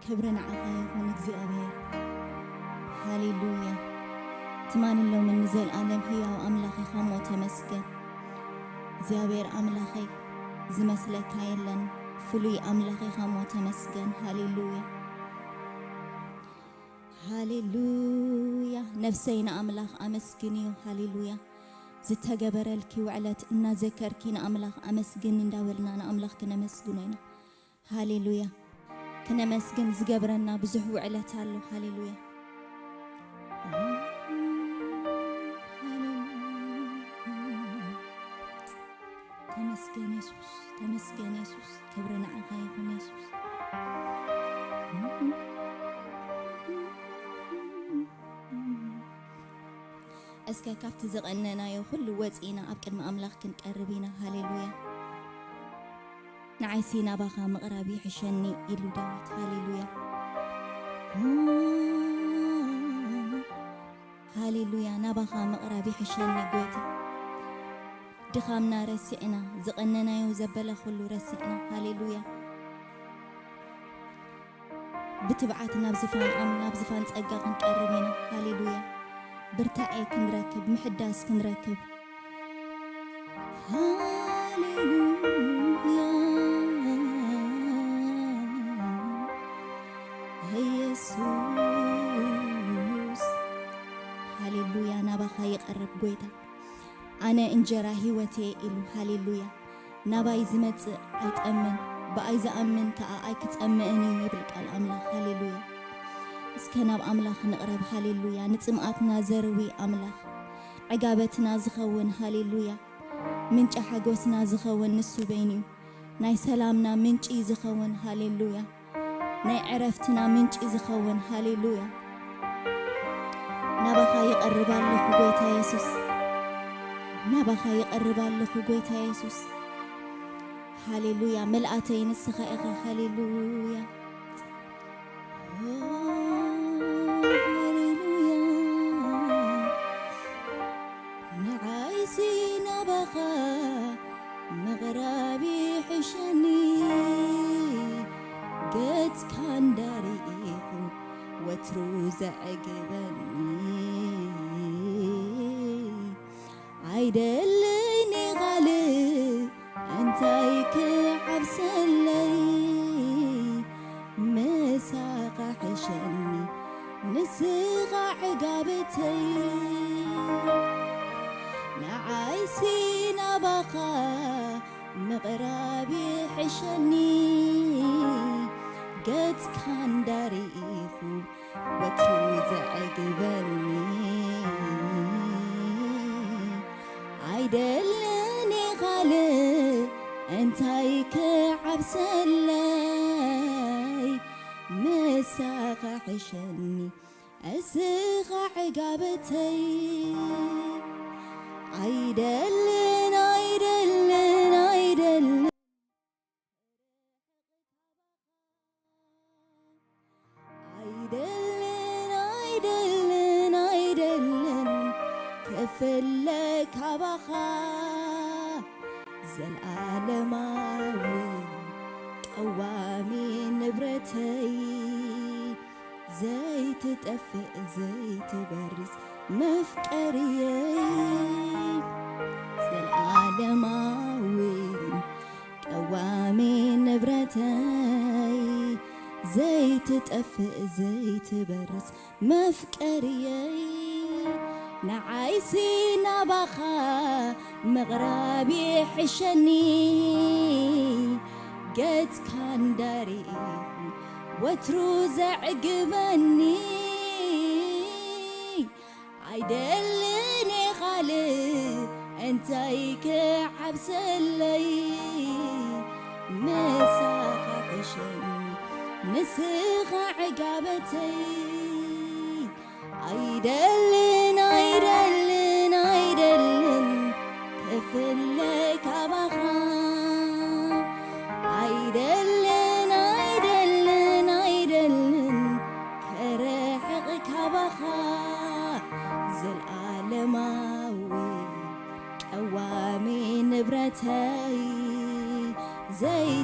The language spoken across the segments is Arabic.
كبرنا عقايقون እግዚአብሔር هاليلويا تمان اللو من نزل عالم هي وأملاخي خمو تمسكن እግዚአብሔር أملاخي زمسلك هايلن فلوي أملاخي خمو تمسكن هاليلويا هاليلويا نفسينا أملاخ أمسكنيو هاليلويا زتجبرلك وعلت إن ذكركينا أملاخ أمسكن نداولنا أنا أملاخ كنا مسكنينا هاليلويا كنا مسكن زجبرنا بزح وعلت هالو هاليلويا تمسكن يسوس تمسكن يسوس كبرنا عقايقون يسوس اسكا كافت زقننا يا كل وصينا ابقد ما املاخ كنقربينا هاليلويا نعيسينا باخا مقربي حشني يلو داوت هاليلويا هاليلويا نباخا مقربي حشني قوتي دخامنا رسئنا زقننا يا زبله كل رسئنا هاليلويا بتبعاتنا بزفان امنا بزفان صقا كنقربينا هاليلويا برتاعي كنركب محداس كنركب هاليلويا يسوس هاليلويا نباخا يقرب قويتا أنا إنجرا هيوتي إلو هاليلويا نباي زمت أيتأمن بأي زأمن كأي كتأمني يبلك الأملاخ هاليلويا اسكنا بأملاخ نقرب هاليلويا نتمقاتنا زروي أملاخ عقابتنا زخون هاليلويا منش حقوسنا زخون نسو بينيو ناي سلامنا منش زخون هاليلويا ناي عرفتنا منش زخون هاليلويا نبخا يقرب الله قويتا يسوس نبخا يقرب الله قويتا يسوس هاليلويا ملأتين السخائق هاليلويا نعايسي نبخا مغربي حشني قد كان داريخو وتروز عقبني عيدلني غالب انتيك عبسلي مساق حشني نسغ عقابتي نعايسي نبقى مغربي حشني قد كان داريخو وتروز عقبني عيدلني غالب انتيك عبسلي مساق حشني اسغ عقابتي عيدلن عيدلن عيدلن عيدلن عيدلن عيدلن كفلك عبخا زالعالماوي قوامي نبرتي زي تطفئ زي تبرز مفقري زالعالماوي قوامي نبرتي زي تطفئ زي تبرز مفقري نعايسي نبخا مغربي حشني قد كان داريخو وتروز عقبني عيدلني خالد انتيك عبسلي مساق حشني نسخ عقابتي عيدلن عيدلن عيدلن كفلك عبخا عيدلن عيدلن عيدلن كرحقك عبخا زالعالماوي قوامي نبرتي زي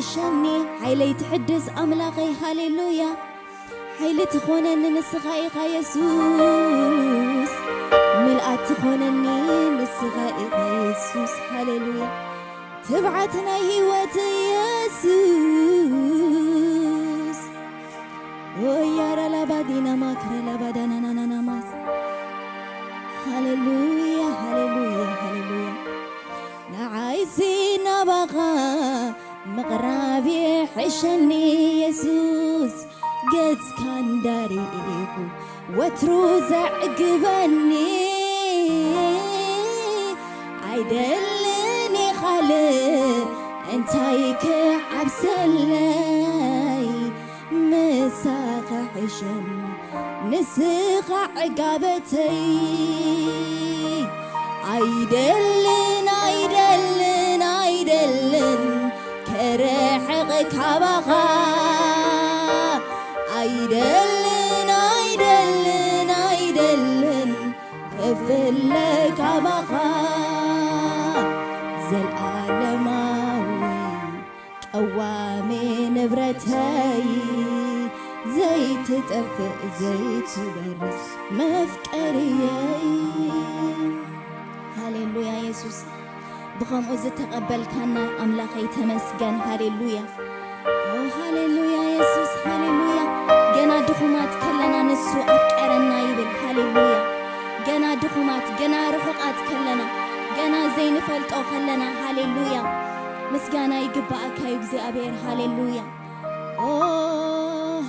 حشني حيلي تحدث أملاقي هاليلويا حيلي تخونني نسخائي يسوس ملأت تخونني نسخائي يسوس هاليلويا تبعتنا هيوة يسوس ويارا لبادينا ماكرا لبادانا ناناماس هاليلويا هاليلويا هاليلويا نعايزي نبغى مقرابي حشني يسوس قد كان داريكو وتروز عقبني عيدلني خالق انتايك عبسلي مساق حشن نسخ عقابتي عيدلن عيدلن عيدلن كرحق كبغا عيدلن عيدلن عيدلن كفلك كبغا زل عالماوي قوامي نبرتي زيت تطفئ زيت برس مفكري هاليلويا يسوس بخم أز تقبل كنا أملاقي تمسجن هاليلويا هاليلويا يسوس هاليلويا جنا دخمات كلنا نسو أفكارنا يبل هاليلويا جنا دخمات جنا رحقات كلنا جنا زين فلت أو خلنا هاليلويا مسجنا يجب أكايبزي أبير هاليلويا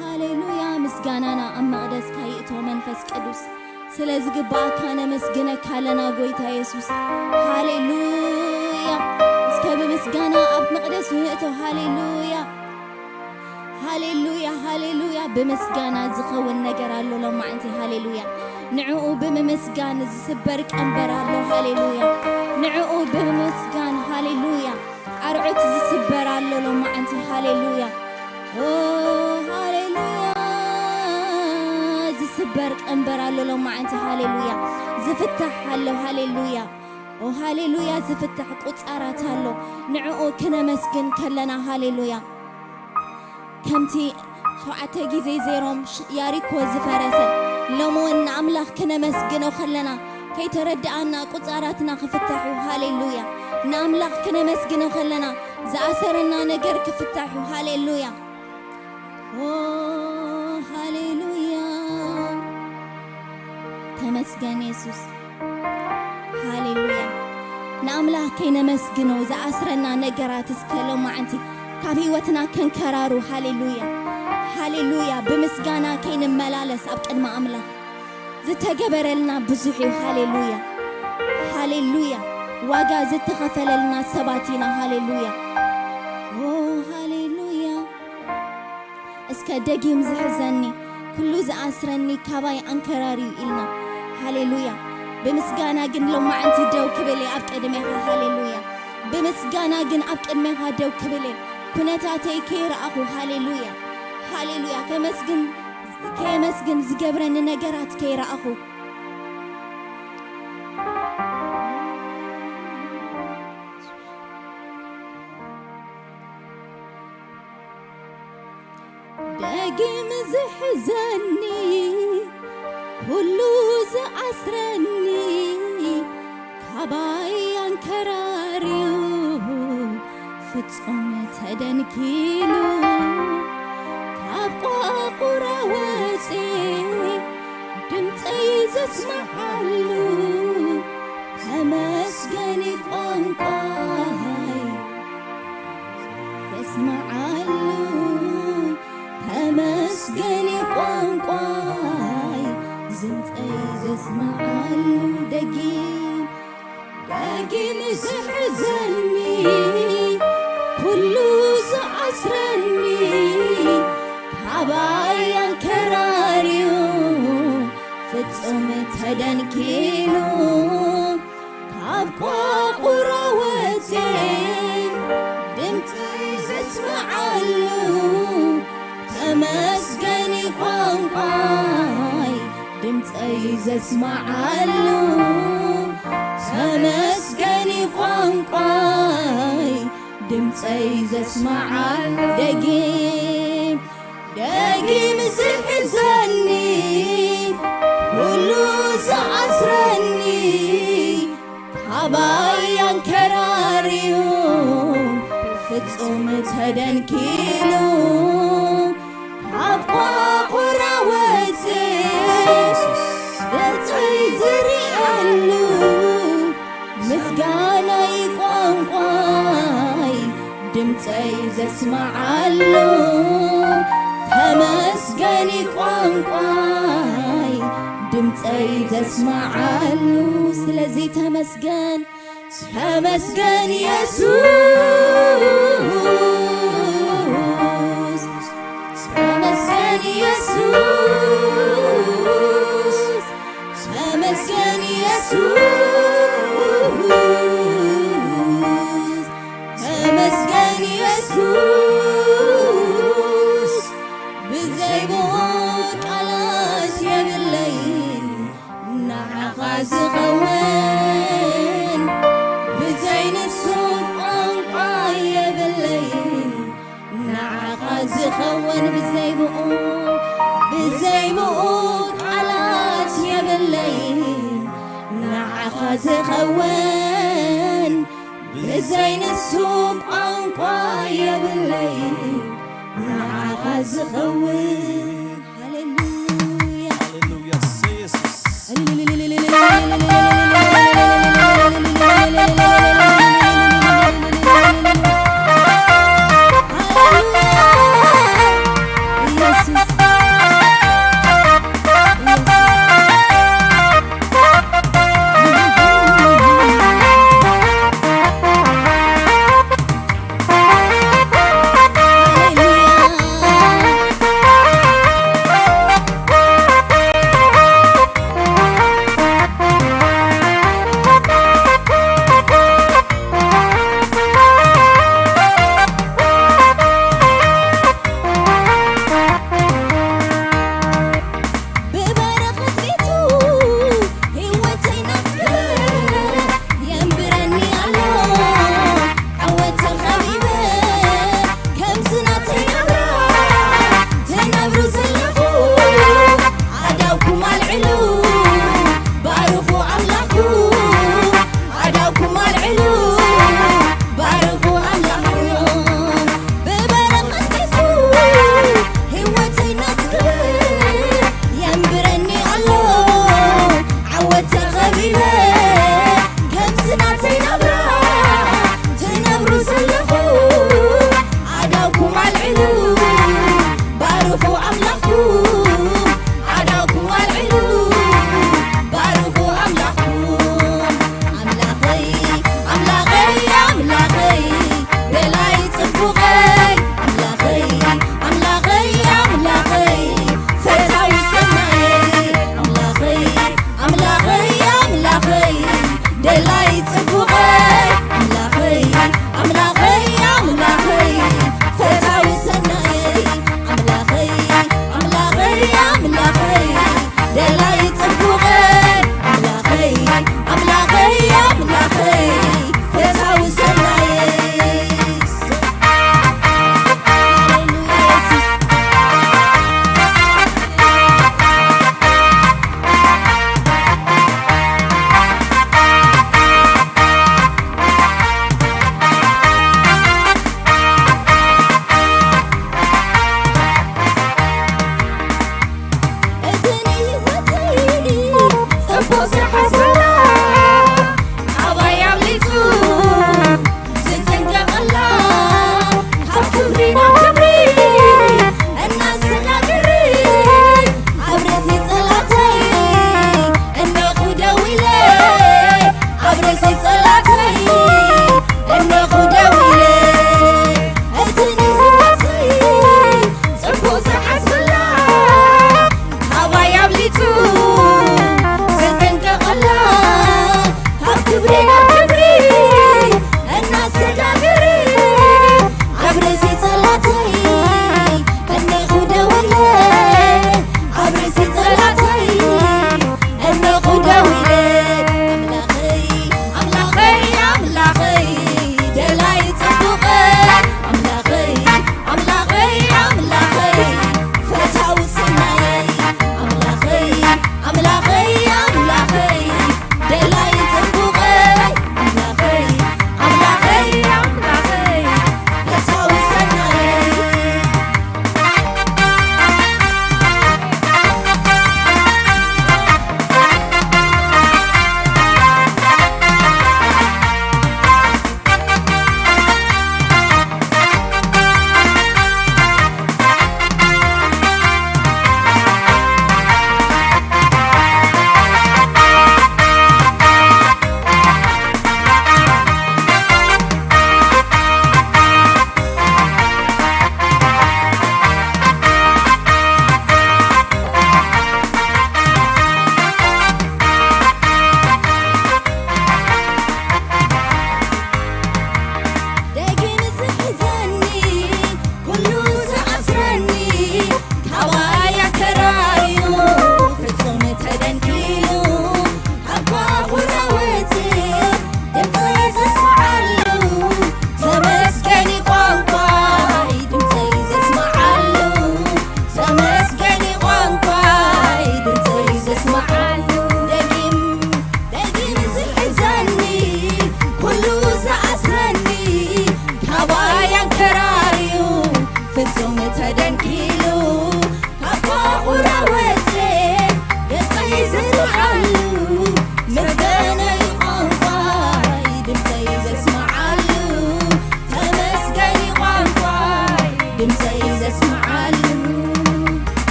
هاليلويا مسجنا أما قدس كايتو منفس قدوس ስለዚህ ግባካነ መስገነ ካለና ጎይታ ኢየሱስ ሃሌሉያ እስከ በመስጋና አብ መቅደስ ይእቶ ሃሌሉያ ሃሌሉያ ሃሌሉያ በመስጋና ዝኸውን ነገር አለ ለማንተ ሃሌሉያ ንዑኡ በመስጋና ዝስበር ቀንበር አለ ሃሌሉያ ንዑኡ በመስጋና ሃሌሉያ አርዑት ዝስበር አለ ለማንተ ሃሌሉያ سبر قنبر الله لو ما أنت هاليلويا زفتح الله هاليلويا هاليلويا زفتح قطارات الله نعو كنا مسكن كلنا هاليلويا شوعته جزي زيرهم ياريكو زفرسه لمون أملاخ كنا مسجنو خلنا كي تردعنا قطاراتنا خفتحوا هاليلويا ناملاخ كنا مسجنو خلنا زأسرنا نجر كفتحوا هاليلويا أوه هاليلويا تمسجن يسوس هاليلويا ناملاخ كنا مسجنو زأسرنا نجرات اسكلو معنتي كابيوتنا كن كرارو هاليلويا هاليلويا بمسجانا كين ملالس أبقى ما أملاخ زتجبر لنا بزحي هاليلويا هاليلويا واجا زتخفل لنا سباتنا هاليلويا أوه هاليلويا اسك دقيم زحزني كله زأسرني كباي أنكراري إلنا هاليلويا بمسجانا جن لو ما أنت جو كبلي أبقى دمها هاليلويا بمسجانا جن أبقى دمها جو كبلي كنتاتي كير أخو هاليلويا هاليلويا كمسجن زجبرن نجارات كير أخو داقم زحزني كله زأسرني كباي أنكراريو فتصوم تدنكيلو كابقى قراوسي دمتي زسمعلو كمسجني قنقاي زسمعلو كمسجني قنقاي زمتي زسمعلو دقيم زحزني كله زعسرني كباي أنكراريو فتصوم تدنكيلو كابقى قراوتي دمتي زسمعلو كمسجني قنقاي دمتي زسمعلو كمسجني قنقاي دمتي زسمعلو دقيم زحزني كله زعسرني كباي أنكراريو فتصوم تدنكيلو كابقى قراوتي دمتي زريالو مسجانا يقنقاي دمتي زسمعلو كمسجني قنقاي دمتي زسمعلو سلازي تمسجن يسوس تمسجن يسوس تمسجن يسوس تمسجن يسوس بزيبوك على سيد الليل نعقاز خوين بزين السوق أنقاي بالليل نعقاز خوين بزيبوك على سيد الليل نعقاز خوين بزين السوق أنقاي بالليل نعقاز خوين هاليلويا هاليلويا يسوس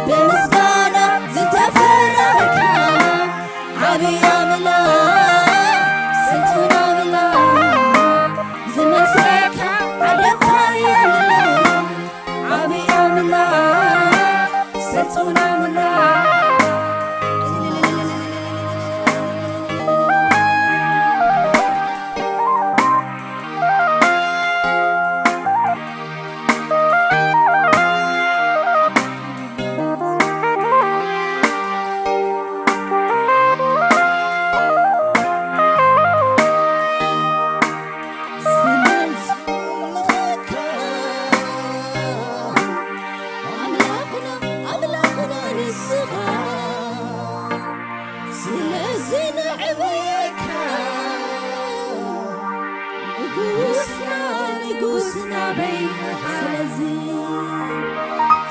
በምስጋና ንጉስና በይነኻ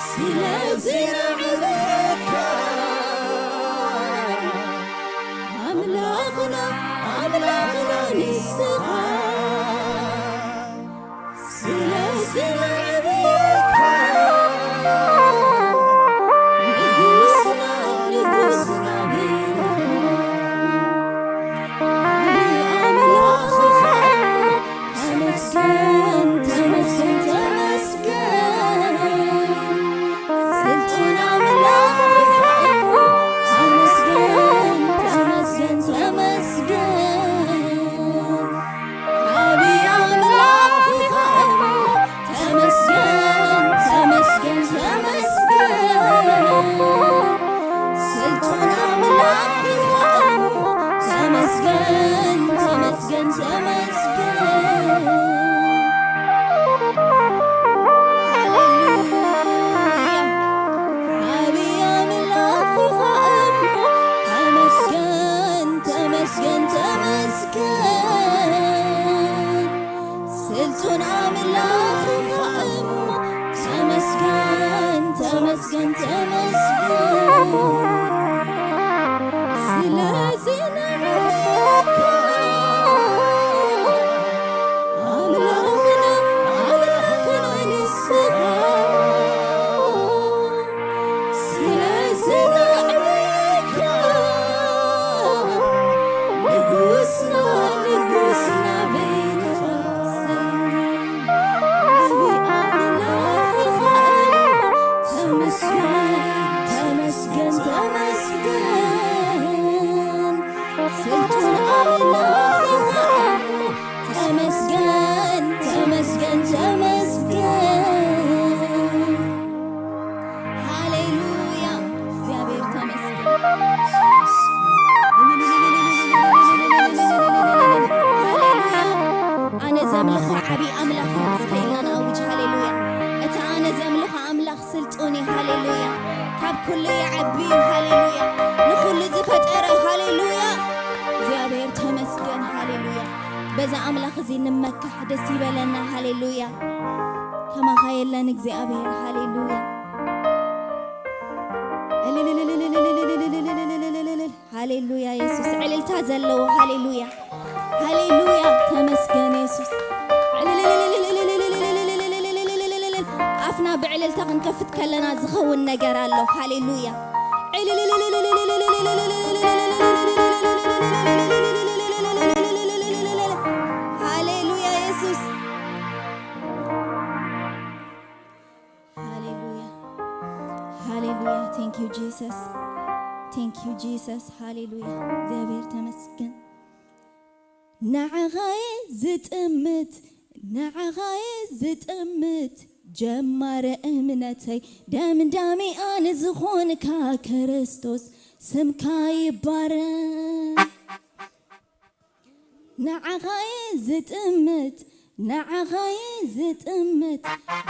ስለዚ ንዕብየካ አምላኽና ንስኻ ስለዚ ንዕብየካ ንጉስና በይነኻ በዛ አምላኽ እዚ ንመካሕ ደስ ይበለና ሃሌሉያ ከማኸየለን እግዚአብሔር ሃሌሉያ ሃሌሉያ ኢየሱስ ዕልልታ ዘለዎ ሃሌሉያ ሃሌሉያ ተመስገን ኢየሱስ አፍና ብዕልልታ ክንከፍት ከለና ዝኸውን ነገር አለው ሃሌሉያ Thank you Jesus hallelujah እግዚአብሔር ተመስገን ንዓኻይ ዝጥምት ጀማረ እምነተይ ደምዳሜ አነ ዝኾንካ ክርስቶስ ስምካ ይባረክ ንዓኻይ ዝጥምት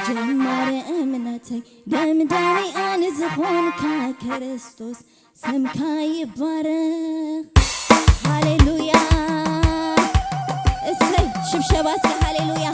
ጀማረ እምነተይ ደምዳሜ አነ ዝኾንካ ክርስቶስ ስምካ ይባረክ ሃሌሉያ እሰይ ሽብሸባ እስከ ሃሌሉያ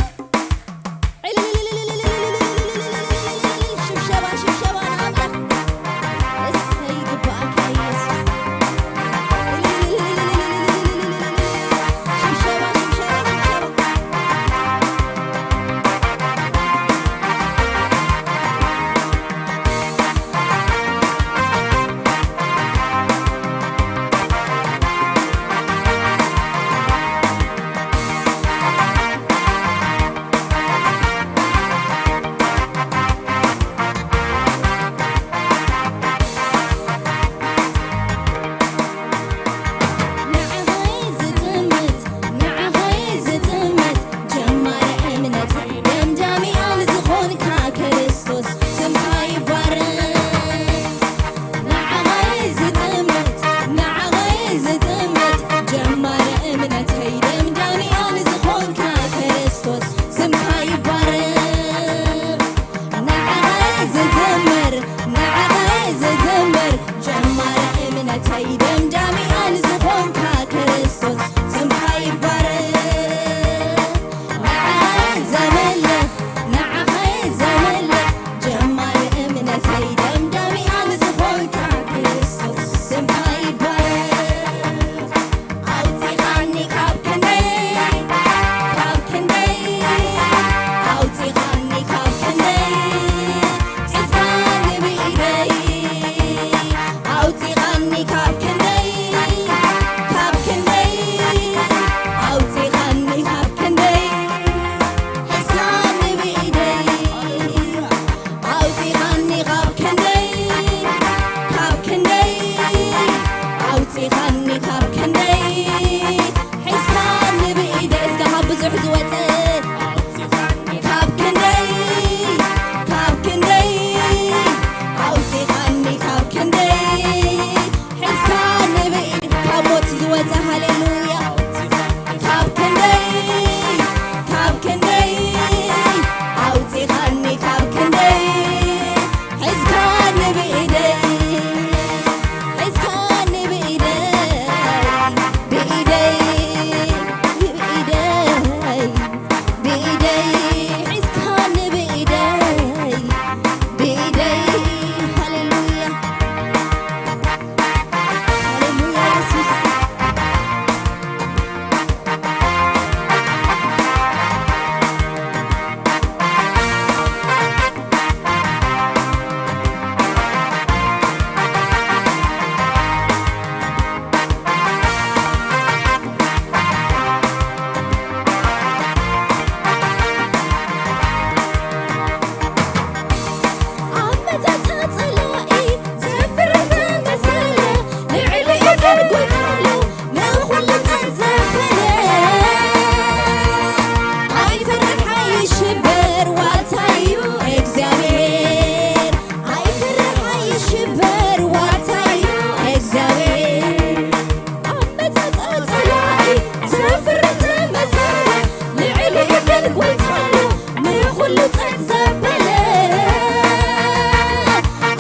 نخل تزبل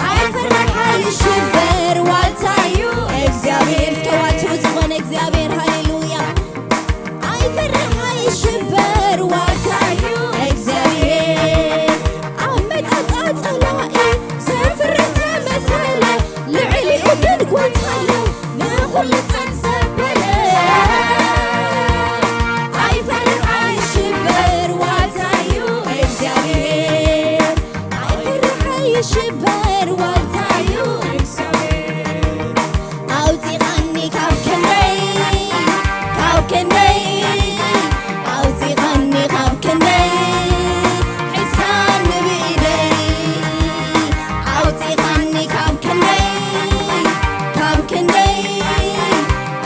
عيفرح يشبر والتايو እግዚአብሔር ከዋቱ ዝሆነ እግዚአብሔር ሃሌሉያ عيفرح يشبر والتايو እግዚአብሔር عمتات طلائي زفر تمثل لعلي ودن قوتالو نخل تزبل عيفرح يشبر والتايو እግዚአብሔር عيفرح يشبر والتايو أوتيغني كابكني أوتيغني كابكني حسان بإيدي أوتيغني كابكني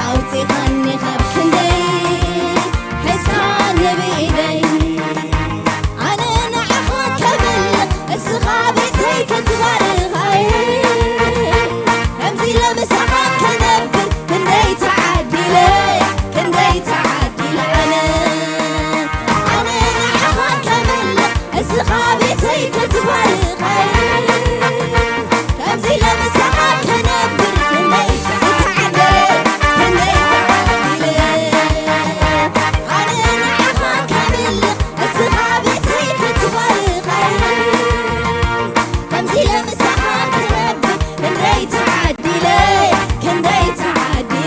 أوتيغني كابكني حسان بإيدي أنا نعخا كمل السخابي تيكتبار غاي أمزي لمسحا كنبر كندي تعدي أنا نعخا كمل السخابي تيكتبار غاي أمزي لمسحا كنبر كندي تعدي أنا نعخا كمل السخابي تيكتبار غاي أمزي لمسحا كنبر كندي تعدي كندي تعدي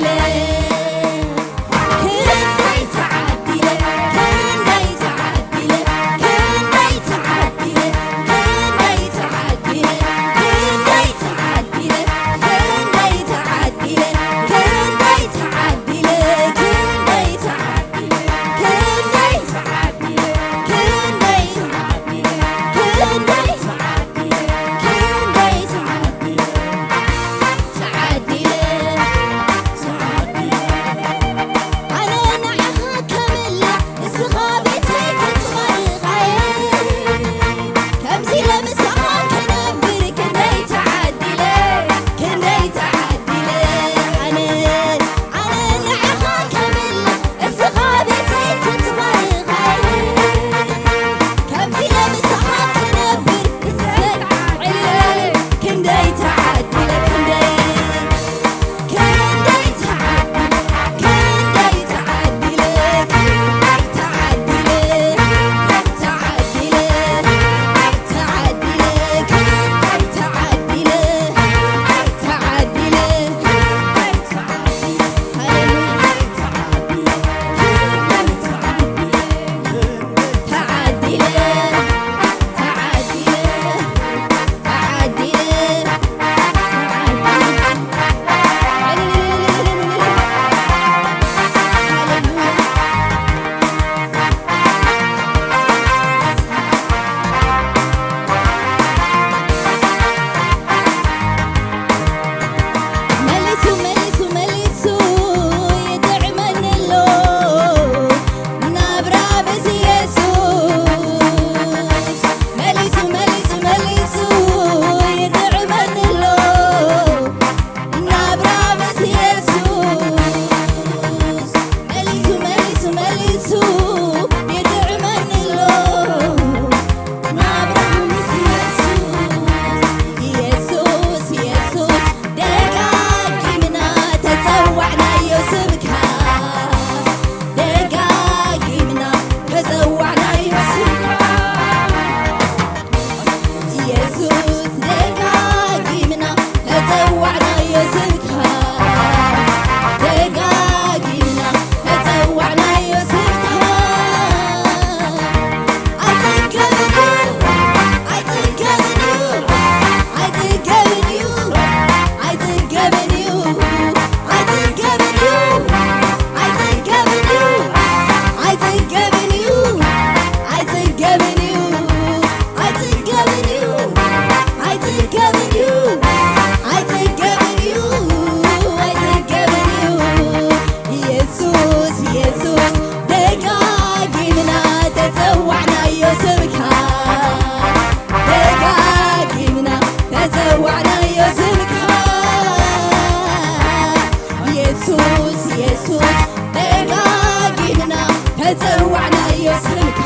ተጸዋዕና የስምካ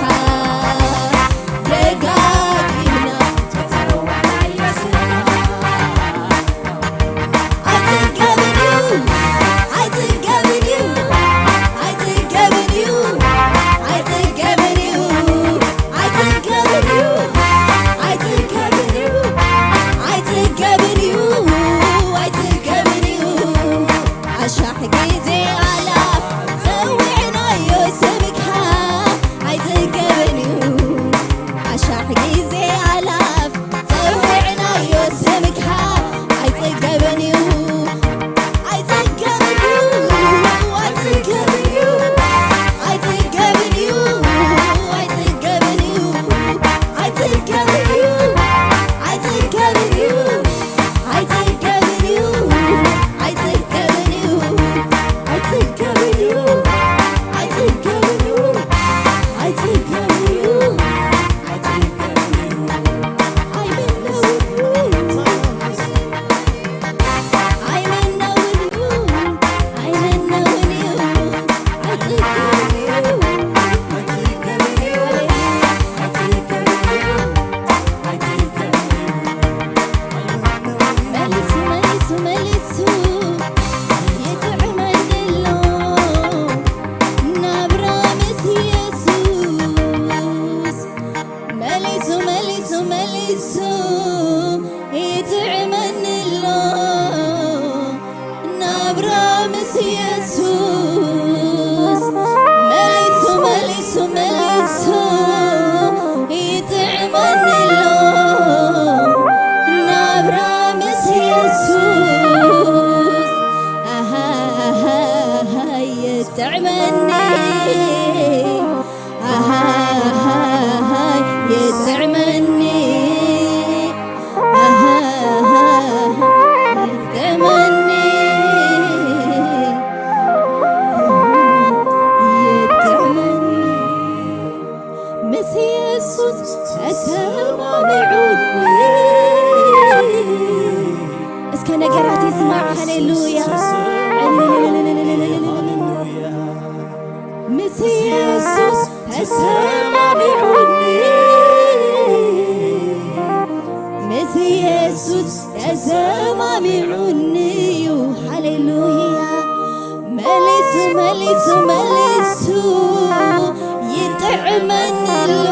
ኢየሱስ ተሰማሚዑኒ ምስ ኢየሱስ ተሰማሚዑኒ ሃሌሉያ መሊሱ መሊሱ መሊሱ ይጥዕመኒሎ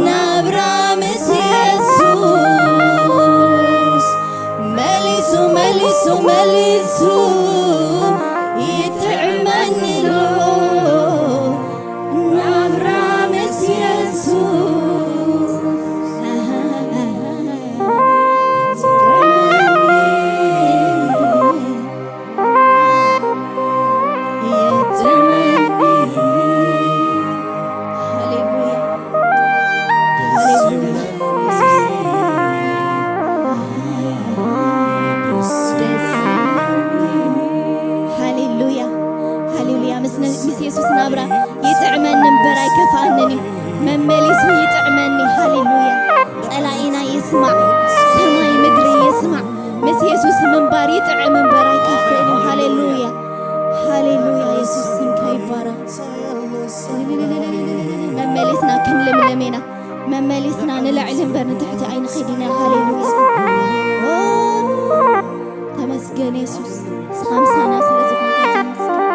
ናብራ ምስ ኢየሱስ መሊሱ መሊሱ መሊሱ ይጥዕመኒሎ ናብራ ምስ ኢየሱስ ኢየሱስ ናብራ ይጥዕመኒ እምበር ኣይከፋእነኒ መመሊሱ ይጥዕመኒ ሃሌሉያ ጸላኢና ይስማዕ ሰማይ ምድሪ ይስማዕ ምስ ኢየሱስ ምንባር ይጥዕም እምበር ኣይከፍእኒ ሃሌሉያ ሃሌሉያ ኢየሱስ ስምከ ይባረክ መመሊስና ክንልምለሜና መመሊስና ንላዕሊ እምበር ንታሕቲ ኣይንኸይድና ሃሌሉያ ተመስገን ኢየሱስ ስኻምሳና ስለዝኾንካ ተመስገን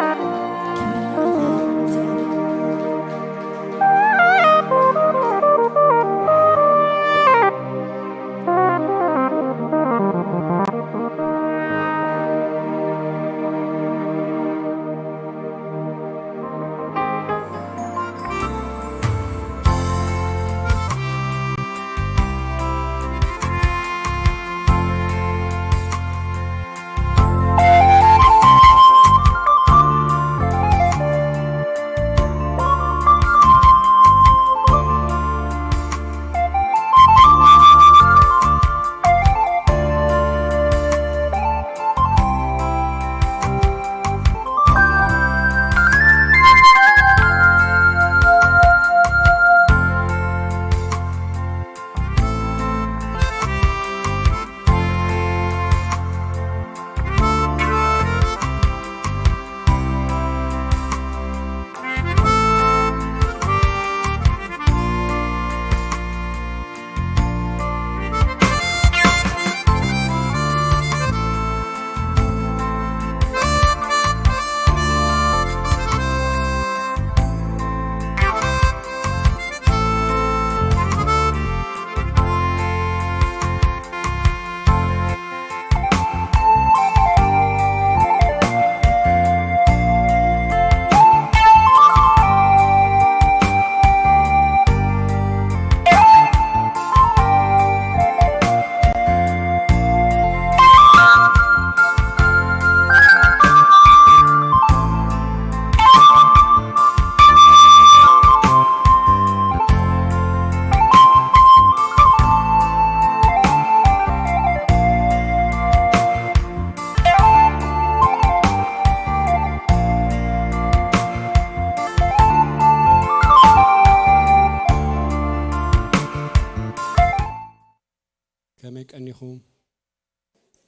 ቀኒኹም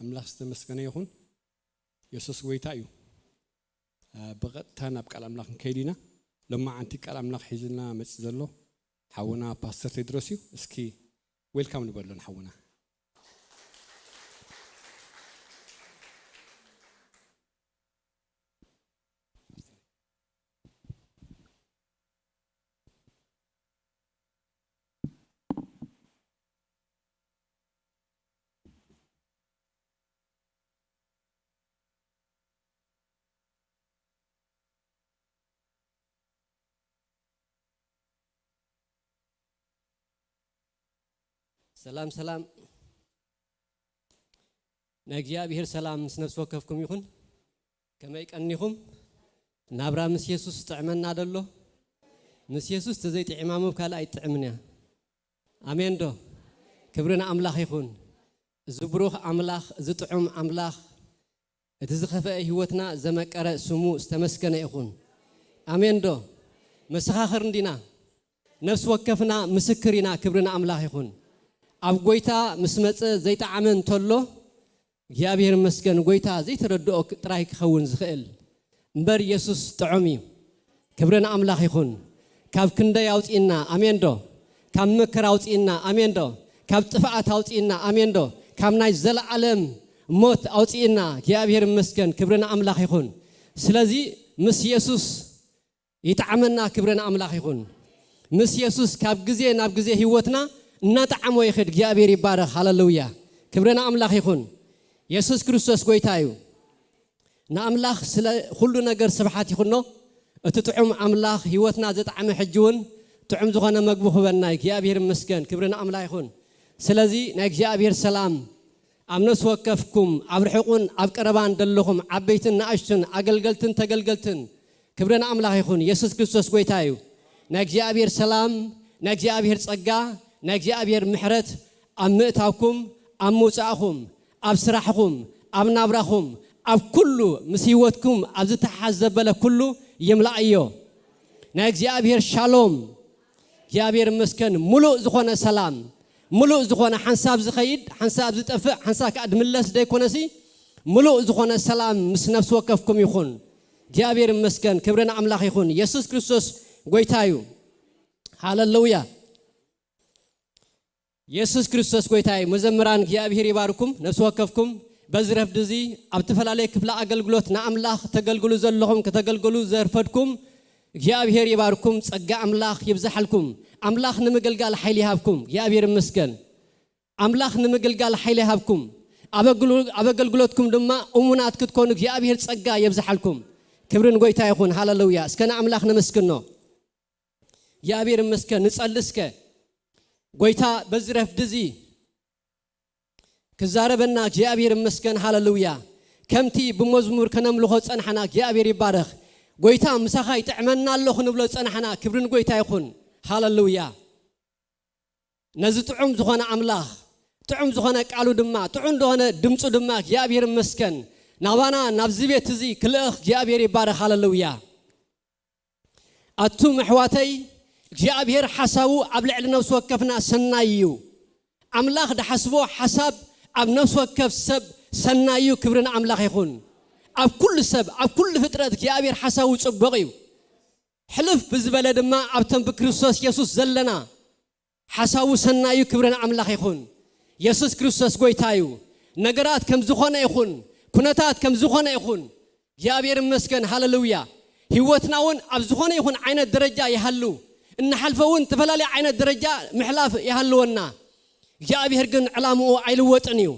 አምላክ ተመስገነ ይሁን ኢየሱስ ጎይታ እዩ በቀጥታ ናብ ቃል አምላክ ከይዲና ለማ አንቲ ቃል አምላክ ሒዝና መጽ ዘሎ ሓውና ፓስተር ቴድሮስ እዩ እስኪ ዌልካም ንበለን ሓውና سلام سلام نجيابير سلام سنفس وكفكم يخون كما يكأنيكم نابرا مس يسوس تعملنا دلو مس يسوس تزيت إمامه بكلا يتعملنا آمين دو كبرنا أملاخ يخون زبروخ أملاخ زتعم أملاخ تزخف هوتنا زمك أرى سمو استمسكنا يخون آمين دو مسخاخر دينا نفس وكفنا مسكرنا كبرنا أملاخ يخون أب قويتا مسمت زيت عمن تلو جابير مسكن قويتا زيت ردوك ترايك خون زخيل እምበር ኢየሱስ ጥዑም እዩ ክብርን ኣምላኽ ይኹን ካብ ክንደይ ኣውፂና ኣሜን ዶ ካብ መከራ ኣውፂና ኣሜን ዶ ካብ ጥፍኣት ኣውፂና ኣሜን ዶ ካብ ናይ ዘለዓለም ሞት ኣውፂና እግዚአብሔር ይመስገን ክብርን ኣምላኽ ይኹን ስለዚ ምስ ኢየሱስ ይጣዕመና ክብርን ኣምላኽ ይኹን ምስ ኢየሱስ ካብ ግዜ ናብ ግዜ ህይወትና እናጣዕሞ ይኽድ እግዚአብሔር ይባረኽ ሃሌሉያ ክብርን ኣምላኽ ይኹን ኢየሱስ ክርስቶስ ጎይታ እዩ ንኣምላኽ ስለ ሁሉ ነገር ስብሓት ይኹኖ እቲ ጥዑም ኣምላኽ ህይወትና ዘጣዕመ ሕጂውን ጥዑም ዝኾነ መግቡ ክበና እግዚአብሔር ይመስገን ክብርን ኣምላኽ ይኹን ስለዚ ናይ እግዚአብሔር ሰላም ኣብ ነፍሲ ወከፍኩም ኣብ ርሑቕን ኣብ ቀረባን ደለኹም ዓበይትን ንኣሽቱን ኣገልገልትን ተገልገልትን ክብርን ኣምላኽ ይኹን ኢየሱስ ክርስቶስ ጎይታ እዩ ናይ እግዚአብሔር ሰላም ናይ እግዚአብሔር ጸጋ ናይ እግዚአብሔር ምሕረት ኣብ ምእታውኩም ኣብ ምውፃእኹም ኣብ ስራሕኹም ኣብ ናብራኹም ኣብ ኩሉ ምስ ህይወትኩም ኣብ ዝተሓዝ ዘበለ ኩሉ ይምላእ እዮ ናይ እግዚአብሔር ሻሎም እግዚአብሔር ይመስገን ሙሉእ ዝኾነ ሰላም ሙሉእ ዝኾነ ሓንሳብ ዝኸይድ ሓንሳብ ዝጠፍእ ሓንሳብ ከዓ ድምለስ ደይኮነሲ ሙሉእ ዝኾነ ሰላም ምስ ነፍሲ ወከፍኩም ይኹን እግዚአብሔር ይመስገን ክብርን ኣምላኽ ይኹን ኢየሱስ ክርስቶስ ጎይታ እዩ ሃሌሉያ ኢየሱስ ክርስቶስ ጎይታ እዩ መዘምራን እግዚአብሔር ይባርኩም ነፍሲ ወከፍኩም በዚ ረፍዲ እዚ ኣብ ተፈላለየ ክፍለ ኣገልግሎት ንኣምላኽ ተገልግሉ ዘለኹም ከተገልግሉ ዘርፈድኩም እግዚአብሔር ይባርኩም ጸጋ ኣምላኽ ይብዛሓልኩም ኣምላኽ ንምግልጋል ሓይሊ ይሃብኩም እግዚአብሔር ይመስገን ኣምላኽ ንምግልጋል ሓይሊ ይሃብኩም ኣብ ኣገልግሎትኩም ድማ እሙናት ክትኮኑ እግዚአብሔር ጸጋ ይብዛሓልኩም ክብርን ጎይታ ይኹን ሃሌሉያ እስከ ንኣምላኽ ነመስግኖ እግዚአብሔር ይመስገን ንጸልስከ ጎይታ በዚ ረፍዲ እዚ ክዛረበና እግዚአብሔር ይመስገን ሃሌሉያ ከምቲ ብመዝሙር ከነምልኾ ጸንሐና እግዚአብሔር ይባረኽ ጎይታ ምሳኻ ይጥዕመና ኣሎ ክንብሎ ጸንሐና ክብርን ጎይታ ይኹን ሃሌሉያ ነዚ ጥዑም ዝኾነ ኣምላኽ ጥዑም ዝኾነ ቃሉ ድማ ጥዑም ዝኾነ ድምፁ ድማ እግዚአብሔር ይመስገን ናባና ናብዚ ቤት እዚ ክልእኽ እግዚአብሔር ይባረኽ ሃሌሉያ ኣቱም ኣሕዋተይ እግዚአብሔር ሓሳቡ ኣብ ልዕሊ ነፍሲ ወከፍና ሰናይ እዩ ኣምላኽ ድሓስቦ ሓሳብ ኣብ ነፍሲ ወከፍ ሰብ ሰናይ እዩ ክብርን ኣምላኽ ይኹን ኣብ ኩሉ ሰብ ኣብ ኩሉ ፍጥረት እግዚአብሔር ሓሳቡ ጽቡቕ እዩ ሕልፍ ብዝበለ ድማ ኣብቶም ብክርስቶስ ኢየሱስ ዘለና ሓሳቡ ሰናይ እዩ ክብርን ኣምላኽ ይኹን ኢየሱስ ክርስቶስ ጎይታ እዩ ነገራት ከም ዝኾነ ይኹን ኩነታት ከም ዝኾነ ይኹን እግዚአብሔር ይመስገን ሃሌሉያ ህይወትና እውን ኣብ ዝኾነ ይኹን ዓይነት ደረጃ ይሃሉ እናሓልፈውን ተፈላለየ ዓይነት ደረጃ ምሕላፍ ይሃልወና እግዚአብሔር ግን ዕላምኡ ኣይልወጥን እዩ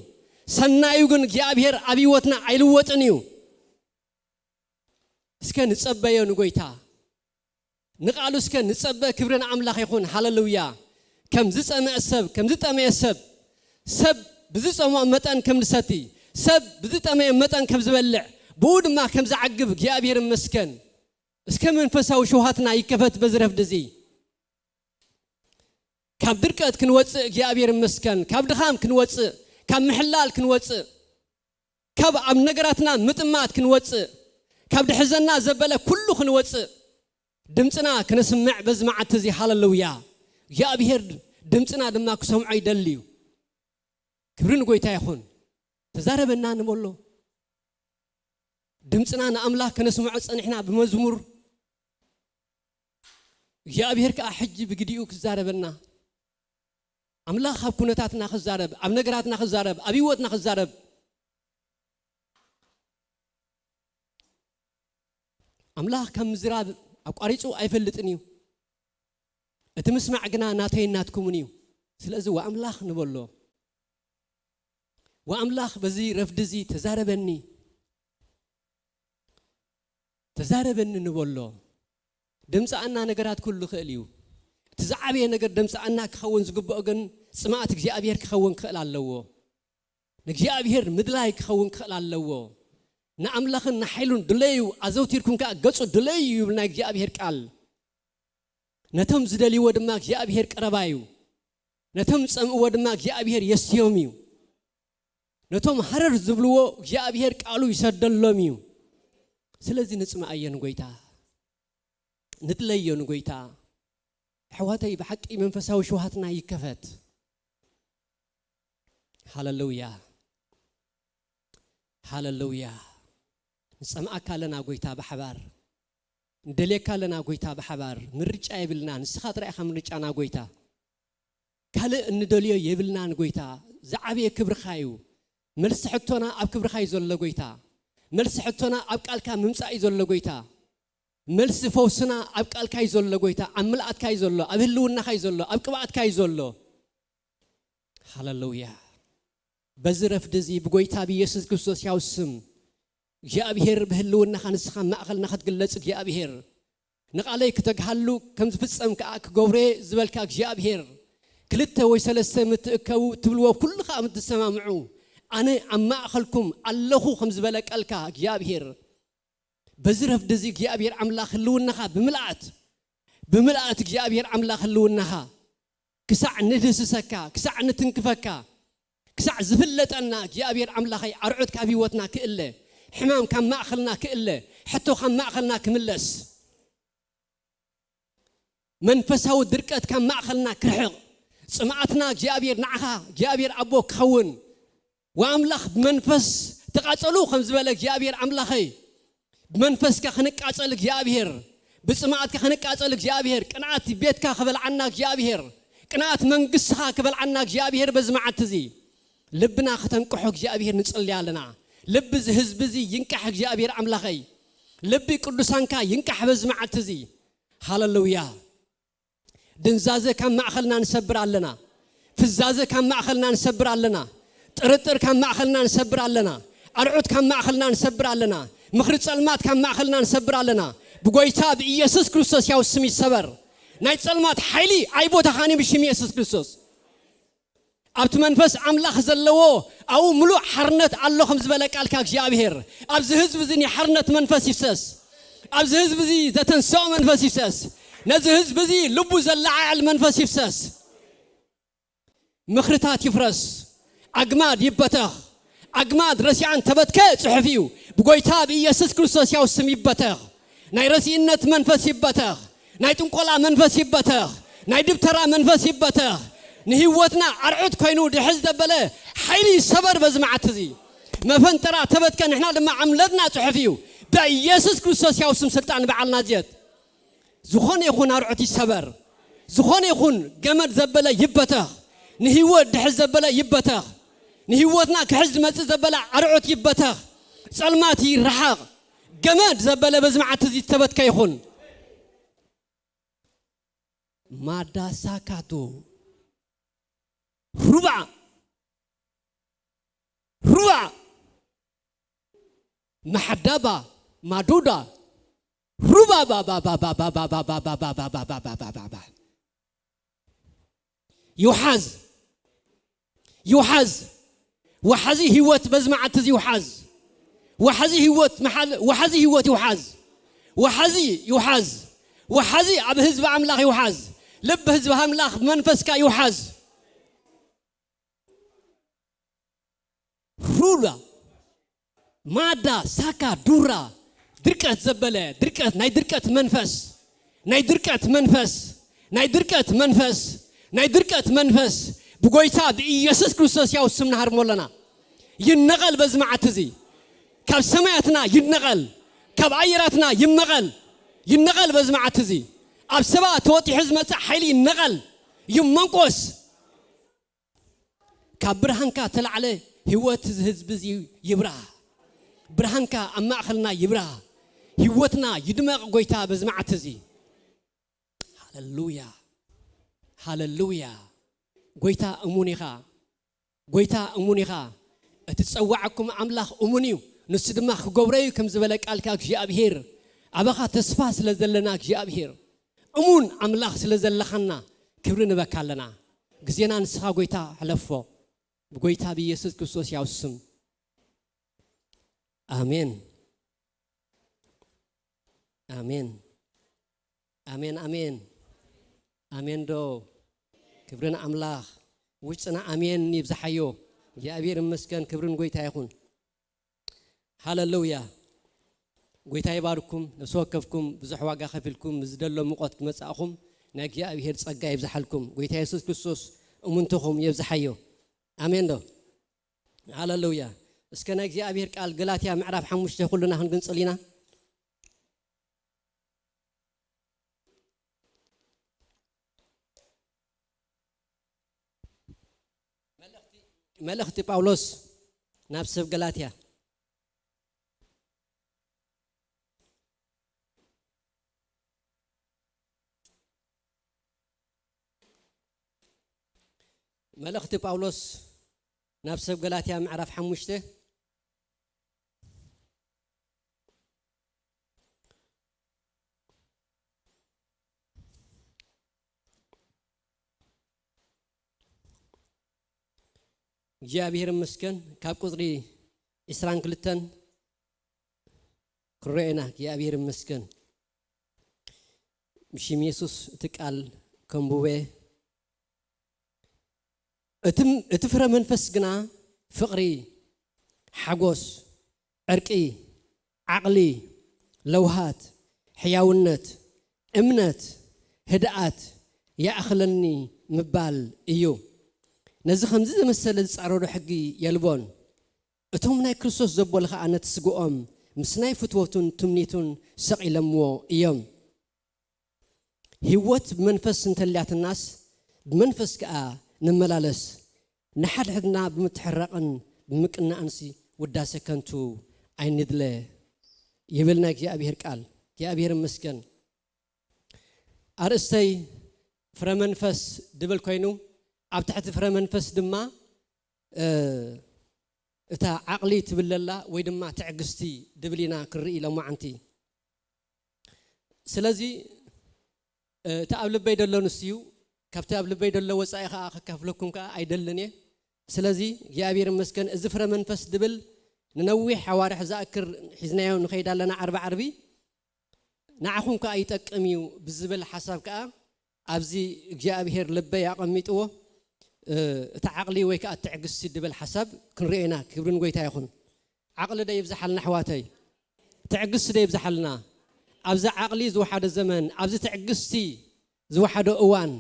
ሰናዩ ግን እግዚአብሔር ኣብ ህይወትና ኣይልወጥን እዩ እስከ ንጸበዮ ንጎይታ ንቃሉ እስከ ንጸበ ክብርን ኣምላኽ ይኹን ሃሌሉያ ከም ዝጸመአ ሰብ ከም ዝጠመየ ሰብ ብዝጸምኦ መጠን ከም ዝሰቲ ሰብ ብዝጠመየ መጠን ከም ዝበልዕ ብኡ ድማ ከም ዝዓግብ እግዚአብሔር ይመስገን እስከ መንፈሳዊ ሽውሃትና ይከፈት በዚ ረፍዲ እዚ ካብ ድርቀት ክንወፅእ እግዚአብሔር ይመስገን ካብ ድኻም ክንወፅእ ካብ ምሕላል ክንወፅእ ካብ ኣብ ነገራትና ምጥማት ክንወፅእ ካብ ድሕዘና ዘበለ ኩሉ ክንወፅእ ድምፅና ክነስምዕ በዚ መዓልቲ እዚ ሃሌሉያ እግዚአብሔር ድምፅና ድማ ክሰምዖ ይደልዩ ክብርን ጎይታ ይኹን ተዛረበና ንበሎ ድምፅና ንኣምላኽ ክነስምዖ ጸኒሕና ብመዝሙር እግዚአብሔር ከዓ ሕጂ ብግዲኡ ክዛረበና ኣምላኽ ኣብ ኩነታትና ክዛረብ ኣብ ነገራትና ክዛረብ ኣብ ህይወትና ክዛረብ ኣምላኽ ከም ምዝራብ ኣቋሪፁ ኣይፈልጥን እዩ እቲ ምስማዕ ግና ናተይ ናትኩምን እዩ ስለዚ ወኣምላኽ ንበሎ ወኣምላኽ በዚ ረፍዲ እዚ ተዛረበኒ ንበሎ ድምፃኣና ነገራት ኩሉ ክእል እዩ እቲ ዝዓበየ ነገር ድምፃኣና ክኸውን ዝግብኦ ግን ጽማእት እግዚአብሔር ክኸውን ክእል ኣለዎ ንእግዚአብሔር ምድላይ ክኸውን ክእል ኣለዎ ንኣምላኽን ንሓይሉን ድለዩ ኣዘውቲርኩም ከዓ ገጹ ድለዩ ይብል ናይ እግዚአብሔር ቃል ነቶም ዝደልይዎ ድማ እግዚአብሔር ቀረባ እዩ ነቶም ጸምእዎ ድማ እግዚአብሔር የስዮም እዩ ነቶም ሃረር ዝብልዎ እግዚአብሔር ቃሉ ይሰደሎም እዩ ስለዚ ንጽማእየን ጎይታ ንድለየን ጎይታ ኣሕዋተይ ብሓቂ መንፈሳዊ ሽውሃትና ይከፈት ሃሌሉያ ሃሌሉያ نسمعك لنا قويتا بحبار ندليك لنا قويتا بحبار مرجع يبلنا نسخات رأي خمرج أنا قويتا كله ندليو يبلنا قويتا زعبي كبر خايو ملس حطونا أب كبر خاي زول قويتا ملس حطونا أب كالكا ممسا يزول قويتا ملس فوسنا أب كالكا يزول قويتا عملات كاي زول أب هلونا كاي زول أب كبات كاي زول هاللويا بزرف دزي بقويتا بيسوس كريستوس ياوسم እግዚአብሔር በህልውና ካንስኻ ማእኸልና ክትግለጽ እግዚአብሔር ንቃለይ ከተግሃሉ ከም ዝፍጸም ከኣ ክገብሬ ዝበልካ እግዚአብሔር ክልተ ወይ ሰለስተ ምትእከቡ ትብልዎ ኩልኻ ምትሰማምዑ ኣነ ኣብ ማእኸልኩም ኣለኹ ከም ዝበለቀልካ እግዚአብሔር በዝረፍ ደዚ እግዚአብሔር ኣምላኽ ህልውናኻ ብምልኣት እግዚአብሔር ኣምላኽ ህልውናኻ ክሳዕ ንድስሰካ ክሳዕ ንትንክፈካ ክሳዕ ዝፍለጠና እግዚአብሔር ኣምላኸይ ኣርዑት ካብ ህይወትና ክእለ حمام كان مأخلنا كإله حتى كان مأخلنا كملس منفسه دركت كان مأخلنا كرحق سمعتنا جابير نعها جابير أبوك خون وأملخ بمنفس تقاتلوا خمس بالك جابير أملخي بمنفس كخنك أتسألك جابير بسمعت كخنك أتسألك جابير كنعت بيتك خبل عنك جابير كنعت منقصها قبل عنك جابير بزمعت زي لبنا ختنكحك جابير نصلي لنا لب هزب زي ينكح እግዚአብሔር አምላኸይ لب ቅዱሳንካ ينكح በዝማዓት እዚ ሃሌሉያ ድንዛዘ ከም ማእኸልና እንሰብር ኣለና ፍዛዘ ከም ማእኸልና እንሰብር ኣለና ጥርጥር ከም ማእኸልና እንሰብር ኣለና አርዑት ከም ማእኸልና እንሰብር ኣለና ምኽሪ ጸልማት ከም ማእኸልና እንሰብር ኣለና ብጎይታ በኢየሱስ ክርስቶስ ያው ስም ይሰበር ናይ ጸልማት ኃይሊ አይ ቦታ ኻኒ ብሽም ኢየሱስ ክርስቶስ أبت منفس أملاخ زلوا أو ملو حرنت الله خمس بلقالك እግዚአብሔር أبز هزب زني حرنت منفس يفسس أبز هزب زي زتنسو منفس يفسس نز هزب زي لبو زلع المنفس يفسس مخرطات يفرس أجماد يبتخ أجماد رسيان تبتك صحفيو بقويتا بإيسوس كريستوس ياو سم يبتخ ناي رسينت منفس يبتخ ناي تنقلا منفس يبتخ ناي دبترا منفس يبتخ نهيوتنا أرعد كينو دحز دبله حيلي صبر بزمعت زي ما فنترى تبت كان إحنا لما عملتنا تحفيو بإيسوس كريستوس يوسم سلطان بعلنا جد زخون يخون أرعتي صبر زخون يخون جمد زبله يبته نهيوت دحز زبله يبته نهيوتنا كحز مز زبله أرعت يبته سلماتي رحاق جمد زبله بزمعت زي تبت كيخون ما دا ساكاتو ربع محدبة مادودا ربع با يحز وحزي هوت بزمعت زي يحز وحزي هوت محل وحزي هوت يحز وحزي أب حزب أملاخ يحز لب حزب أملاخ منفسك يحز رولا مادا ساكا دورا دركت زبلة دركت ناي دركت منفس بقويتا بإيسوس كريستوس ياو سم نهار مولنا ينغل بزمعت زي كاب سماياتنا ينغل كاب عيراتنا ينغل بزمعت زي أب سبا توتي حزمة حيلي ينغل يمنقوس كاب برهنكا تلع عليه هوت هزب زي يبرا برهنكا أما أخلنا يبرا هوتنا يدمغ قويتا بزمعت زي هاللويا قويتا أمونيخا أتتصوعكم أملاخ أمونيو نسدمخ قوريو كم زبلك ألكاك جابهير أبخا تسفاس لزلناك جابهير أمون أملاخ سلزلخنا كبرنا بكالنا قزينا نسخا قويتا حلفو بقويتا بيسوس كريستوس ياوسم آمين آمين آمين آمين آمين دو كبرنا أملاخ وجسنا آمين نبزحيو يا أبير مسكن كبرن قويتا يخون هاللويا قويتا يباركم نسوكفكم بزحواقا خفلكم مزدلو مقوتك مساقكم ناك يا أبير تصقا يبزحلكم قويتا يسوس كريستوس أمنتكم يبزحيو آمين دو هاللويا እስከና እግዚአብሔር ቃል ገላትያ ምዕራፍ 5 ኩልና ክንጽሊና መልእክቲ ጳውሎስ ናብ ሰብ ገላትያ መልእክቲ ጳውሎስ ናብ ሰብ ገላትያ ምዕራፍ 5 እግዚአብሔር ይመስገን ካብ ቁጥሪ 22 ክረአና እግዚአብሔር ይመስገን ምሽም ኢየሱስ ትቃል ከምቡዌ እትፍረ መንፈስ ግና ፍቅሪ ሓጎስ ዕርቂ ዓቅሊ ለውሃት ሕያውነት እምነት ህድአት ያእኽለኒ ምባል እዩ ነዚ ከምዚ ዝመሰለ ዝፃረሩ ሕጊ የልቦን እቶም ናይ ክርስቶስ ዘበሉ ከዓ ነቲ ስግኦም ምስ ናይ ፍትወቱን ትምኒቱን ሰቂለምዎ እዮም ህይወት ብመንፈስ እንተልያትናስ ብመንፈስ ከዓ نملالس نحد حدنا بمتحرقن بمقنا انسي وداسه كنتو አይንድለ ይብልና እግዚአብሔር ቃል እግዚአብሔር መስገን አርስተይ ፍረመንፈስ ድብል ኮይኑ ኣብ ታሕቲ ፍረመንፈስ ድማ እታ ዓቅሊ ትብለላ ወይ ድማ ትዕግስቲ ድብሊና ክርኢ ለማዓንቲ ስለዚ ተአብ ልበይ ደሎንስዩ ካብታ ኣብ ልበይ ደሎ ወጻኢ ኸ ከፍለኩም ከ አይደለኔ ስለዚ እግዚአብሔር መስገን እዚ ፍረመንፈስ ድብል ننوي حوارح ذاكر حزنايو نخيد لنا 40 عربي نعخون كا يتقميو بزبل حساب كا ابزي እግዚአብሔር ልበይ ያቀሚጥዎ ተዓቅሊ ወይ ከ ተዕግስ ድብል حساب ክንሪና ክብርን ጎይታ ይኹን ዓቅሊ ደ ይብዛሐልና حواتي ተዕግስ ደ ይብዛሐልና ኣብዛ ዓቅሊ ዝወሓደ ዘመን ኣብዚ ተዕግስቲ ዝወሓደ እዋን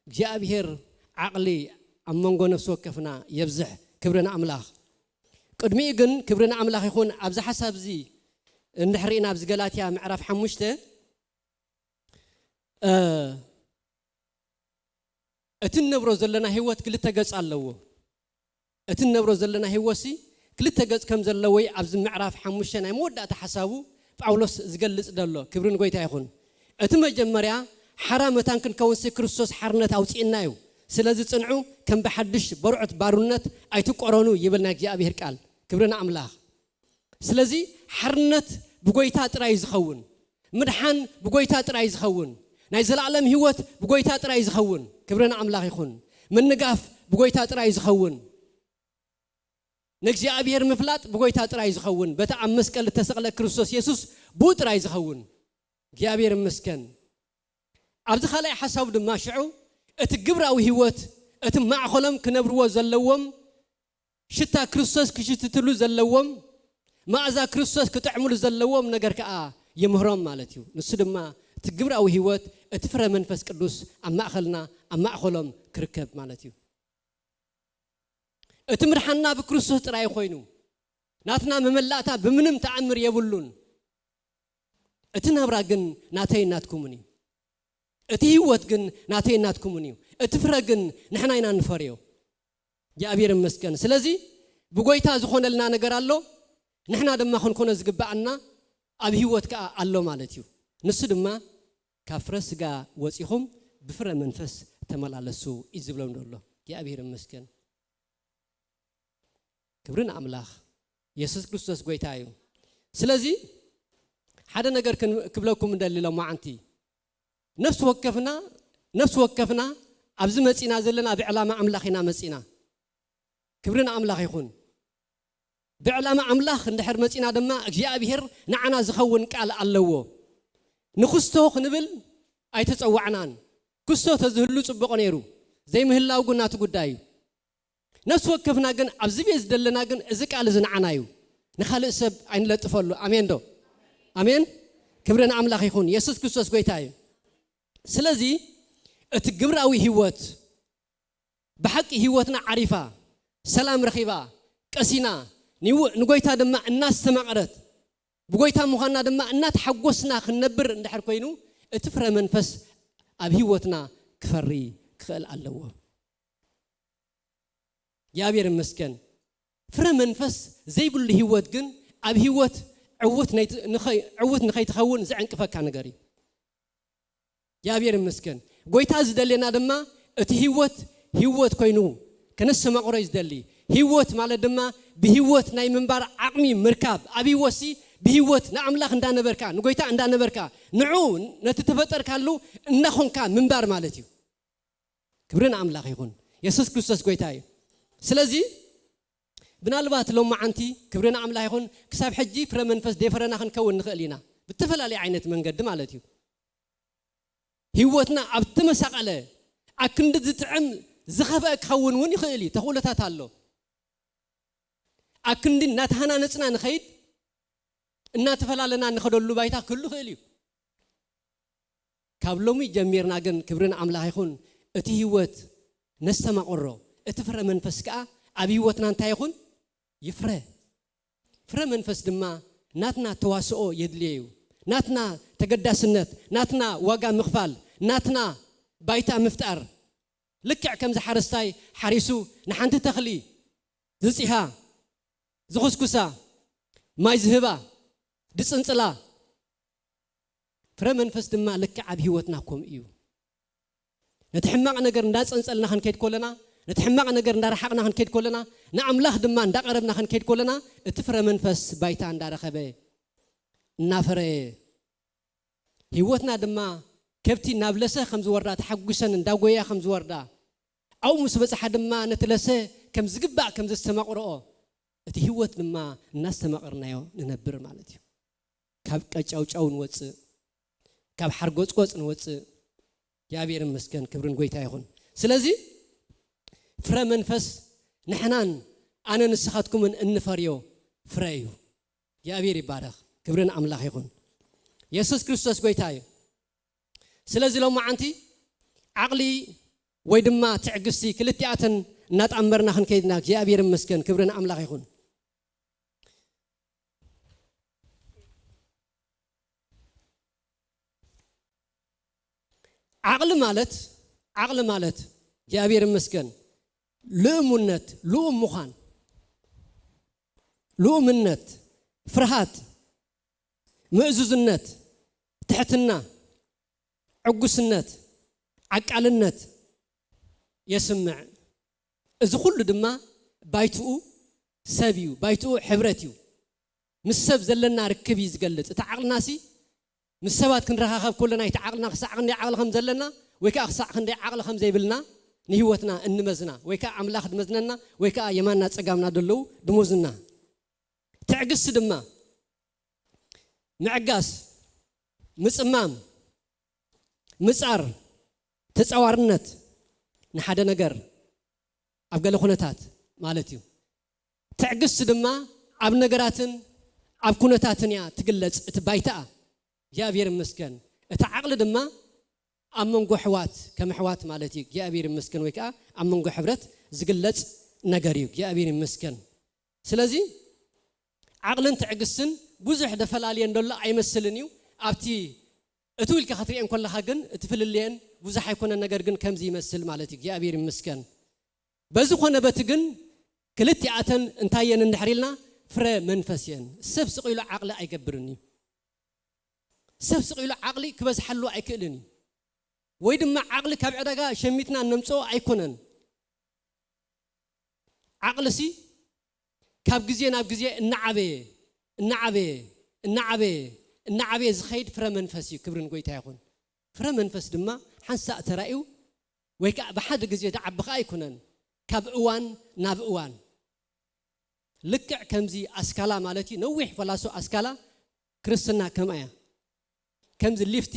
እግዚአብሔር ዓቅሊ ኣብ መንጎ ነፍስ ወከፍና ይብዝሕ ክብርን አምላኽ قدمي جن كبرنا أملاك يكون أبز حسب زي نحرينا أبز غلاطيا معرف حموشته أتنبرز لنا هوت كل تجس الله أتنبرز لنا هوسي كل تجس كم زلوي أبز معرف حموشنا يمود أتحسبه فأولس زجلس دلله كبرنا قوي تايخون أتم جمريا حرام تانكن كون سكرسوس حرنة أو تينايو سلازي تصنعو كم بحدش برعت بارونت أيتو قرانو يبلنا እግዚአብሔር ቃል ክብርና አምላኽ ስለዚህ حرنت بقويتا ጥራይ ዝኸውን ምድሓን بقويታ ጥራይ ዝኸውን ናይ ዘላለም ህይወት بقويታ ጥራይ ዝኸውን ክብርና አምላኽ ይኹን ምንጋፍ بقويታ ጥራይ ዝኸውን ንእግዚአብሔር ምፍላጥ بقويታ ጥራይ ዝኸውን በታ ኣብ መስቀል ተሰቅለ ክርስቶስ ኢየሱስ ቡ ጥራይ ዝኸውን እግዚአብሔር ይመስገን ኣብዚ ኻላይ ሓሳብ ድማ ሽዑ اتجبراوي هيوت اتمعخلم كنبروا زلوم شتا كريستوس كشتتلو زلوم ما اذا كريستوس كتعملوا زلوم نجر كا يمهرم مالتيو نسدما تجبراوي هيوت اتفر منفس قدوس اماخلنا اماخلم كركب مالتيو اتمرحنا بكريستوس طراي خوينو ناتنا مملاتا بمنم تعمر يبلون اتنبرا جن ناتاي ناتكمني اتهيوت جن ناتاي ناتكمني اتفرجن نحنا ينا نفريو እግዚአብሔር ይመስገን ስለዚህ በጎይታ ዝሆነልና ነገር አለ نحنا دما خنكون ዝግባአና ኣብ ህይወት ካ አለ ማለት እዩ ንስ ድማ ካፍረስ ጋ ወፂኹም ብፍረ መንፈስ ተመላለሱ ይዝብለው እንደሎ እግዚአብሔር ይመስገን ክብርን አምላኽ ኢየሱስ ክርስቶስ ጎይታ እዩ ስለዚህ ሓደ ነገር ክብለኩም እንደልለው ማዓንቲ ነፍስ ወከፍና ኣብዚ መጺና ዘለና ብዕላማ አምላኽና መጺና ክብርን አምላኽ ይኹን ብዕላማ አምላኽ እንድሕር መጺና ድማ እግዚአብሔር ንዓና ዝኸውን ቃል ኣለዎ ንክስቶ ክንብል ኣይተጸዋዕናን ክስቶ ተዝህሉ ጽቡቕ ነይሩ ዘይምህላው ጉናቱ ጉዳይ ነፍስ ወከፍና ግን ኣብዚ ቤት ዝደለና ግን እዚ ቃል ዝንዓና እዩ ንኻልእ ሰብ ኣይንለጥፈሉ አሜን ዶ አሜን ክብርን አምላኽ ይኹን ኢየሱስ ክርስቶስ ጎይታ እዩ ስለዚህ እቲ ግብራዊ ህይወት በሐቂ ህይወትና ዓሪፋ ሰላም ረኺባ ቀሲና ንጎይታ ድማ እናስተማቕረት ብጎይታ ምዃንና ድማ እናተሐጎስና ክንነብር እንድሕር ኮይኑ እቲ ፍረ መንፈስ ኣብ ህይወትና ክፈሪ ክኽእል ኣለዎ እግዚአብሔር ይመስገን ፍረ መንፈስ ዘይብሉ ህይወት ግን ኣብ ህይወት ዕውት ንኸይትኸውን ዝዕንቅፈካ ነገር እዩ እግዚአብሔር ይመስገን ጎይታ ዝደለና ድማ እቲ ህይወት ኮይኑ ከነሰማቕሮ ዝደሊ ህይወት ማለት ድማ ብህይወት ናይ ምንባር ዓቕሚ ምርካብ ኣብ ህይወት بهيوت نعملاخ ندان بركا نقولتا ندان بركا نعو نتتفتر كله نخون كان منبر مالتيو كبرنا عملاخ يكون يسوع كريستوس قويتاي سلازي بنالبات لو ما عنتي كبرنا عملاخ يكون كسب حجي فر منفس ديفرنا خنكون نخلينا بتفل على عينة من قد مالتيو هيوتنا أبتمسك عليه أكند تتعم زخفك خون وني خيلي تقول تاتالو أكند نتهنا نتنا نخيد እናተፈላለና ንኸደሉ ባይታ ኩሉ ኽእል እዩ ካብ ሎሚ ጀሚርና ግን ክብርን አምላኽ ይኹን እቲ ህይወት ነስተማቆሮ እቲ ፍረ መንፈስ ከዓ ኣብ ህይወትና እንታይ ይኹን ይፍረ ፍረ መንፈስ ድማ ናትና ተዋስኦ የድልዩ ናትና ተገዳስነት ናትና ዋጋ ምኽፋል ናትና ባይታ ምፍጣር ልክዕ ከም ዝሓረስታይ ሓሪሱ ንሓንቲ ተኽሊ ዝጽሃ ዝኹስኩሳ ማይ ዝህባ ድጽንጽላ ፍረ መንፈስ ድማ ልክ ዓብ ህይወትና ኮም እዩ ነትሕማቕ ነገር እንዳጸንጸልና ክንከይድ ኮለና ነትሕማቕ ነገር እንዳረሓቕና ክንከይድ ኮለና ንኣምላኽ ድማ እንዳቀረብና ክንከይድ ኮለና እቲ ፍረ መንፈስ ባይታ እንዳረኸበ እናፈረ ህይወትና ድማ ከብቲ ናብ ለሰ ከም ዝወርዳ ተሐጉሰን እንዳጎያ ከም ዝወርዳ ኣው ምስ በጽሓ ድማ ነትለሰ ከም ዝግባእ ከም ዘስተማቕረኦ እቲ ህይወት ድማ እናስተማቕርናዮ ንነብር ማለት እዩ ካብ ቀጫውጫው ንወጽእ ካብ ሓርጎጽቆጽ ንወጽእ እግዚአብሔር ይመስገን ክብርን ጎይታ ይሁን ስለዚህ ፍረ መንፈስ ንሕናን ኣነ ንስኻትኩምን እንፈርዮ ፍረ እዩ እግዚአብሔር ይባረኽ ክብርን አምላኽ ይሁን ኢየሱስ ክርስቶስ ጎይታ እዩ ስለዚህ ሎማዓንቲ ዓቕሊ ወይ ድማ ትዕግስቲ ክልቲኣተን እናጣመርና ክንከይድና እግዚአብሔር ይመስገን ክብርን አምላኽ ይሁን عقل مالت እግዚአብሔር ይመስገን ልኡምነት ልኡም ምዃን ልኡምነት ፍርሃት ምእዙዝነት ትሕትና ዕጉስነት ዓቃልነት የስምዕ እዚ ኩሉ ድማ ባይትኡ ሰብ እዩ ባይትኡ ሕብረት እዩ ምስ ሰብ ዘለና ርክብ እዩ ዝገልጽ እቲ ዓቕልናሲ ምስ ሰባት ክንረኻኸብ ኩለና እቲ ዓቕልና ክሳዕ ክንደይ ዓቕሊ ከም ዘለና ወይ ከዓ ክሳዕ ክንደይ ዓቕሊ ከም ዘይብልና ንህይወትና እንመዝና ወይ ከዓ ኣምላኽ ድመዝነና ወይ ከዓ የማንና ፀጋምና ደለው ድሞዝና ትዕግስቲ ድማ ምዕጋስ ምጽማም ምጻር ተጻዋርነት ንሓደ ነገር ኣብ ገለ ኩነታት ማለት እዩ ትዕግስቲ ድማ ኣብ ነገራትን ኣብ ኩነታትን ያ ትግለጽ እቲ ባይታ እግዚአብሔር ይመስገን እቲ ዓቕሊ ድማ ኣብ መንጎ ሕዋት ከም ሕዋት ማለት እዩ እግዚአብሔር ይመስገን ወይ ከዓ ኣብ መንጎ ሕብረት ዝግለጽ ነገር እዩ እግዚአብሔር ይመስገን ስለዚህ ዓቕልን ትዕግስትን ብዙሕ ደፈላለየ እንደሎ ኣይመስልን እዩ ኣብቲ እቲ ውልካ ክትሪአን ኮለኻ ግን እቲ ፍልልየን ብዙሕ ኣይኮነን ነገር ግን ከምዚ ይመስል ማለት እዩ እግዚአብሔር ይመስገን በዚ ኾነ በቲ ግን ክልቲኣተን እንታየን እንድሕሪልና ፍረ መንፈስ እየን ሰብ ስቕ ኢሉ ዓቕሊ ኣይገብርን እዩ ሰብ ስቕ ኢሉ ዓቕሊ ክበዝሓሉ ኣይክእልን እዩ ወይ ድማ ዓቕሊ ካብ ዕዳጋ ሸሚትና ነምጽኦ ኣይኮነን ዓቕልሲ ካብ ግዜ ናብ ግዜ እናዓበየ ዝኸይድ ፍረ መንፈስ እዩ ክብርን ጎይታ ይኹን ፍረ መንፈስ ድማ ሓንሳእ ተራእዩ ወይ ከዓ ብሓደ ግዜ ደዓብኻ ኣይኮነን ካብ እዋን ናብ እዋን ልክዕ ከምዚ ኣስካላ ማለት እዩ ነዊሕ ፈላሶ ኣስካላ ክርስትና ከመያ ከምዚ ሊፍቲ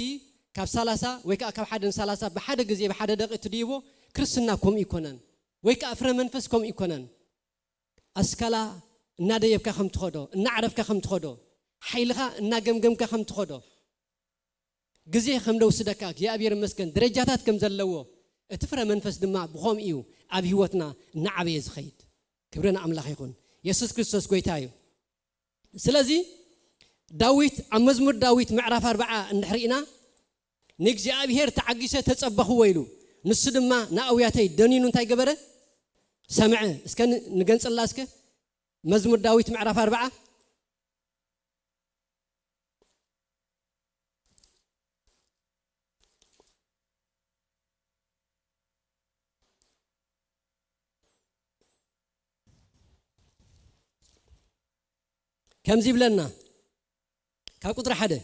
ካብ 30 ወይ ከዓ ካብ 130 ብሓደ ግዜ ብሓደ ደቂቕ ትድይቦ ክርስትና ከም ይኮነን ወይ ከዓ ፍረ መንፈስ ከም ይኮነን ኣስካላ እናደየብካ ከም ትኸዶ እናዓረፍካ ከም ትኸዶ ሓይልኻ እናገምገምካ ከም ትኸዶ ግዜ ከም ደውስደካ እግዚአብሔር ይመስገን ደረጃታት ከም ዘለዎ እቲ ፍረ መንፈስ ድማ ብኸም እዩ ኣብ ህይወትና እናዓበየ ዝኸይድ ክብረና አምላኽ ይኹን ኢየሱስ ክርስቶስ ጎይታዩ ስለዚ ዳዊት ኣብ መዝሙር ዳዊት ምዕራፍ 40 እንድሕሪና ንእግዚአብሔር ተዓጊሰ ተጸበኽዎ ኢሉ ንሱ ድማ ንኣውያተይ ደኒኑ እንታይ ገበረ ሰምዐ እስከ ንገንጽላ እስከ መዝሙር ዳዊት ምዕራፍ 40 كم زي بلنا كقدر حدا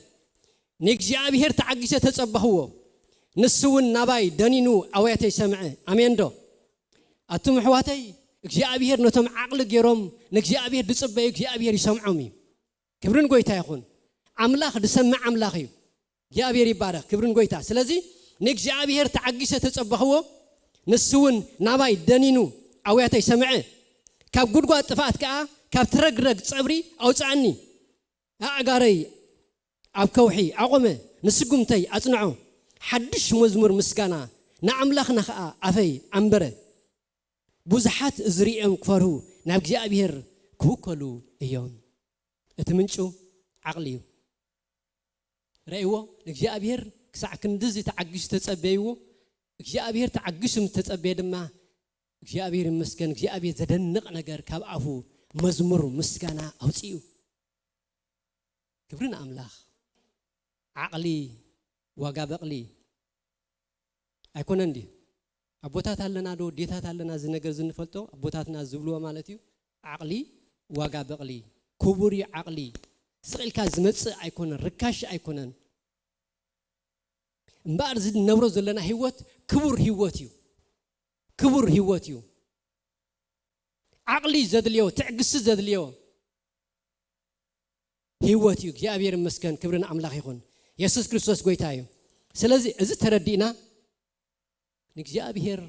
نجزيابير تعجسة تصبحوا نسون نباي دنينو أوياتي سمعه أمين دو أتم حواتي نجزيابير نتم عقل جيرم نجزيابير دصبه نجزيابير يسمعومي كبرن قويتا يخون أملاخ دسمع أملاخيو جابير يبارك كبرن قويتا سلازي نجزيابير تعجسة تصبحوا نسون نباي دنينو أوياتي سمعه كاب قد قد تفات كا كاب ترقرق صبري أو تعني أعقاري أب كوحي أقومه نسقمتي أصنعه حدش مزمور مسكانا نعملخنا خا أفي أمبره بوزحات زريعهم كفرو نبجي أبير كوكلو يوم اتمنشو عقليو رأيوه نبجي أبير كساع كندزي تعجش تتصبيوه نبجي أبير تعجش متتصبي دما نبجي أبير مسكن نبجي أبير زدنق نجار كاب عفو مزمور مسكانا أو تيو كبرنا أملاخ عقلي وقابقلي أيكون عندي أبوتات لنا دو ديتات لنا زنجر زنفلتو أبوتاتنا زبلوا مالتيو عقلي وقابقلي كبري عقلي سقيل كازمت أيكون ركاش أيكونن مبارز نورز لنا هيوت كبر هيوتيو كبر هيوتيو عقلي زاد اليوم تعقس زاد اليوم هيوتيو እግዚአብሔር ይመስገን ክብርን አምላክ ይሁን ኢየሱስ ክርስቶስ ጌታዬ ስለዚህ እዚህ ተረዲና ንእግዚአብሔር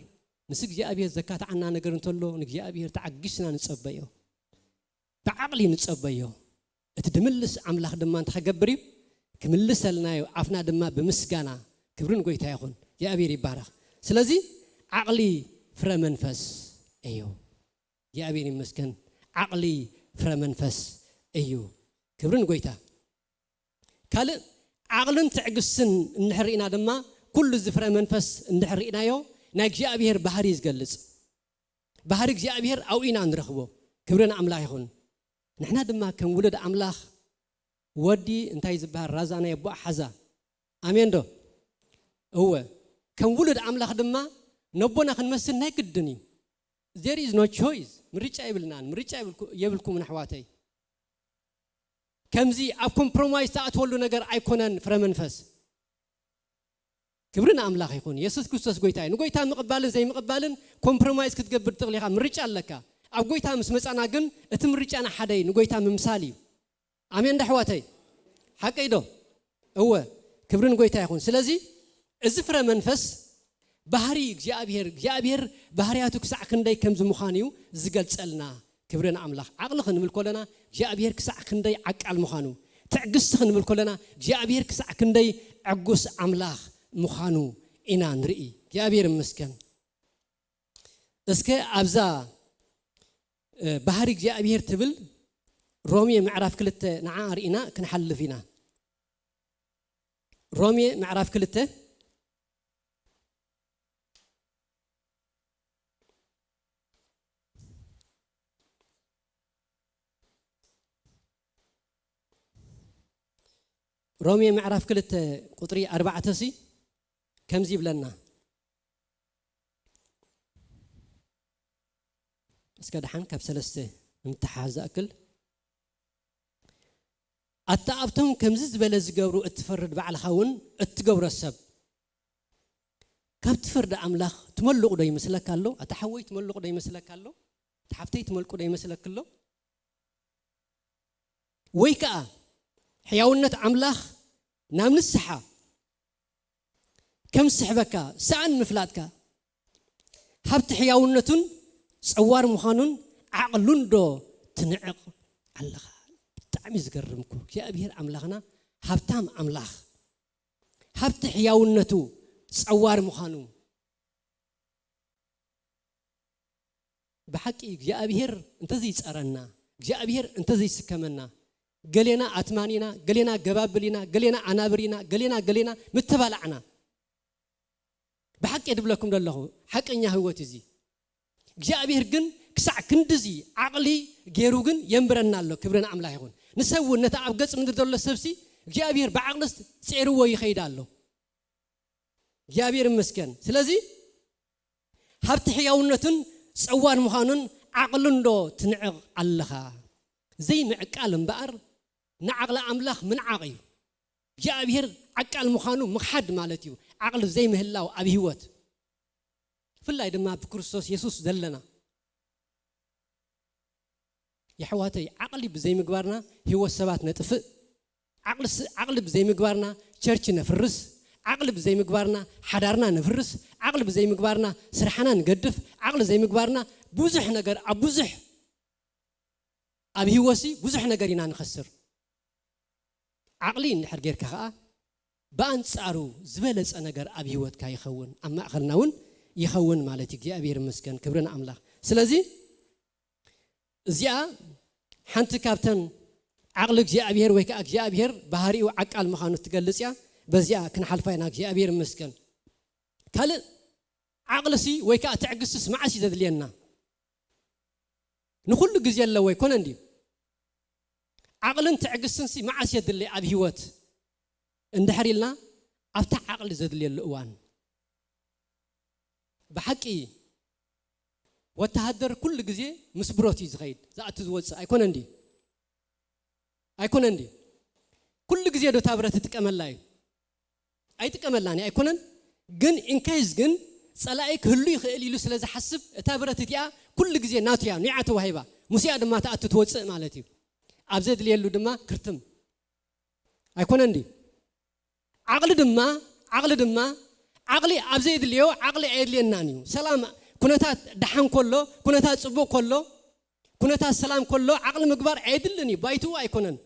ንእግዚአብሔር ዘካት ዓና ነገር እንተሎ ንእግዚአብሔር ተዓግስና ንጸበዮ بعقلي ንጸበዮ እትድምልስ አምላክ ድማ እንተኸገብር ክምልሰልናዮ አፍና ድማ በምስጋና ክብርን ጌታ ይሁን እግዚአብሔር ይባረክ ስለዚህ ዓቅሊ ፍረ መንፈስ እዩ እግዚአብሔር ይመስገን ዓቅሊ ፍረ መንፈስ እዩ كبرن قويتا قال عقلن تعقسن نحرينا دما كل زفر منفس نحرينا يو ناجي أبيهر بحري يزقلص بحري جي أبيهر أو إنا نرخبو كبرن أملاح يخون نحنا دما كم ولد أملاح ودي انتاي زبهر رازانا يبوا حزا أمين دو هو كم ولد أملاح دما نبونا خنمسن نايك الدنيا there is no choice مريتش يبلكم من حواتي كمزي أب كومبرومايز تأتولو نجار أيكونن فرمنفس كبرنا أملاخ يكون يسوع كريستوس قويتاي نقويتا مقبالن زي مقبالن كومبرومايز كتقبل تغليها مريتش علىك أب قويتا مسمس أنا جن اتمريتش أنا حداي نقويتا ممسالي أمين دحواتي حق إيدو هو كبرنا قويتا يكون سلازي الزفر منفس بحري جابير بحرياتك ساعة كندي كمز مخانيو زقل تسألنا كبرنا أملاخ عقل خن ملكولنا جابير كساع كندي عقل مخانو تعجس خن ملكولنا جابير كساع كندي عجوس أملاخ مخانو إنا نرئي جابير مسكن اسك أبزا بحري جابير تبل رومي معرف كلته نعار إنا كنحل فينا رومي معرف كلته رومي معرف كلت قطري 4 سي كم زي بلنا اسكدحن كب سلسته امتحاز اكل اتعبتم كم زبل زغبرو اتفرد بعل خون اتغبر السب كب تفرد املاح تملق داي مسلك الله اتحوي تملق داي مسلك الله تحفتي تملق داي مسلك الله ويكا حياونة أملاخ نام السحة كم سحبك سعن مفلاتك حبت حياونة صوار مخانون عقلون دو تنعق الله تعمز قرمكو يا أبير أملاخنا حبتام أملاخ حبت حياونة صوار مخانون بحكي يا أبير انت زي تسأرنا እግዚአብሔር እንተዘይ ስከመና ገሌና አትማኒና ገሌና ገባብሊና ገሌና አናብሪና ገሌና ምትባላዕና بحق يدبلكم دلله حقኛ ህይወት እዚ እግዚአብሔር ግን ክሳዕ ክንድዚ ዓቅሊ ገይሩ ግን የምብረናሎ ክብረና አምላክ ይሁን ንሰውነት ኣብ ገጽ ምድር ዘሎ ሰብሲ እግዚአብሔር በዓቅልስ ጽርዎ ይኸይዳሎ እግዚአብሔር ይመስገን ስለዚ ሀብት ሕያውነትን ጽዋን መኻኑን ዓቅልንዶ ትንዕቕ ኣለኻ ዘይ ምዕቃል እምበኣር ንዓቅለ አምላክ ምን ዓቂ እግዚአብሔር ዓቃል መኻኑ ምኽሓድ ማለት እዩ عقل زي مهلاو أبي هوت فلا يدما بكريستوس يسوع دلنا يا حواتي عقلي بزي مقبارنا هو السبات نتف عقل بزي مقبارنا شرچ نفرس عقل بزي مقبارنا حدارنا نفرس عقل بزي مقبارنا سرحنا نقدف عقل زي مقبارنا بوزح نجر أبوزح أبي هوسي بوزح نجرينا نخسر عقلي نحر غير كخا بانصارو زبلص ነገር ኣብ ህይወትካ ይኸውን ኣብ ማእኸልናውን ይኸውን ማለት እግዚአብሔር ይመስገን ክብረና አምላክ ስለዚ እዚኣ ሓንቲ ካብተን ዓቅሊ እግዚአብሔር ወይ ከዓ እግዚአብሔር ባህሪው ዓቃል መኻኑ ትገልጽያ በዚያ ክንሓልፋይና እግዚአብሔር ይመስገን ካለ ዓቅልሲ ወይ ከዓ ትዕግስስ ማዓሲ ዘድልየና ንኹሉ ግዜ ያለ ወይ ኮነ እንዲ ዓቅልን ትዕግስንሲ ማዓሲ ዘድልይ ኣብ ህይወት اندحريلنا أفتح عقل زدلي الأوان بحقي وتهدر كل جزء مسبروتي زغيد زات زوج أيكون عندي كل جزء دو تابرة تتكمل لاي أي تكمل لاني أيكون جن إن كيس جن سلايك هلو يخلي له سلازة حسب تابرة تتيا كل جزء ناتيا نعته وهيبة مسيا دم ما تأتت توج مالتي أبزد لي اللو دم كرتم أيكون عندي عقل دما عقلي أبزيد اليو عقلي عيد لي النانيو سلام كنتات دحن كله كنتات صبو كله كنتات سلام كله عقل مقبار عيد لني بايتو أيكونن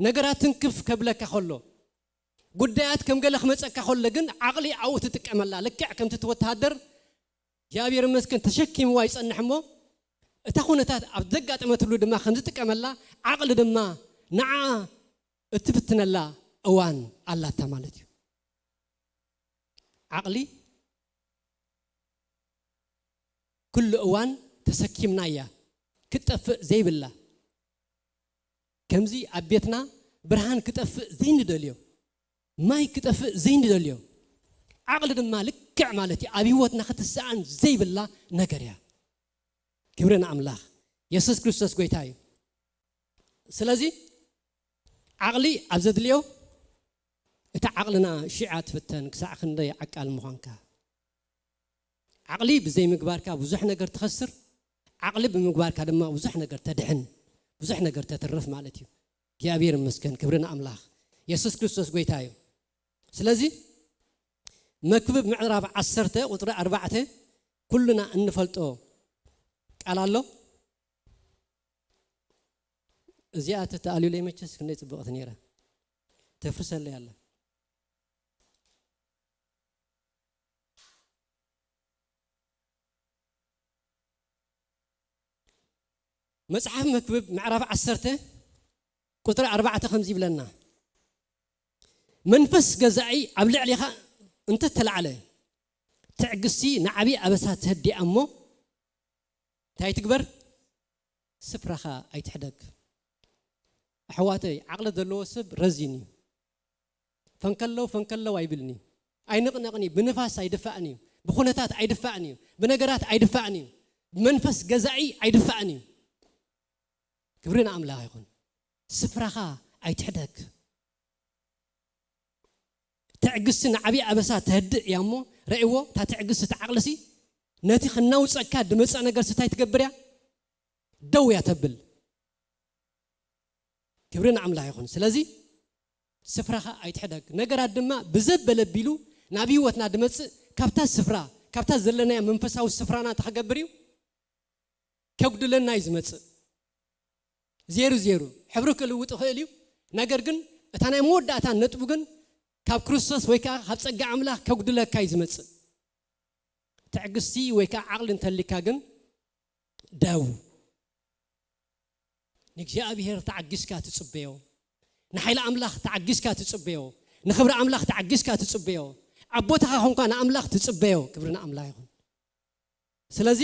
نجارات تنكف قبلك خلو قديات كم قال خمسة كخلو جن عقلي أو تتكمل لا لك كم تتوتهدر يا بير مسكن تشكي موايس النحمو تخونتات أبدقات أما تلو دما خمسة تكمل لا عقل دما نع اتفتنا الله أوان الله تمالتي عقلي كل أوان تسكيمنا يا كتف زي بالله كمزي أبيتنا برهان كتف زين دليو ماي كتف زين دليو عقل المالك كعمالتي أبي واتنا خت الساعة زي بالله نجريا كبرنا أملاخ يسوع كريستوس قويتاي سلازي عقلي أبزد اليو عقلنا شيعات فتن كساع خندي عقل مخانكا عقلي بزي مقباركا بوزح نجر تخسر عقلي بمقباركا دما بوزح نجر تدحن بوزح نجر تترف مالتي يا بير مسكن كبرنا أملاخ يسوع كريستوس قويتاي سلازي مكتوب معراب 10 وطر 4 كلنا نفلطو قال الله زيادة تقالوا لي متشس كنيت بقت نيرة تفرس اللي يلا مصحف مكتوب معرف 10 قطر 4 بلنا منفس جزعي أبلع عليها أنت تلعله تعجسي نعبي أبسها تهدي أمه تاي تكبر سفرها أي تحدق حواتي عقل دلو سب رزيني فنكلو أيبلني أي نقنقني بنفاس أيدفعني بخونتات أيدفعني بنجارات أيدفعني بمنفس جزعي أيدفعني كبرنا أملاها يكون سفرها أي تحدق تعجسنا عبي أبسات تهد يا مو رأيوه تعجس تعقلسي ناتي خناوس أكاد دمس أنا جالس تايتكبريا دو يا تبل كبرنا عملا يكون سلازي سفرها أيتحدق نجار الدماء بزب بلبيلو نبي وتنا دمس كابتا سفرة كابتا زلنا منفسه السفرانة تحجبريو كوجد لنا يزمت 0 حبرك الوت خيليو نجار جن أنا مود أتان نتبغن كاب كروسوس ويكا هتصقع عمله كوجد لك كايزمت تعجسي ويكا عقل انت اللي كاجن داو ንእግዚአብሔር ተዓጊስካ ትጽበዮ ንኃይለ ኣምላኽ ተዓጊስካ ትጽበዮ ንኽብሪ ኣምላኽ ተዓጊስካ ትጽበዮ ኣቦታኻ ኾንካ ንኣምላኽ ትጽበዮ ክብርና ኣምላኽ ይኹን ስለዚ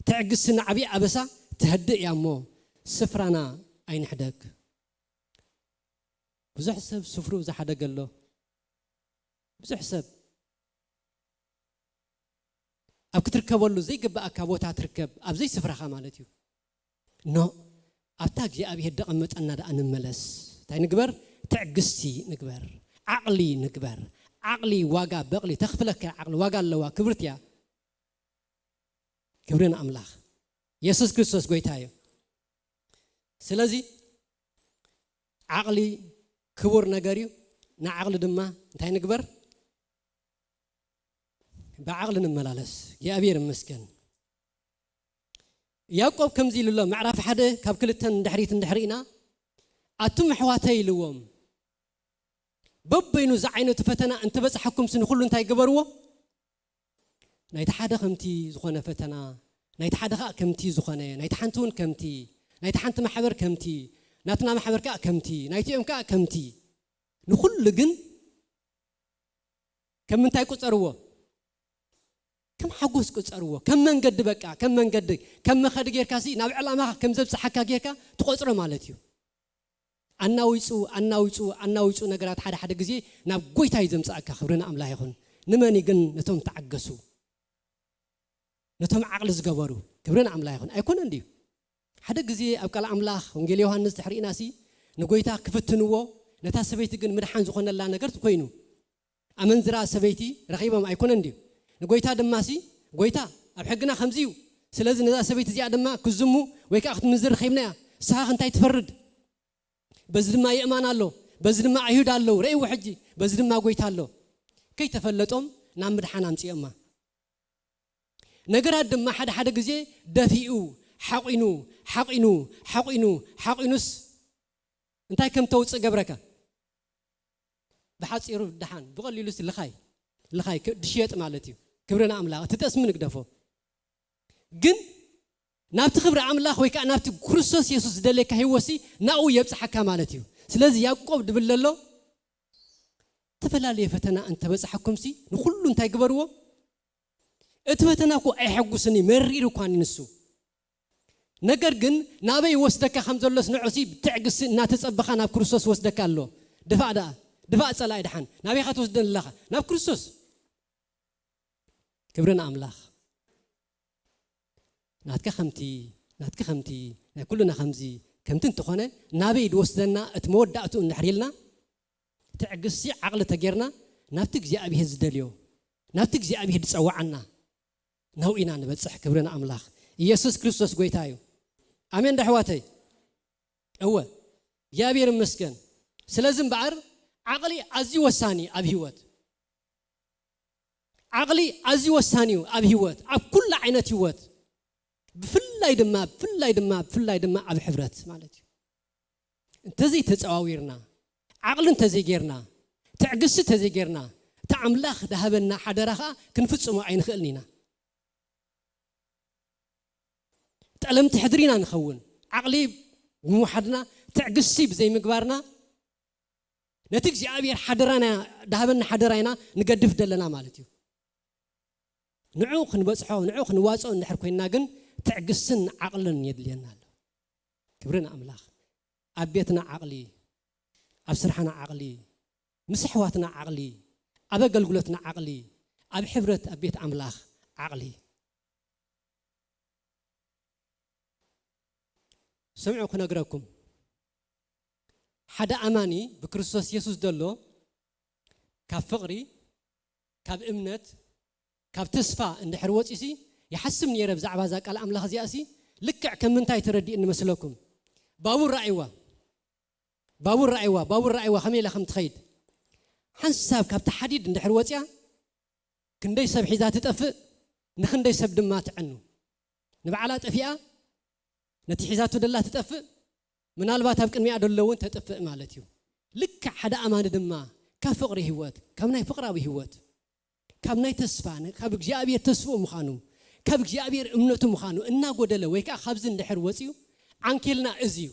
ትዕግስና ዓብይ ኣበሳ ትህድእ እያ እሞ ስፍራና ኣይንሕደግ ብዙሕ ሰብ ስፍሩ ዝሓደገሎ ብዙሕ ሰብ ኣብ ክትርከበሉ ዘይግባእካ ቦታ ትርከብ ኣብ ዘይ ስፍራኻ ማለት እዩ ኖ ኣብታ እግዚኣብሔር ደቐመጠና ደኣ ንመለስ እንታይ ንግበር ትዕግስቲ ንግበር ዓቕሊ ንግበር ዓቕሊ ዋጋ በቕሊ ተኽፍለካ ዓቕሊ ዋጋ ኣለዋ ክብርት እያ ክብርን ኣምላኽ ኢየሱስ ክርስቶስ ጎይታ እዩ ስለዚ ዓቕሊ ክቡር ነገር እዩ ንዓቕሊ ድማ እንታይ ንግበር بعقل نملالس يا أبير مسكن يعقوب كم زي لله معرف حدا كاب كلتن دحرينا أتم حواتي لوم ببينو زعينو تفتنا أنت بس حكم سن كل انتي جبروه نايت حدا خمتي زخنا فتنا نايت حدا كمتي زخنا نايت حنتون كمتي نايت حنت محبر كمتي ناتنا محبر كمتي نايت يوم كمتي نخل لجن كم انتي كتروه كم حقوس كتروه كم من قد بقى كم من قد كم خد غير كاسي نابع علامه كم زبس حكا غيركا تقصره مالتيو اناويصو ነገራት ሓደ ግዜ ናብ ጎይታ ይዘምጻካ ክብርና ኣምላኽ ይኹን ንመን ግን ነቶም ተዓገሱ ነቶም ዓቅሊ ዝገበሩ ክብርና ኣምላኽ ይኹን ኣይኮነ እንዴ ሓደ ግዜ ኣብ ቃል ኣምላኽ ወንጌል ዮሐንስ ተሕሪናሲ ንጎይታ ክፍትንዎ ነታ ሰበይቲ ግን ምድሓን ዝኾነላ ነገር ኮይኑ ኣመንዝራ ሰበይቲ ረኺቦም ኣይኮነ እንዴ ንጎይታ ድማሲ ጎይታ ኣብ ሕግና ከምዚዩ ስለዚ ነዛ ሰበይቲ እዚኣ ድማ ክዝሙ ወይ ከዓ ክትምንዝር ኸይብናያ ስኻ እንታይ ትፈርድ በዚ ድማ ይእማን ኣሎ በዚ ድማ ኣይሁድ ኣሎ ረእይዎ ሕጂ በዚ ድማ ጎይታ ኣሎ ከይተፈለጦም ናብ ምድሓን ኣምፂኦማ ነገራት ድማ ሓደ ግዜ ደፊኡ ሓቂኑስ እንታይ ከም ተውፅእ ገብረካ ብሓፂሩ ድሓን ብቐሊሉስ ልኻይ ድሽየጥ ማለት እዩ ክብርና ኣምላኽ ትጠስም ንግደፎ ግን ናብቲ ክብሪ ኣምላኽ ወይ ከዓ ናብቲ ክርስቶስ ኢየሱስ ደለካ ህይወሲ ናኡ የብጽሐካ ማለት እዩ ስለዚ ያዕቆብ ድብለሎ ተፈላለየ ፈተና እንተ በጽሐኩምሲ ንኹሉ እንታይ ግበርዎ እቲ ፈተናኩ ኣይሐጉስኒ መሪር እኳ ንሱ ነገር ግን ናበይ ወስደካ ከም ዘሎስ ንዑሲ ብትዕግስ እናተጸበኻ ናብ ክርስቶስ ወስደካ ኣሎ ድፋዕ ጸላኢ ድሓን ናበይ ካ ትወስደን ኣለኻ ናብ ክርስቶስ ክብርና ኣምላኽ ናትከ ከምቲ ናይ ኩሉና ከምዚ ከምቲ እንትኾነ ናበይ ድወስደና እቲ መወዳእቱ እንድሕሪልና ትዕግስቲ ዓቕሊ ተጌርና ናብቲ እግዚኣብሔር ዝደልዮ ናብቲ እግዚኣብሔር ዝፀዋዓና ናውኢና ንበፅሕ ክብርና ኣምላኽ ኢየሱስ ክርስቶስ ጎይታ እዩ ኣሜን ዳሕዋተይ እወ እግዚአብሔር ይመስገን ስለዚ እምበኣር ዓቕሊ ኣዝዩ ወሳኒ ኣብ ህይወት ዓቕሊ ኣዝዩ ወሳኒ እዩ ኣብ ህይወት ኣብ ኩሉ ዓይነት ህይወት ብፍላይ ድማ ኣብ ሕብረት ማለት እዩ እንተዘይ ተፀዋዊርና ዓቕሊ እንተዘይጌርና ትዕግስቲ እንተዘይጌርና እቲ ኣምላኽ ዳሃበና ሓደራኻ ክንፍፅሞ ኣይንኽእልን ኢና ጠለምቲ ሕድሪና ንኸውን ዓቕሊ ብምውሓድና ትዕግስቲ ብዘይምግባርና ነቲ እግዚኣብሔር ሓደራና ዳሃበና ሓደራይና ንገድፍ ደለና ማለት እዩ ንዑ ክንበፅሖ ንዑ ክንዋፅኦ እንድሕር ኮይንና ግን ትዕግስትን ዓቕልን የድልየና ኣሎ ክብርና ኣምላኽ ኣብ ቤትና ዓቕሊ ኣብ ስራሕና ዓቕሊ ምስ ኣሕዋትና ዓቕሊ ኣብ ኣገልግሎትና ዓቕሊ ኣብ ሕብረት ኣብ ቤት ኣምላኽ ዓቕሊ ሰምዑ ክነግረኩም ሓደ ኣማኒ ብክርስቶስ ኢየሱስ ዘሎ ካብ ፍቕሪ ካብ እምነት ካብ ተስፋ እንድሕር ወፂሲ يحسب نيره بزعبا ذا قال املاح زياسي لكع كمنتاي تردي ان مسلكم بابور رايوا خميله خم تخيد حساب كاب تحديد اندحر وصيا كندي سب حيزا تطفئ نخندي سب دما تعنو نبعلا طفيا نتي حيزاتو دلا تطفئ منالبات اب قدمي ادلون تطفئ مالتيو لك حدا امان دما كفقري هوت كمناي فقراوي هوت كمناي تسفان كاب እግዚአብሔር ተስፎ مخانو كاب እግዚአብሔር እምነቱ مخانو እና ጎደለ ወይ ካ ካብዝ እንድሕር ወፂዩ عنكلنا ازيو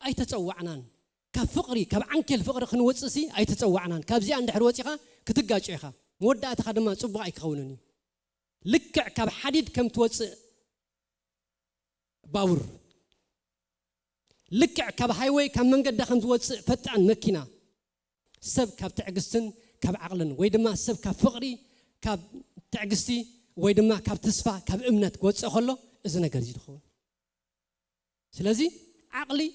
اي تتصوعنان كاب فقري كاب عنكل فقر خنوصسي اي تتصوعنان كاب زي عند حروصيخا كتغاچيخا موداتها دما صبق اي كخونني لكع كاب حديد كم توص باور لكع كاب هايوي كم منقد خم توص فتان مكينه سب كاب تعقستن كاب عقلن وي دما سب كاب فقري كاب تعقستي وي دما كاب تسفا كاب امنت كوص خلو اذا ነገር يدخون ስለዚህ عقلي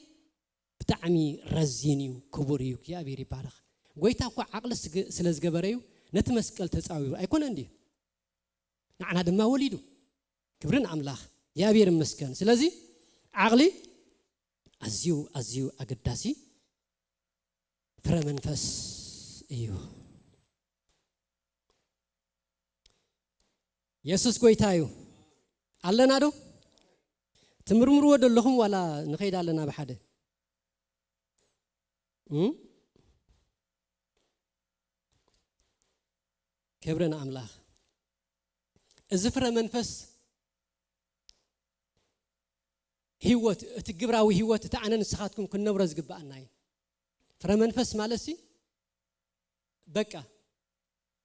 بتعمي رزينيو كبوريو يا بيري بارخ ويتا كو عقل سلازغبريو نتمسكل تصاوير ايكون اندي نعنا دما وليدو كبرن املاح يا بير مسكن ስለዚህ عقلي ازيو اقداسي فرمنفس ايو يسوس كويتايو علنا دو تمرمرو ودلهم ولا نخيد علنا بحده كبرنا املاح ازفر منفس هيوت تجبراوي هيوت تاعنا نسخاتكم كنا برز قباناي فر منفس مالسي بقى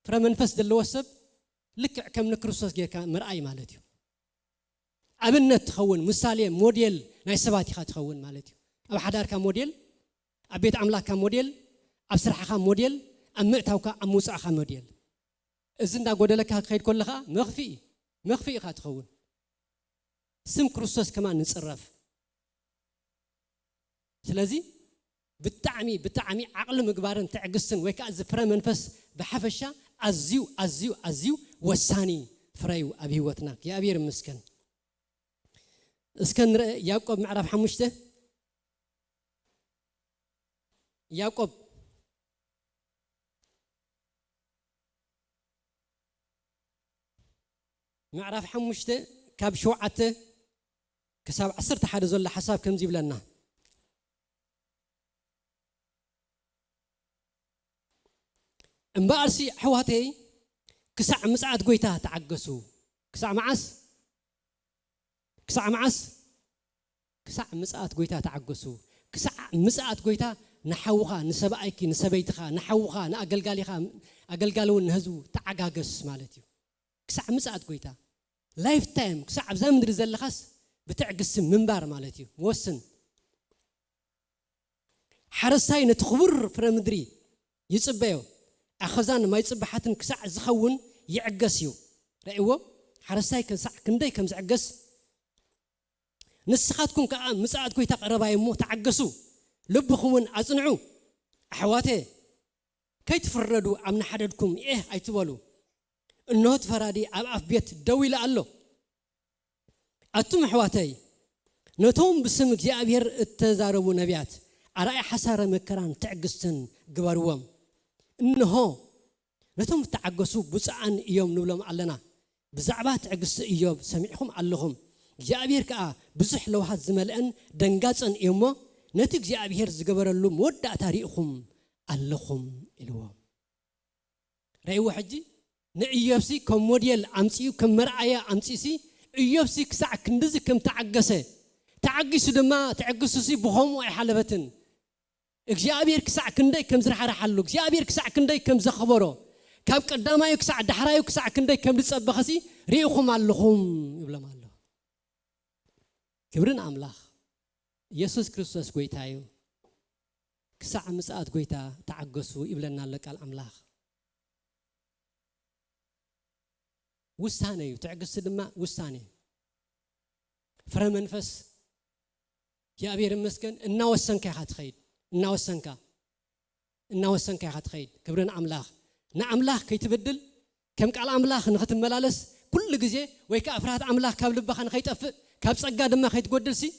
فر منفس دلوسب لك كم نكرسوس جيكا مرأي مالتيو ابنت تخون مثالي موديل ناي سباتي خا تخون مالتيو اب حداركا موديل ابيت املاكا موديل اب سرحخا موديل ام مئتاوكا ام موصاخا موديل ازندا غودلكا خيد كلخا مخفي خا تخون سم كريستوس كمان نصرف ስለዚህ بتعمي عقل مغبارن تعقسن ويكا زفر منفس بحفشا ازيو وساني فريو ابي هوتنا يا ابير مسكن اسكن يعقوب معرف حمشته يعقوب معرف حمشته كاب شوعته كساب 10 حد زل حساب كم زي بلنا امبارسي حواتي كسع مسعات قويتا تعقسو كسع مسعات قويتا تعقسو كسع مسعات قويتا نحوخا نسبايكي نسبيتخا نحوخا اقلقالون نهزو تعقاقس مالتي كسع مسعات قويتا لايف تايم كسع بزمن رزلخس بتعقس منبار مالتي وسن حرساي نتخبر فرمدري يصبيو اخزان ما يصبحاتن كسع زخون يعقسيو رايو حرساي كسع كندي كم زعقس نسخاتكم كا مسعات كوي تقرباي مو تعقسو لبخون اصنعو احواتي كي تفردوا امن حددكم ايه ايتبلو انه تفرادي اب بيت دويله الله اتم حواتي نتوم بسم እግዚአብሔር التزاربو نبيات ارأي حساره مكران تعقسن غبروم انه نتوم تعقسو بصعن يوم نبلم علنا بزعبات تعقس ايوب سمعكم اللهم እግዚአብሔር كا بزح لوحات زملئن دنጋጽን እሞ ነቲ እግዚአብሔር ዝገበረሉ ወዳ ታሪኹም ኣለኹም ኢልዎ ራይዎ ሕጂ ንኢዮብሲ ከም ሞዴል አምጪዩ ከም መርአያ አምጪሲ ኢዮብሲ ክሳዕ ክንድዚ ከም ተዓገሰ ተዓጊሱ ድማ ተዓግሱሲ ብኸሙ አይሓለበትን እግዚአብሔር ክሳዕ ክንደይ ከም ዝረሓረሓሉ እግዚአብሔር ክሳዕ ክንደይ ከም ዘኽበሮ ካብ ቀዳማዩ ክሳዕ ዳሕራዩ ክሳዕ ክንደይ ከም ዝጸበኸሲ ሪኢኹም ኣለኹም ይብሎም ኣሎ كبرنا أملاخ يسوع كريستوس قويتايو كساع مساعد قويتا تعقسو إبلنا لك الأملاخ وستانيو تعقس دما وستاني فرمنفس يا أبير المسكن إنا وسنك يا خات خيد إنا وسنك يا خات خيد كبرنا أملاخ نا أملاخ كي تبدل كم قال أملاخ نختم ملالس كل جزء ويك أفراد أملاخ كابل بخان خيت كاب صقا دما خيت قدلسي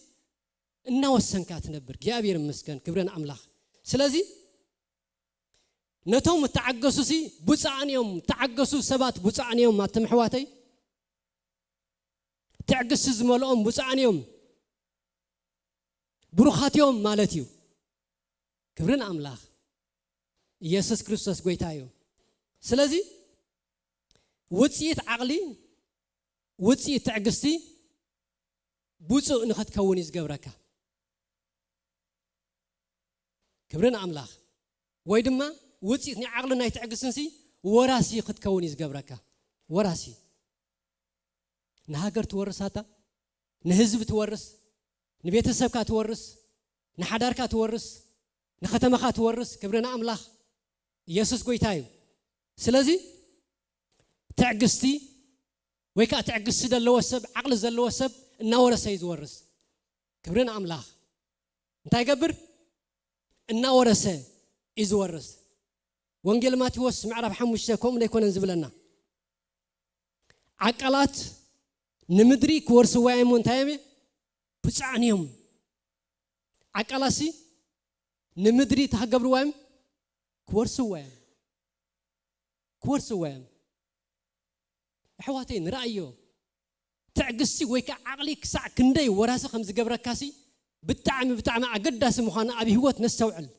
إنا وسنك تنبر يا أبير المسكن كبرنا أملاخ سلازي نتوم تعقسوسي بصعن يوم تعقسو سبات بصعن يوم ما تمحواتي تعقس زملهم بصعن يوم بروخات يوم مالتيو كبرنا أملاخ يسوع كريستوس قويتايو سلازي وصيت عقلي وصيت تعقسي بوصو نخت كون يزجبرك كبرنا أملاخ ويدما وصيتني عقلنا يتعقسنسي وراسي خت كون يزجبرك وراسي نهاجر تورثاتا نهزب تورث نبيتسبك تورث نحدارك تورث نختمك تورث كبرنا أملاخ يسوس قويتايو سلازي تعقستي ويكا تعقس دلو وسب عقل دلو وسب النورث يزورث كبرنا أملاخ انت يقبر النورث يزورث وانجيل ماتيوس معرف حمشتكم لا يكون انزب لنا عقلات نمدري كورس وايمون تايمي بصعنيهم عقلاسي نمدري تحقبر وايم كورس وايم حواتين رأيو تعقسي ويكا عقليك ساع كندي وراسه خمس جبرك كاسي بتعمي عقداس مخانا أبي هو تنستوعل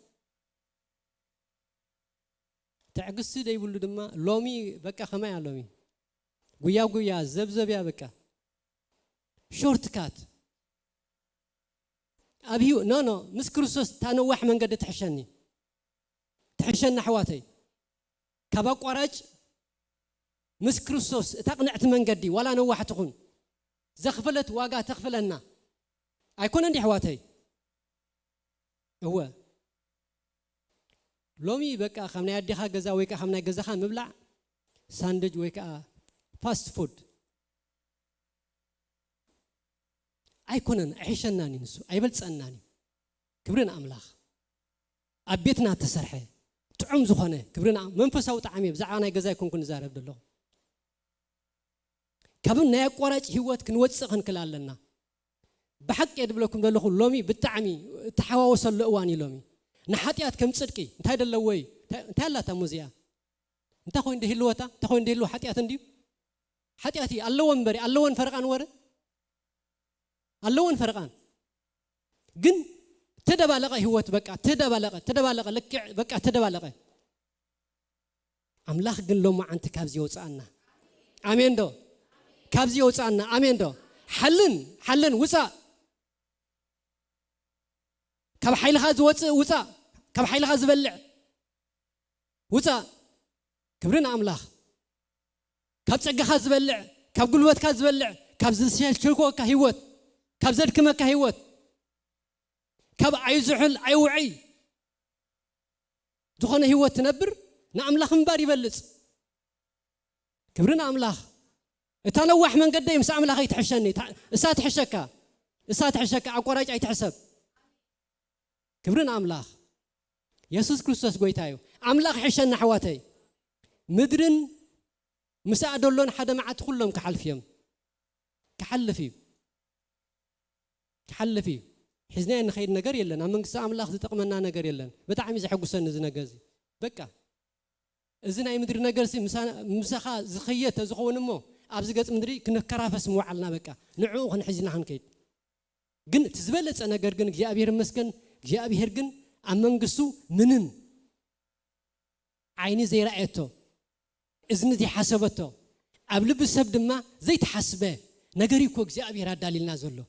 تعقسي ده يقولوا دما لومي بكا خمايا لومي قويا زب يا بكا شورت كات أبي هو نو مسكروسوس تانوح من قد تحشني حواتي كباق وراج مس كريستوس تقنعت من قدي ولا نوحت تخون زخفلت واقع تخفلنا أيكون عندي حواتي هو لومي بقى خمنا يدي خا جزا ويكا خمنا جزا خان مبلع ساندويتش ويكا فاست فود أيكونن عيشناني نسو أيبلصناني كبرنا أملاخ أبيتنا تسرحه تعم زخانه كبرنا منفساو طعامي بزعانا جزا يكون كن زارب دلو كابن يقراج هيوت كنوصخن كلالنا بحق يدبلكم دلخو لومي بتعمي تحواوس الاواني لومي نحاتيات كم صدقي انت دلو وي انت لا تموزيا انت خو اندي هلوتا تخو اندي هلو حاتيات اندي حاتياتي اللون بري اللون فرقان ور اللون فرقان جن تدبالغ هيوت بقى تدبالغ لك بقى تدبالغ املاح جن لو ما انت كابزي وصانا امين دو كابزي وصانا امين دو حلن وصا كاب حيلها زوص وصا كاب حيلها زبلع وصا كبرنا املاح كاب صقخا زبلع كاب قلوتك زبلع كاب زسيل شركوك هيوت كاب زدكمك هيوت كاب عيزحل عيوعي دخونه هيوت تنبر ناملاح مبار يبلص كبرنا املاح تنوح من قد يمس املاح يتحشني اسات حشكا اقراج يتحسب كبرنا املاح يسوع كريستوس غويتايو املاح حشنا حواتي مدرن مساعدولون حدا معت كلهم كحلفي حزنين نخيد نجار يلنا من قصة املاح تقمنا نجار يلنا بتعمي زي حقو سن زنجازي بكا إذن أي مدري نجارسي مسخا زخية زخون مو أبز قط مدري كنا كرافس موعلنا بكا نعوق نحزنا هنكيد جن تزبلت أنا جرجن جاء بير مسكن جاء بيرجن أمم قصو منن عيني زي رأيته إذن دي حسبته قبل بسبب ما زي تحسبه نجاري كوك جاء بير دليل نازله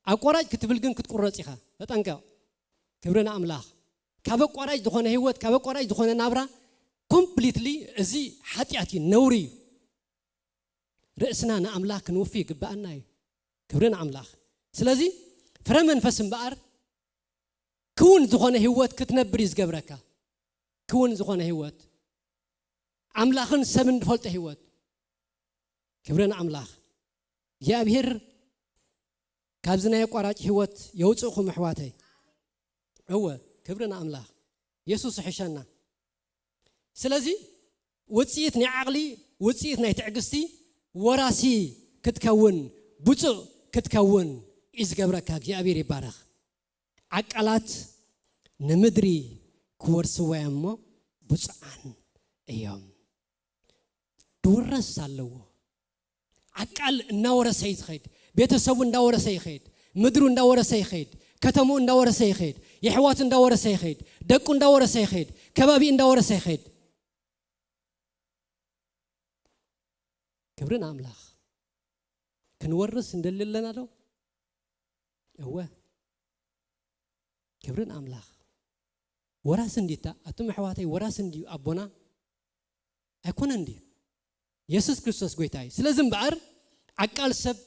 أقراج كتبلجن كتقرأتيها بتأنكا كبرنا أملاح كابا قراج دخونه هيوت كابا قراج دخونه نابرا completely زي حتياتي نوري رأسنا نأملاك نوفي قبأنا كبرنا أملاك سلازي فرمن فسم بقر كون دخونه هيوت كتنبريز قبركا كون دخونه هيوت أملاكن سمن فلت هيوت كبرنا أملاك يا بير كابزنا يقراج هيوت يوصخو محواتي هو كبرنا أملاك يسوع حشنا سلازي وصيتني عقلي وصيتني تعقستي وراسي كتكون بوصو كتكون إز قبرك እግዚአብሔር ይባረክ عقلات نمدري كورسوا يمو بصعان ايام دورس አለው عقل እናወረሰ ይخيد ቤተሰቡ እንዳወረሰ ይخيد ምድሩ እንዳወረሰ ይخيد ከተሙ እንዳወረሰ ይخيد የህይወት እንዳወረሰ ይخيد ደቁ እንዳወረሰ ይخيد ከባቢ እንዳወረሰ ይخيد كبرنا أملاح كنورس ندللنا له هو كبرن أملاخ وراس نديتا أتم حواتي وراس ندي أبونا أكون ندي يسوع كريستوس قويتاي سلازم بعر عقال سب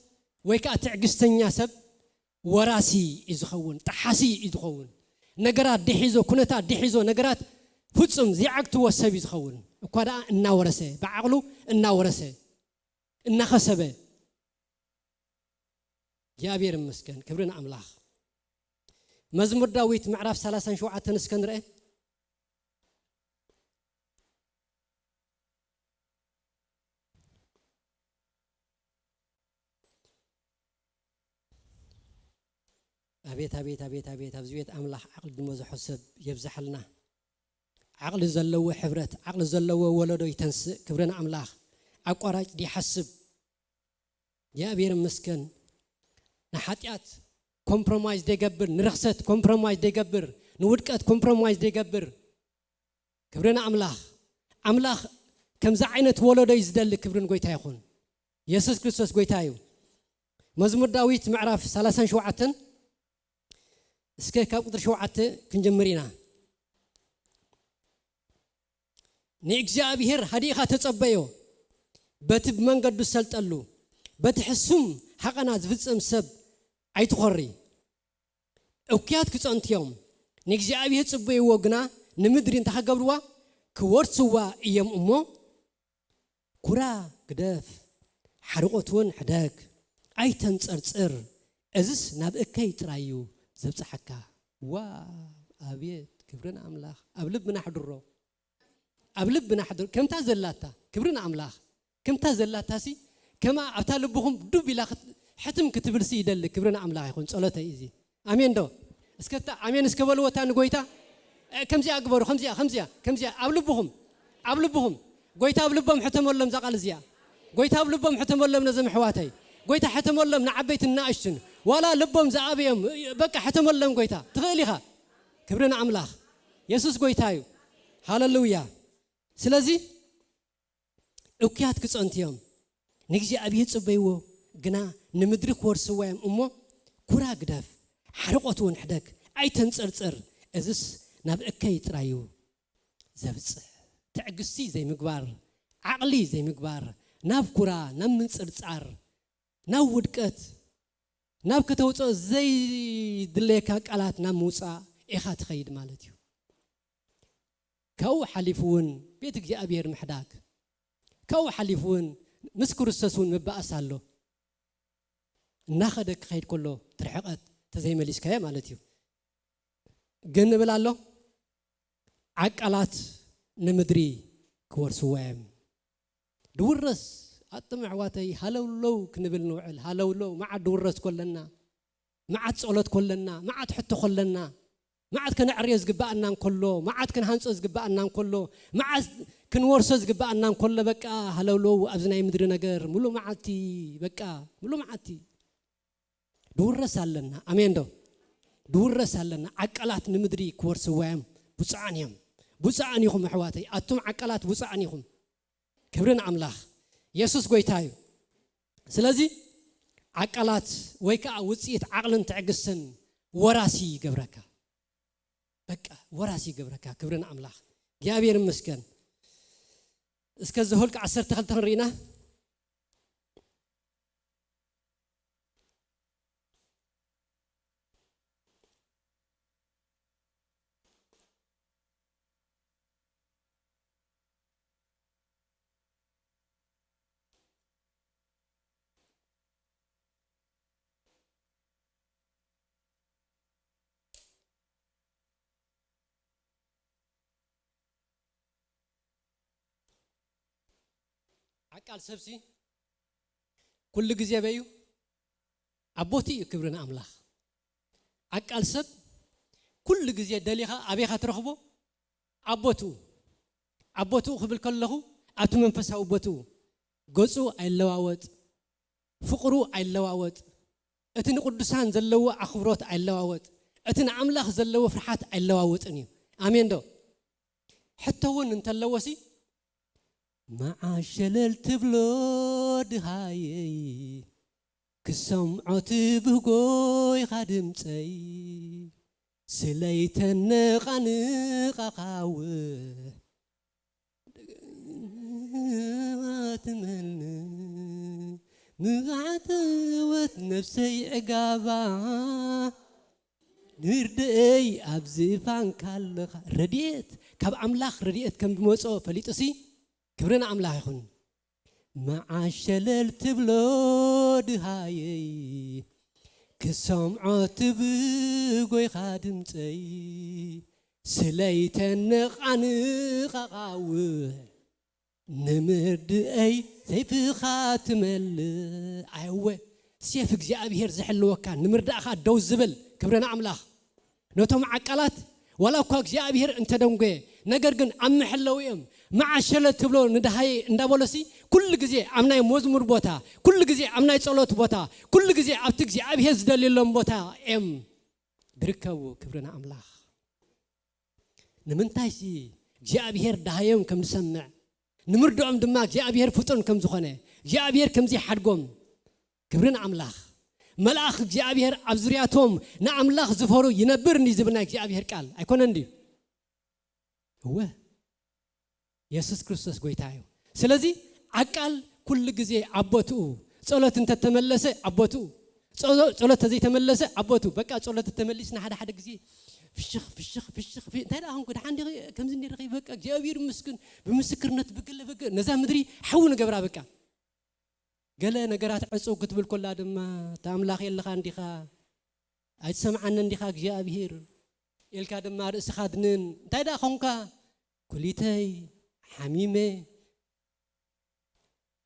ويكا تعجستنيا سب وراسي إزخون تحاسي إزخون نجارات دحيزو كنتا دحيزو نجارات فتصم زيعك توسب إزخون وكذا النورسة بعقله النورسة النخسبة يا بير مسكن كبرنا أملاخ مزمور داويت معرف 30 شوعة نسكن رأي أبيت أبيت أبيت أبيت أبزويت أملاح عقل دموز حسب يفزح لنا عقل زلوا حفرت عقل زلوا ولدو يتنس كبرنا أملاح أقراج دي حسب يا بير مسكن نحاتيات كومبرومايز دي قبر نرخصت كومبرومايز دي قبر نودكت كومبرومايز دي قبر كبرنا أملاح كم زعينة ولدو يزدل كبرنا قويتا يخون يسوس كريستوس قويتايو مزمور داويت معرف 30 شوعة اسكي كاب قدر شوعة كنجمرينا نيكزابيهر حديقة تصبيو بتب من قد سلطلو بتحسم حقنا زفصم سب اي تخري اوكيات كصنت يوم نيكزابيهر تصبيو وغنا نمدرين تخغبروا كورصوا ايام امو كورا قدف حرقوتون حداك اي تنصرصر ازس ناب اكاي ترايو زبصحكا وا ابيت كبرنا املاح ابلبنا حضرو ابلبنا حضر كم تازلاتا كبرنا املاح كم تازلاتا سي كما ابتالبهم دب الى حتم كتبرسي يدل كبرنا املاح يكون صلوته ايزي امين دو اسكتا امين اسكبلوا تان غويتا كم زي اكبر خمسه كم زي ابلبهم غويتا ابلبهم حتم ولم زقال زيا غويتا ابلبهم حتم ولم نزم حواتي غويتا حتم ولم نعبيت الناشن ولا لبهم زعابيهم بقى حتم ولم غويتا تخيليها كبرنا املاح يسوس غويتايو هاللويا سلازي اوكيات كصنتيوم نجي ابي صبيو غنا نمدرك ورسوايم امو كورا غداف حرقوتون حدك اي تنصرصر ازس ناب اكاي ترايو زبص تعقسي زي مغبار عقلي زي مغبار ناب كورا ناب منصرصار ناب ودقت ناب كتوصو زي دليكا قالات ناب موصا ايخا تخيد مالتيو كو حليفون بيت እግዚአብሔር محداك كو حليفون مسكر السسون مبأسالو ناخدك خيد كله ترحقت تزي مليس كيا مالتيو جن بلالو عقلات نمدري كورسوام دورس أطمع واتي هلولو كنبل نوعل هلولو ما عاد دورس كلنا ما عاد صولت كلنا ما عاد حتى كلنا ما عاد كن عريز قبأنا كله ما عاد كن هنصز قبأنا كله ما عاد كن ورسز قبأنا كله بقى هلولو أبزنا يمدري نجار ملو معتي بقى ملو معتي دورس لنا أمين دو دورس لنا عقلات نمدري كورسوام بوصانيهم حواتي أتم عقلات بوصانيهم كبرنا أملاح يسوس قويتايو سلازي عقلات ويكا وصيت عقلن تعقسن وراسي قبركا بقى وراسي قبركا كبرنا أملاح جابير مسكن اسكز هولك 10 تخلتن رينا عقال سبسي كل جزية بيو أبوتي كبرنا أملاخ عقال سب كل جزية دليها أبيها ترخبو أبوتو خبل كله أتمن فسا أبوتو جزء اللواوت فقرو اللواوت أتن قدسان زلوا أخبرات اللواوت أتن أملاخ زلوا فرحات اللواوت أني آمين دو حتى هو أنت اللواسي مع شلل تبلود هاي ክሰምዖት ብጎይ ኻድምፀይ ስለይተነቓንቓኻው ትመን ምዓተወት ነፍሰይ ዕጋባ ንርድአይ ኣብ ዝፋን ካለኻ ረድኤት ካብ ኣምላኽ ረድኤት ከም ዝመጾ ፈሊጥሲ ክብርን ኣምላኽ ይኹን መዓሸለል ትብሎ ድሃየይ ክሰምዖት ብጎይኻ ድምፀይ ስለይተነቓንቓኻው ንምርድአይ ሰይፍኻ ትመልእ ኣይወ سيف እግዚአብሔር ዝሕልወካ ንምርዳእኻ ደው ዝብል ክብረና ኣምላኽ ነቶም ዓቃላት ወላ እኳ እግዚአብሔር እንተደንጎ ነገር ግን ኣምሕለውዮም ማዓሸለ ትብሎ ንደሃይ እንዳበለሲ ኩሉ ግዜ ኣምናይ መዝሙር ቦታ ኩሉ ግዜ ኣምናይ ጸሎት ቦታ ኩሉ ግዜ ኣብቲ እግዚአብሔር ዝደልየሎም ቦታ ኤም ድርከቡ ክብረና ኣምላኽ ንምንታይሲ እግዚአብሔር ደሃዮም ከም ዝሰምዕ ንምርዳኦም ድማ እግዚአብሔር ፍጡን ከም ዝኾነ እግዚአብሔር ከም ዝሓድጎም ክብርን ኣምላኽ መልአኽ እግዚአብሔር ኣብ ዙርያቶም ንኣምላኽ ዝፈሩ ይነብር እንዲ ዝብልና እግዚአብሔር ቃል ኣይኮነን እንዲ እወ ኢየሱስ ክርስቶስ ጎይታ እዩ ስለዚ ዓቃል ኩሉ ግዜ ኣቦትኡ ጸሎት እንተተመለሰ ኣቦትኡ ጸሎት ዘይተመለሰ ኣቦትኡ በቃ ጸሎት ተመሊስና ሓደ ግዜ ፍሽኽ እንታይ ዳኹም ድሓንዲ ከምዚ እንዲርኺ በቃ እግዚአብሔር ምስክን ብምስክርነት ብግለ ነዛ ምድሪ ሓው ንገብራ በቃ ገለ ነገራት ዕጹ ክትብል ኮላ ድማ ታምላኽ የለኻ እንዲኻ ኣይትሰምዓነ እንዲኻ እግዚአብሔር ኢልካ ድማ ርእስኻ ድንን እንታይ ዳኹምካ ኩሊተይ ሓሚሜ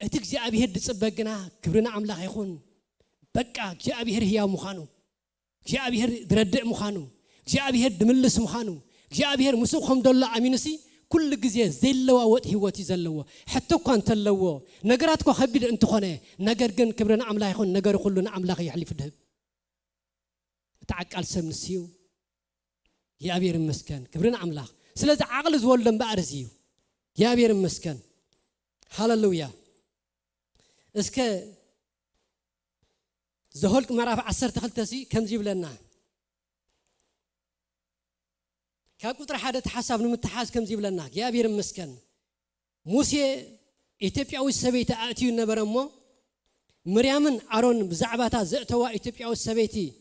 እቲ እግዚአብሔር ድጽበግና ክብርና ኣምላኽ ይኹን በቃ እግዚአብሔር ህያው ምዃኑ እግዚአብሔር ድረድእ ምዃኑ እግዚአብሔር ድምልስ ምዃኑ እግዚአብሔር ምስኹም ደሎ ኣሚንሲ كل جزء زلوا وقت هوتي زلوا حتى كان تلوا نجارات كو خبير أنت خناه نجار جن كبرنا عمله يخون نجار كلنا عمله يحلف الذهب تعك على سم السيو يا أبير المسكن كبرنا عمله سلذ عقل زول لم بعرزيو يا أبير المسكن هاللويا اسك زهولك مرة عصر تخلتسي كم جيب لنا كاكوتر حدا تحسب نمتحاس كم زي بلنا يا بير مسكن موسى إثيوبيا والسبيت أتيو نبرمو مريم أرون بزعباتها زقتوا إثيوبيا والسبيتي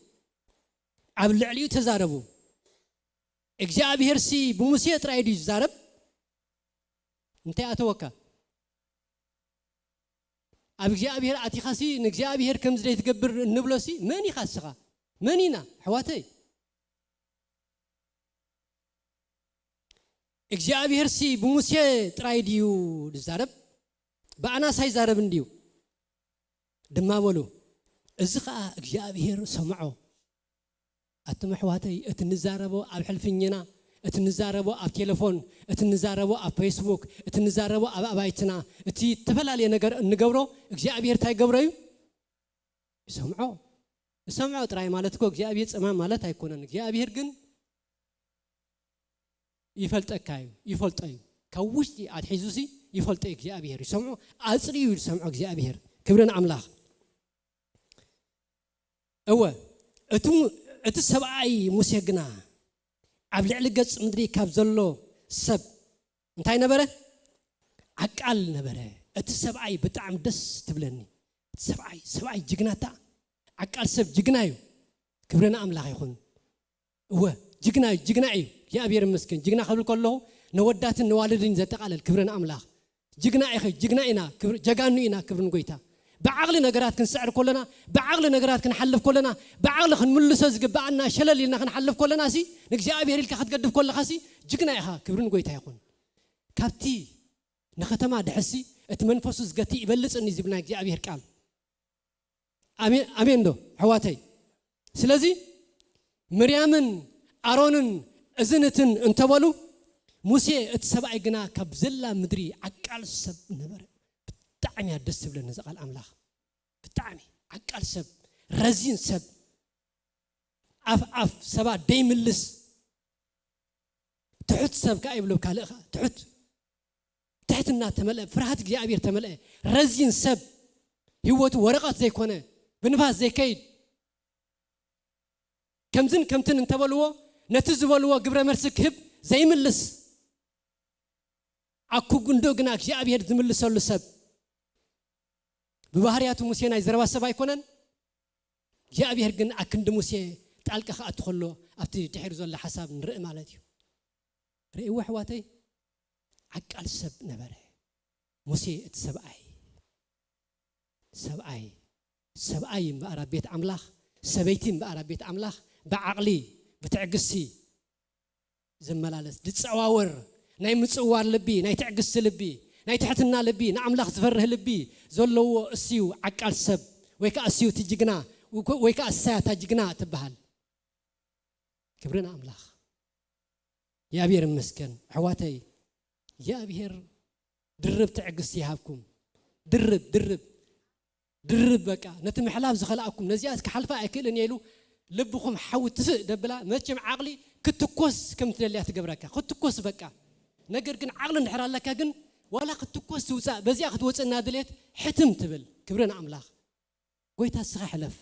عبد العلي تزاربو إجزاء بهرسي بموسى ترايدي زارب أنت أتوقع أبجاء بهر أتيخاسي نجزاء بهر كم زي تكبر النبلسي ماني خاصها مانينا حواتي እግዚአብሔር ሲ በሙሴ ትራይዲዩ ዝዛረብ በአና ሳይ ዛረብ እንዲው ድማበሉ እዝኻ እግዚአብሔር ሰምዖ አትመሕዋተይ እትንዛረቦ ኣብ ሕልፍኝና እትንዛረቦ ኣብ ቴሌፎን እትንዛረቦ ኣብ ፌስቡክ እትንዛረቦ ኣብ አባይትና እቲ ተፈላለየ ነገር እንገብሮ እግዚአብሔር ታይ ገብረዩ ሰምዖ ጥራይ ማለት እኮ እግዚአብሔር ጽማም ማለት አይኮነን እግዚአብሔር ግን يفلتكاي يفلتاي كوشتي أتحزوسي يفلتك እግዚአብሔር يسمعوا أصلي يسمعوا እግዚአብሔር كبرنا أملاخ أوه أتسبعي موسيقنا عبد العلقة مدري كابزلو سب انتي نبره عقال نبره أتسبعي بتعم دس تبلني سبعي جغناتا عقال سب جغنايو كبرنا أملاخ يخون أوه جغنايو يا أبير مسكين جينا خبر كله نودات النوالدين زتقال الكبرنا أملاخ جينا إنا كبر جاكانو إنا كبرن قويتا بعقل نجارات كن سعر كلنا بعقل نجارات كن حلف كلنا بعقل خن ملصز جبعنا شلل لنا خن حلف كلنا سي نجزي أبير اللي كخد قدف كل خاسي جينا إها كبرن قويتا يكون كابتي نختم هذا حسي اتمنفسوس قتي يبلص إني زبنا جي أبير قال أمين دو حواتي سلازي مريمن أرونن أزنتن انتبالو موسى اتسبع جنا كبزلا مدري عقال سب نبر بتعمي هدس بلن نزقال أملاخ بتعمي عقال سب رزين سب أف سبع ديملس تحت سب كايبلو كالخا تحت النات تملأ فرحت جي أبير تملأ رزين سب هو ورقات زي كونه بنفاس زي كيد كمزن كمتن انتبلوا نتزبلوا قبر مرسك هب زي ملس أكو جندوجنا أشياء بيهد زملس ولا سب ببهاريات موسى نايزروا سبا يكونن جاء بيهد جن أكند موسى تعلق خاط خلوا أفتي تحرز ولا حساب نرق مالتي رأي وحواتي عقل سب نبره موسى سبعي بقرا بيت أملاخ سبيتين بقرا بيت أملاخ بعقلي بتعقسي زملالس دتصواور ناي متصوار لبي ناي تعقس لبي ناي تحتنا لبي نعملاخ زفره لبي زلو اسيو عقل سب ويكا اسيو تجيغنا ويكا اسايا تجيغنا تبهال كبرنا أملاخ يا بير مسكن حواتي يا بير درب تعقس يهابكم درب بقى نتم حلاب زخلاكم نزياس كحلفا اكلن يلو لبكم حوت دبلا ماتشم عقلي كتكوس كم تلي تقبرك كتكوس بقى نجر كن عقل نحر لك كن ولا كتكوس توصا بزي اخذ وصنا دليت حتم تبل كبرنا أملاخ قويتا السخ حلف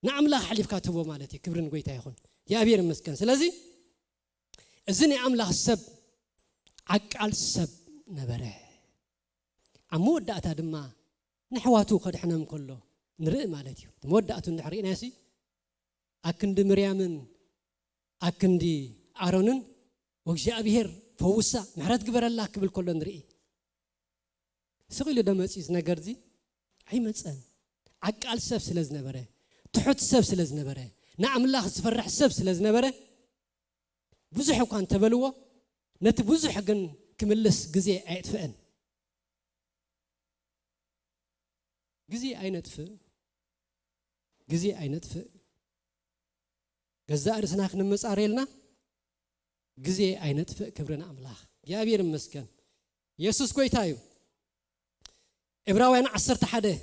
نعملاخ حلف كاتبو مالتي كبرن قويتا يخون يا بير مسكن سلازي ازني أملاخ السب عقل السب نبره عمود داتا دما نحواتو قد حنا كله نرئ مالتي موداتو نحري ناسي اكند مريامن اكندي ارونن وجابير فوسا محرت قبر الله قبل كله نرئ سقيل دمصيس نغرزي اي مصن عقال سب سلاز نبره تحت سب سلاز نبره نعم الله زفرح سب سلاز نبره بزح كان تبلوا نت بزح كن كملس غزي ايطفئن غزي اينتف جزاء رسناك نمصاريلنا غزي اينتف كبرنا أملاخ يا بير مسكن يسوس كويتايو عبراويان 11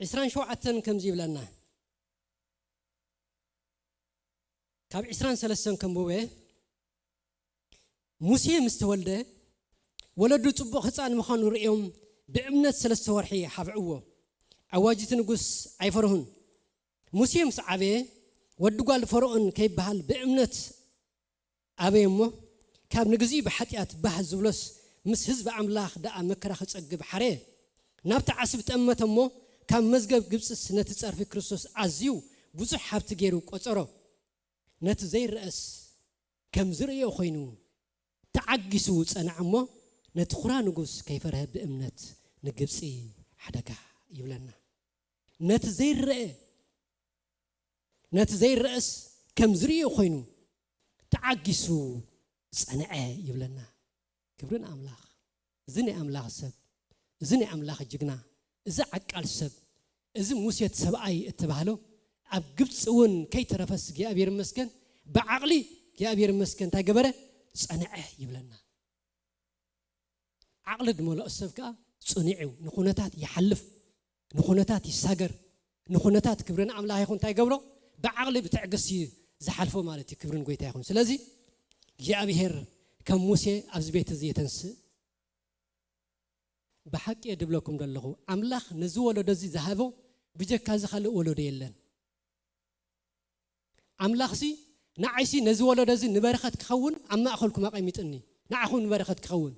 عسران شو عتن كم جيب لنا كاب عسران سلسن كم بوه موسى مستولده ولدو صبو خصان مخانو رئيهم بأمنة سلسة ورحي حبعوه عواجت نقص عيفرهن موسى مسعبه ودو قال فرعون كيف بحال بأمنة أبيمه كاب نقزي بحتيات بحال زولس مس حزب أملاخ داء مكرا خصقب حريه نابت عصب تأمتمو كان مزقب قبس سنة تصار في كريستوس عزيو بزح حبت جيرو قصره نت زي الرأس كم زريو خينو تعجسو صنعمو نت خرا نغوس كيف رهب بأمنت نقبسي حدقا يولنا نت زي الرأس كم زريو خينو تعجسو صنعه يولنا كبرنا أملاخ زني أملاخ سب زني أملاخ جقنا إذا عقل سب إذا موسى سبعي اتبعله أبجبت ون كي ترفس يا أبير مسكن بعقلي يا أبير مسكن تجبره صنعه يبلنا عقل دمولا السبكة صنعه نخونتات يحلف نخونتات يساجر نخونتات كبرنا عملها يكون تجبره بعقلي بتعجسي زحلفه مالتي كبرن قوي تاخون سلازي يا أبير كم موسى أبزبيت زي تنس بحق يدبلكم دلله أملاخ نزول دزي ذهبوا بيجك كذا خلوا ولو ديلن أملاخ سي نعيسي نزول دزي نبرخت كخون أما أخلكم أقيمتني نعخون نبرخت كخون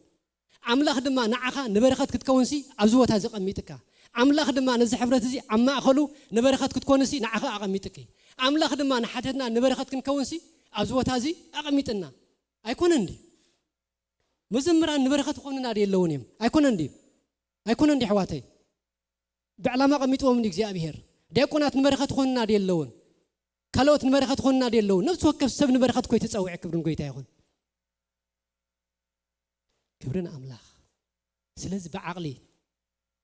أملاخ دما نعخا نبرخت كتكون سي أبزوت هذا قميتك أملاخ دما نزحفرت زي أما أخلو نبرخت كتكون سي نعخا أقيمتك أملاخ دما نحتنا نبرخت كنكون سي أبزوت هذه أقيمتنا أيكون عندي مزمران نبرخت كوننا ديلونيم أيكون عندي حواتي بعلامة قميتهم من إجزاء ديكونات نبرخت خوننا ديلون كلوت نبرخت خوننا ديلون نفس وقف سب نبرخت كويت تسوي كبرن كويت ياخون كبرنا أملاخ سلز بعقلي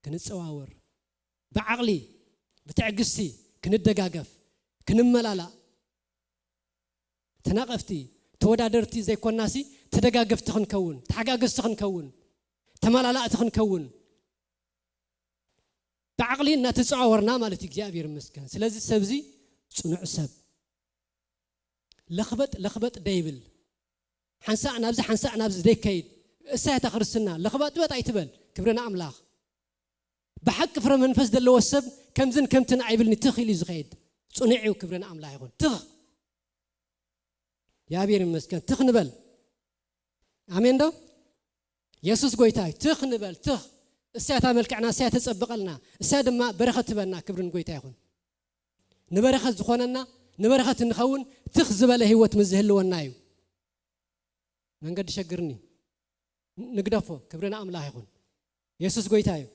كنت سواور بعقلي بتعجسي كنت دقاقف كنت ملالا تناقفتي تودادرتي زي كوناسي تدقاقف تخن كون تحقاقس تخن كون تمالا تخن كون بعقلي ناتتصاورنا مالتي እግዚአብሔር ይመስገን ስለዚህ ሰብዚ ጽኑዕ ሰብ لخبط دايبل حنسا نابز ديكيد اساتا خرسنا لخبط بط ايتبل كبرنا املاخ بحق فر منفس دلو السب كمزن كمتن عيبلني تخيلي زخيد صنيعو كبرنا املاح يكون تخ يا بير مسكن تخ نبل امين دو يسوس غويتاي تخ نبل تخ اساتا ملكعنا اساتا تصبقلنا اسا دما برخه تبنا كبرن غويتا يكون نبرخه زخوننا نبرخه نخون تخ زبله هيوت مزهلونا يو منقد شجرني نقدفه كبرنا املاح يكون يسوس غويتاي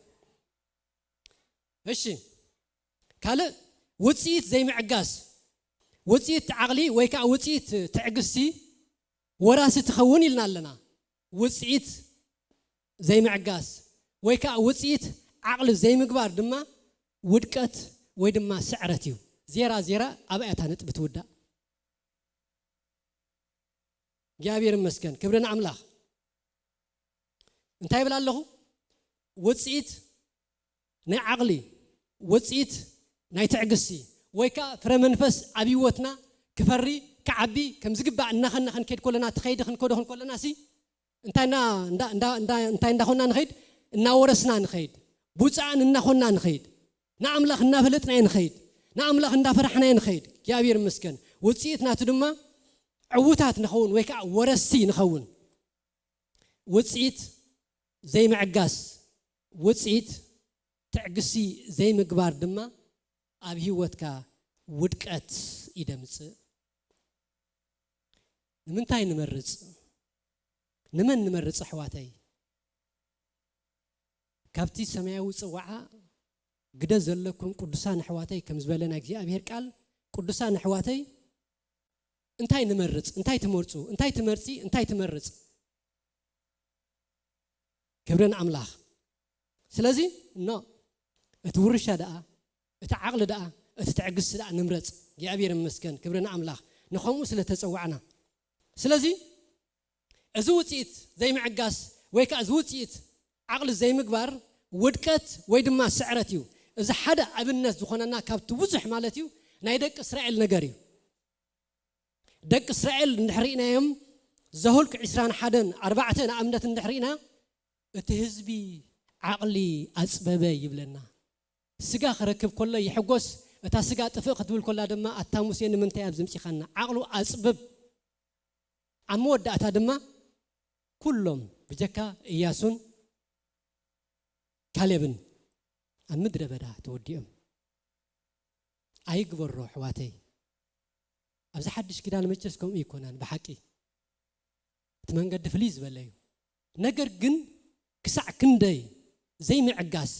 እሺ ካለ ውጽኢት ዘይምዕጋስ ውጽኢት ዓቅሊ ወይ ከዓ ውጽኢት ትዕግስቲ ወራስ ትኸውን ኢልና ኣለና ውጽኢት ዘይምዕጋስ ወይ ከዓ ውጽኢት ዓቅሊ ዘይምግባር ድማ ውድቀት ወይ ድማ ስዕረት እዩ ዜራ ኣብያታ ነጥብ ትውዳ እግዚአብሔር ይመስገን ክብርና አምላክ እንታይ ይብል ኣለኹ ውጽኢት ናይ ዓቅሊ ውጽኢት ናይ ትዕግስቲ ወይ ከዓ ፍረ መንፈስ ኣብይወትና ክፈሪ ክዓቢ ከም ዝግባእ እናኸን ከይድ ኮለና ትኸይድ ክንከዶ ኮለና ሲ እንታይ እንዳኾና ንኸይድ እናወረስና ንኸይድ ቡፃን እናኾና ንኸይድ ንኣምላኽ እናፈለጥና ንኸይድ ንኣምላኽ እንዳፈራሕና ንኸይድ እግዚአብሔር ይመስገን ውጽኢት ናቱ ድማ ዕውታት ንኸውን ወይ ከዓ ወረስቲ ንኸውን ውጽኢት ዘይምዕጋስ ውጽኢት تعجسي زي مقبار دما أبي وتكا ودكت يدمس نمن تاي نمرز حواتي كابتي سماوي صوعة قد زلكم قدسان حواتي كم زبالنا جي أبي هركال قدسان حواتي انتاي نمرز انتاي تمرزو انتاي تمرزي انتاي تمرز كبرنا أملاخ سلازي نو اتورش دقا اتعقل دقا اتتعقس دقا نمرز እግዚአብሔር ይመስገን ክብርና አምላክ ንኸሙ ስለተጸዋዕና ስለዚህ እዚ ውጽኢት ዘይምዕጋስ ወይ ከዓ እዚ ውጽኢት ዓቅሊ ዘይምግባር ውድቀት ወይ ድማ ስዕረት እዩ እዚ ሓደ ኣብነት ዝኾነና ካብቲ ብዙሕ ማለት እዩ ናይ ደቂ እስራኤል ነገር እዩ ደቂ እስራኤል እንድሕሪናዮም ዘሁልቅ 21:4 ንኣብነት እንድሕሪና እቲ ህዝቢ ዓቅሊ ኣጽበበ ይብለና ስጋ خركب كله يحقوس اتا سጋ ጥፍእ ክትብል ኮላ ድማ አታሙሴ ንምንታይ ኣብ ዝምጽኻና ዓቅሉ ኣጽብብ ኣመወዳእታ ድማ ኩሎም ብጀካ ኢያሱን ካሌብን ኣብ ምድረ በዳ ተወዲኦም ኣይግበሮ ሕዋተይ ኣብዚ ሓድሽ ኪዳን መቸስኩም ይኮናን ብሓቂ ትመንገድ ፍሊዝ በለዩ ነገር ግን ክሳዕ ክንደይ ዘይምዕጋስ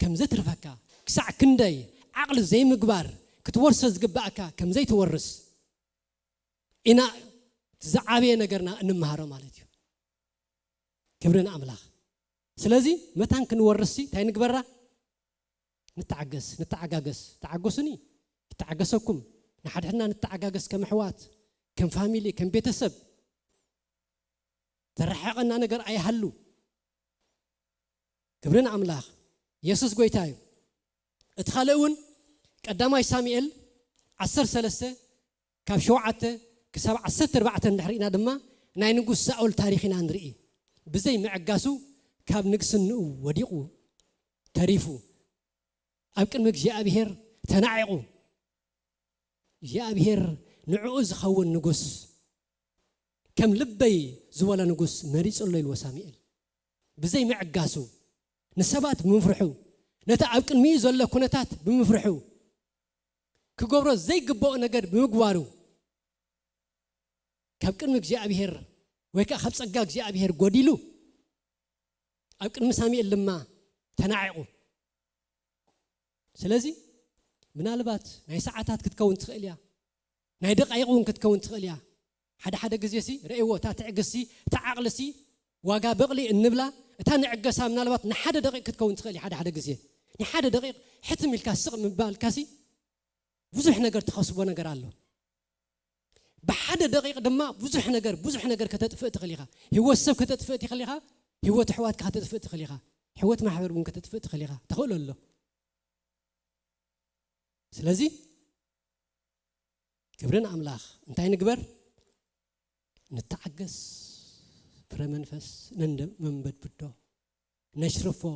كم زي ترفكا كسع كندي عقل زي مقبار كتورس زقباكا كم زي تورس إنا تزعابي نقرنا نمهارو مالتيو كبرنا أملاخ سلازي متان كنورسي تاي نقبرا نتعقاقس تعقسني تعقسكم نحد حنا نتعقاقس كم حوات كم فاميلي كم بيتسب ترحقنا نقر أي حلو كبرنا أملاخ يسوس غويتايو اتخلون قداماي ساميل 13 كاب شوعته كسب 14 نحرينا دما ناي نغوس ساول تاريخنا نري بزي معقاسو كاب نغسنو وديقو تريفو ابقن مك እግዚአብሔር ተናعقو እግዚአብሔር ንዑዝ خون نغوس كم لبي زولا نغوس مريصلو يلو ساميل بزي معقاسو نسبات بمفرحو نتا أبقن مي زولا كونتات بمفرحو كغبرو زي قبو نقر بمقوارو كابقن مكجي أبيهر ويكا خبص أقاق جي أبيهر قوديلو أبقن مسامي اللما تناعقو سلازي من البات ناي ساعتات كتكون تخيليا ناي دقايقون كتكون تخيليا حدا قزيسي رأيوه تعقسي تعقلسي واقا بغلي النبلا تا نعقسها من الوقت نحد دقيق كتكون تخيلي حدا قزيه نحد دقيق حتم الكاسق من بالكاسي بزح نجر تخصبوا نجر الله بحد دقيق دما بزح نجر كتتفق تخليها هو السب كتتفق تخليها هو تحوات كتتفق تخليها حوت ما حبر من كتتفق تخليها تقول له ስለዚህ ክብርን አምላኽ እንታይ ንግበር نتعجز فرمنفس ننبت بدو نشرفه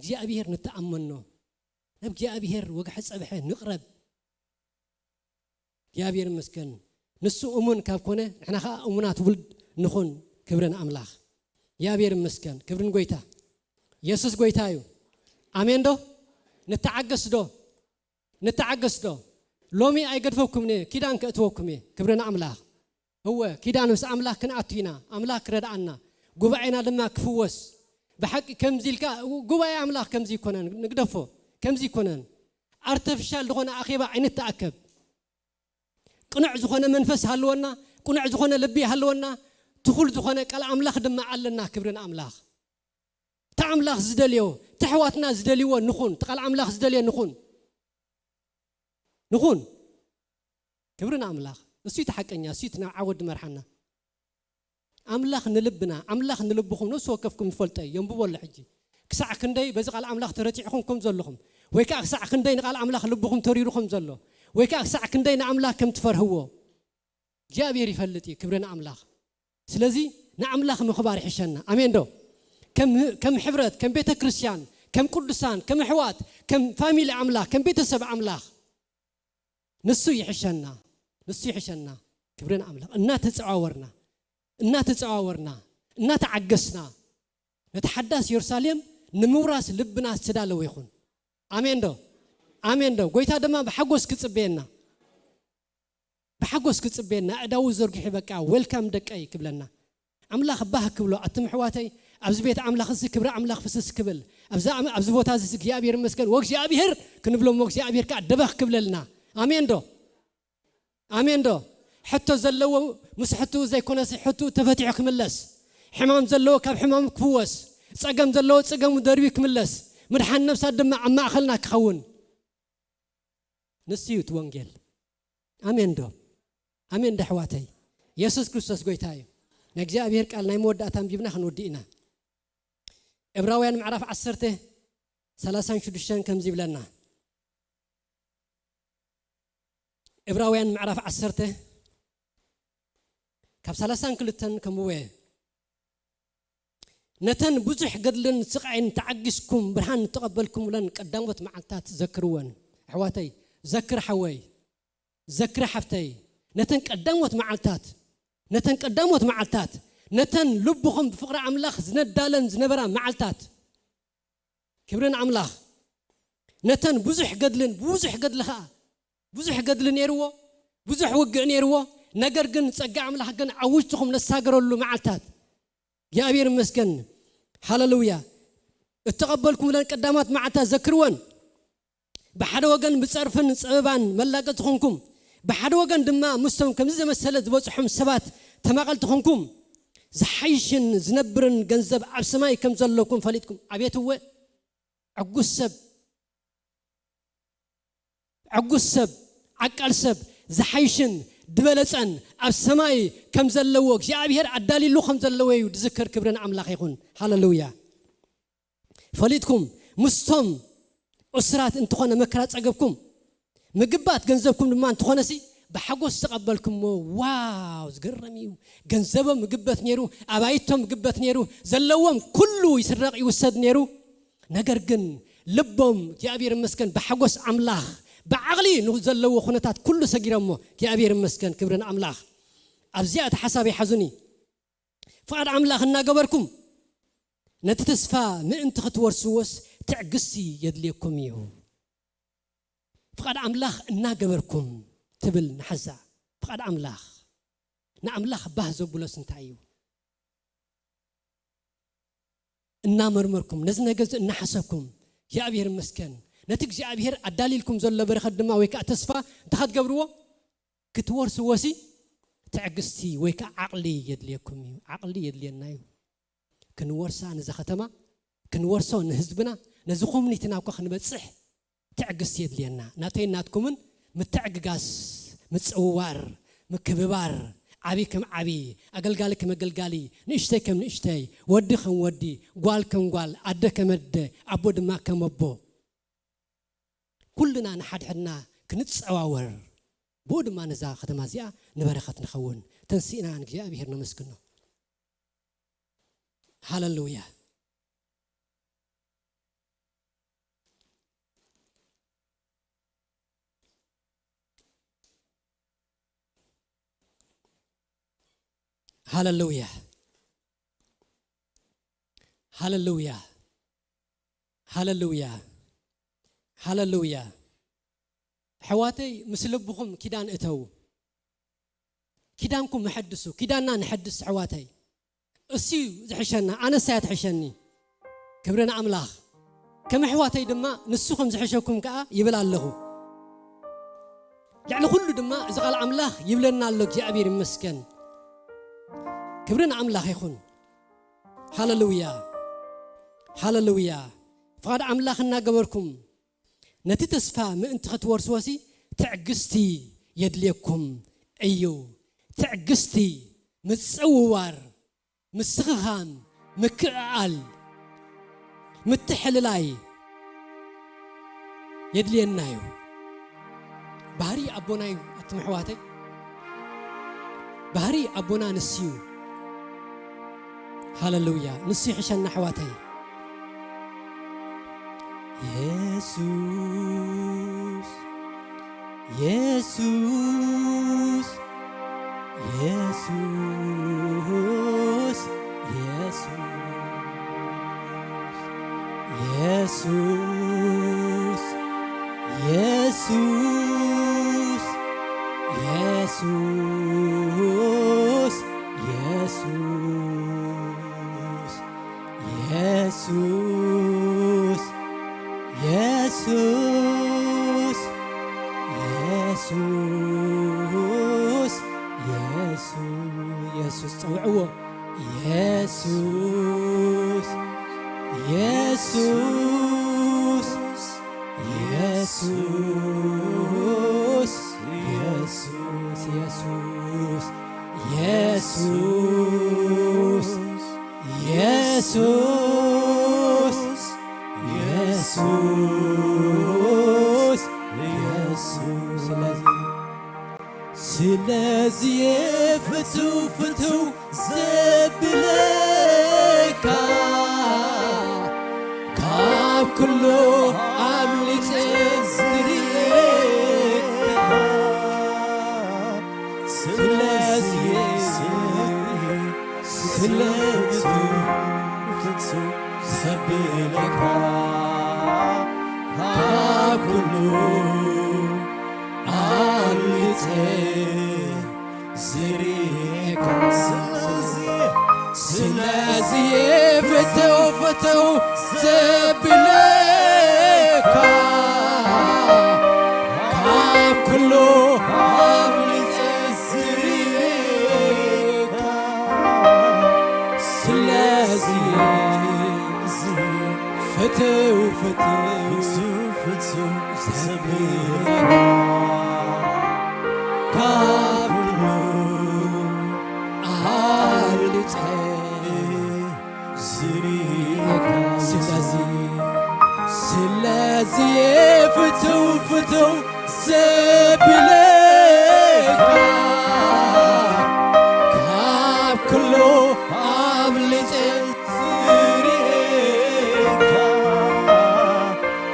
جاء بير نتأمنه نبجي أبير وقحس أبير نقرب جاء بير مسكن نسو أمون كابكونه إحنا خا أمونات ولد نخون كبرنا أملاخ جاء بير مسكن كبرن قويتا يسوس قويتايو آمين دو نتعجز دو لومي أي قد فوقكمني كده أنك أتوقكمي كبرنا أملاخ هو كده نفس أملاك كنعتينا أملاك ردعنا جوبعنا لما كفوس بحق كم زيلك جوبع أملاك كم زي كونن نقدفه كم زي كونن artificial دخونا أخيبا عين التأكب كنا عزخونا منفس هلونا كنا عزخونا لبي هلونا تقول زخونا كلا أملاك دم علنا كبرنا أملاك تأملاك زدليو تحواتنا زدليو نخون تقال أملاك زدليو نخون كبرنا أملاك نسيت حقنا نسيتنا عود مرحنا أملاخ نلبنا أملاخ نلبكم نسوا كفكم فلتي يوم بقول حجي كساع كندي بزقال أملاخ ترتيحكم كم زلهم ويكا كساع كندي نقال أملاخ لبكم تريركم زلوا ويكا كساع كندي نأملاخ كم تفرهوا جاء بيري فلتي كبرنا أملاخ سلزي نأملاخ مخبار حشنا أمين دو كم حفرت كم بيت كريستيان كم قدسان كم حوات كم فاميلي أملاخ كم بيت سبع أملاخ نسوا يحشنا نصيحشنا كبرنا أملاك النات تعاورنا النات عجسنا نتحدث يرساليم نموراس لبنا استدالو يخون آمين دو قويتا دما بحقوس كتصبينا أداو زرقي حبكا ويلكم دكاي كبلنا أملاك باه كبلو أتم حواتي أبز بيت أملاك زي كبر أملاك فسس كبل أبز بوتا زي كيابير مسكن وقش يابير كنبلو وقش يابير كا دبخ كبلنا آمين دو حتى زلوا مسحتو زي كنا حتو تفتح كملس حمام زلوا كاب حمام كفوس صقم زلوا صقم دربي كملس مدحن نفس دم عم أخلنا كخون نسيوت وانجيل آمين دحواتي يسوع كريستوس قويتاي نجزا بير قال ناي مود اتام جبنا خنودينا عبراويان معرف 10 36 كم زيبلنا عبراويان معرف 10 كاب 32 كموي نتن بزح قدلن سقعين تعجسكم برهان تقبلكم ولن قدامت معلتات ذكرون حواتي ذكر حوي ذكر حفتي نتن قدامت معلتات نتن لبهم بفقر أملاخ زندالن زنبرا معلتات كبرن أملاخ نتن بزح قدلها بزح قدل نيرو بزح وقع نيرو نجرجن سجع أملاخ جن عوجتهم نستاجروا له معلتات يا أبير مسكن هاللويا اتقبلكم لن قدامات معلتات ذكرون بحد وجن بتصرفن سببان ملاقتكم بحد وجن دما مستوى كم زي مسألة بوصحهم سبات تماقلتكم زحيشن زنبرن جنزب عبسماي كم زلكم فليتكم عبيتوا عقوسب عقالسب زحيشن دبلصن عبسماي كم زلوك يا أبيهر عدالي لو خم زلوي وتذكر كبرنا أملاك يكون هاللويا فليتكم مستم أسرات انتخونا مكرات عقبكم مقبات جنزبكم لما انتخونا سي بحقوس تقبلكم واو زقرميو جنزبهم مقبات نيرو أبايتهم مقبات نيرو زلوهم كله يسرق يوسد نيرو نجرجن لبهم يا أبير مسكن بحقوس أملاك بعقلي نزلوا خناتات كل سجيرمو يا أبير مسكن كبرنا أملاك أبزيات حسابي حزني فقد أملاك الناقبركم نتتسفى من أنت ختورسوس تعقسي يدليكم يهو فقد أملاك الناقبركم تبل نحزع فقد أملاك نأملاك بهزو بلس نتعيو النامرمركم نزنجز نحسبكم يا أبير مسكن نتيجة أبيهر أدليلكم زل برخد دما ويكا تسفى تخد قبروه كتورس وسي تعقستي ويكا عقلي يدليكم عقلي يدلينايو كنورسان إذا ختمه كنورسان نهزبنا نزخم نتناقخ نبتصح تعقستي يدلينا ناتكمن متعققاس متصوار مكببار عبيكم عبي أقلقالكم أقلقالي نشتيكم نشتي وديكم ودي قالكم قال أدكم أد أبود ما كم أبو كلنا نحدحنا كنتصواور بود ما نزا ختم ازيا نبرخت نخون تنسينا عن እግዚአብሔር نمسكنه هاللويا هاللويا هاللويا هاللويا هاللويا حواتي مسلبكم كيدان اتو كيدانكم محدثو كيداننا نحدث حواتي اسيو زحشنا انا ساعه تحشني كبرنا املاح كم حواتي دما نسوكم زحشكم كا يبلا الله يعني كله دما اذا قال املاح يبلنا الله እግዚአብሔር ይመስገን كبرنا املاح يكون هاللويا هاللويا فقد املاحنا جبركم نتي تسفى من انت ختورسوسي تعجستي يدليكم ايو تعجستي متصوار مسخخان مكعال متحللاي يدلينايو بهري ابوناي اتمحواتي بهري ابونا نسيو هاللويا نسي حشنا حواتي يسوس يسوس يسوس يسوس يسوس يسوس يسوس يسوس يسوس يسوس يسوس يسوس توعوه يسوس يسوس يسوس يسوس يسوس يسوس يسوس يسوس يسوس سلازي فتو فتو زبلكا كاب كله عملي تزريكا سلازي سلازي فتو زبلكا كاب كله عملي تزريكا سلازي فتو فتو زبلكا كاب كله عملي تزريكا سلازي فتو فتو فتو زبلكا كاب كله عملي سلازي فتو فتو زبلكا كاب كله عملي تزريكا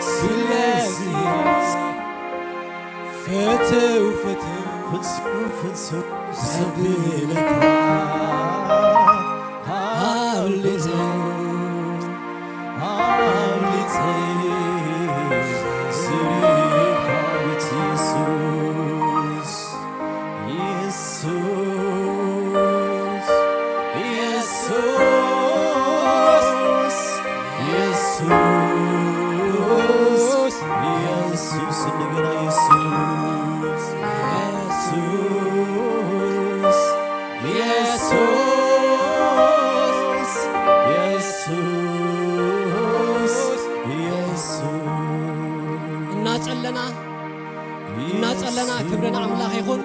سلازي فتو فتو فتو فتو زبلكا عملي እናጸለና ክብረና አምላክ ይሁን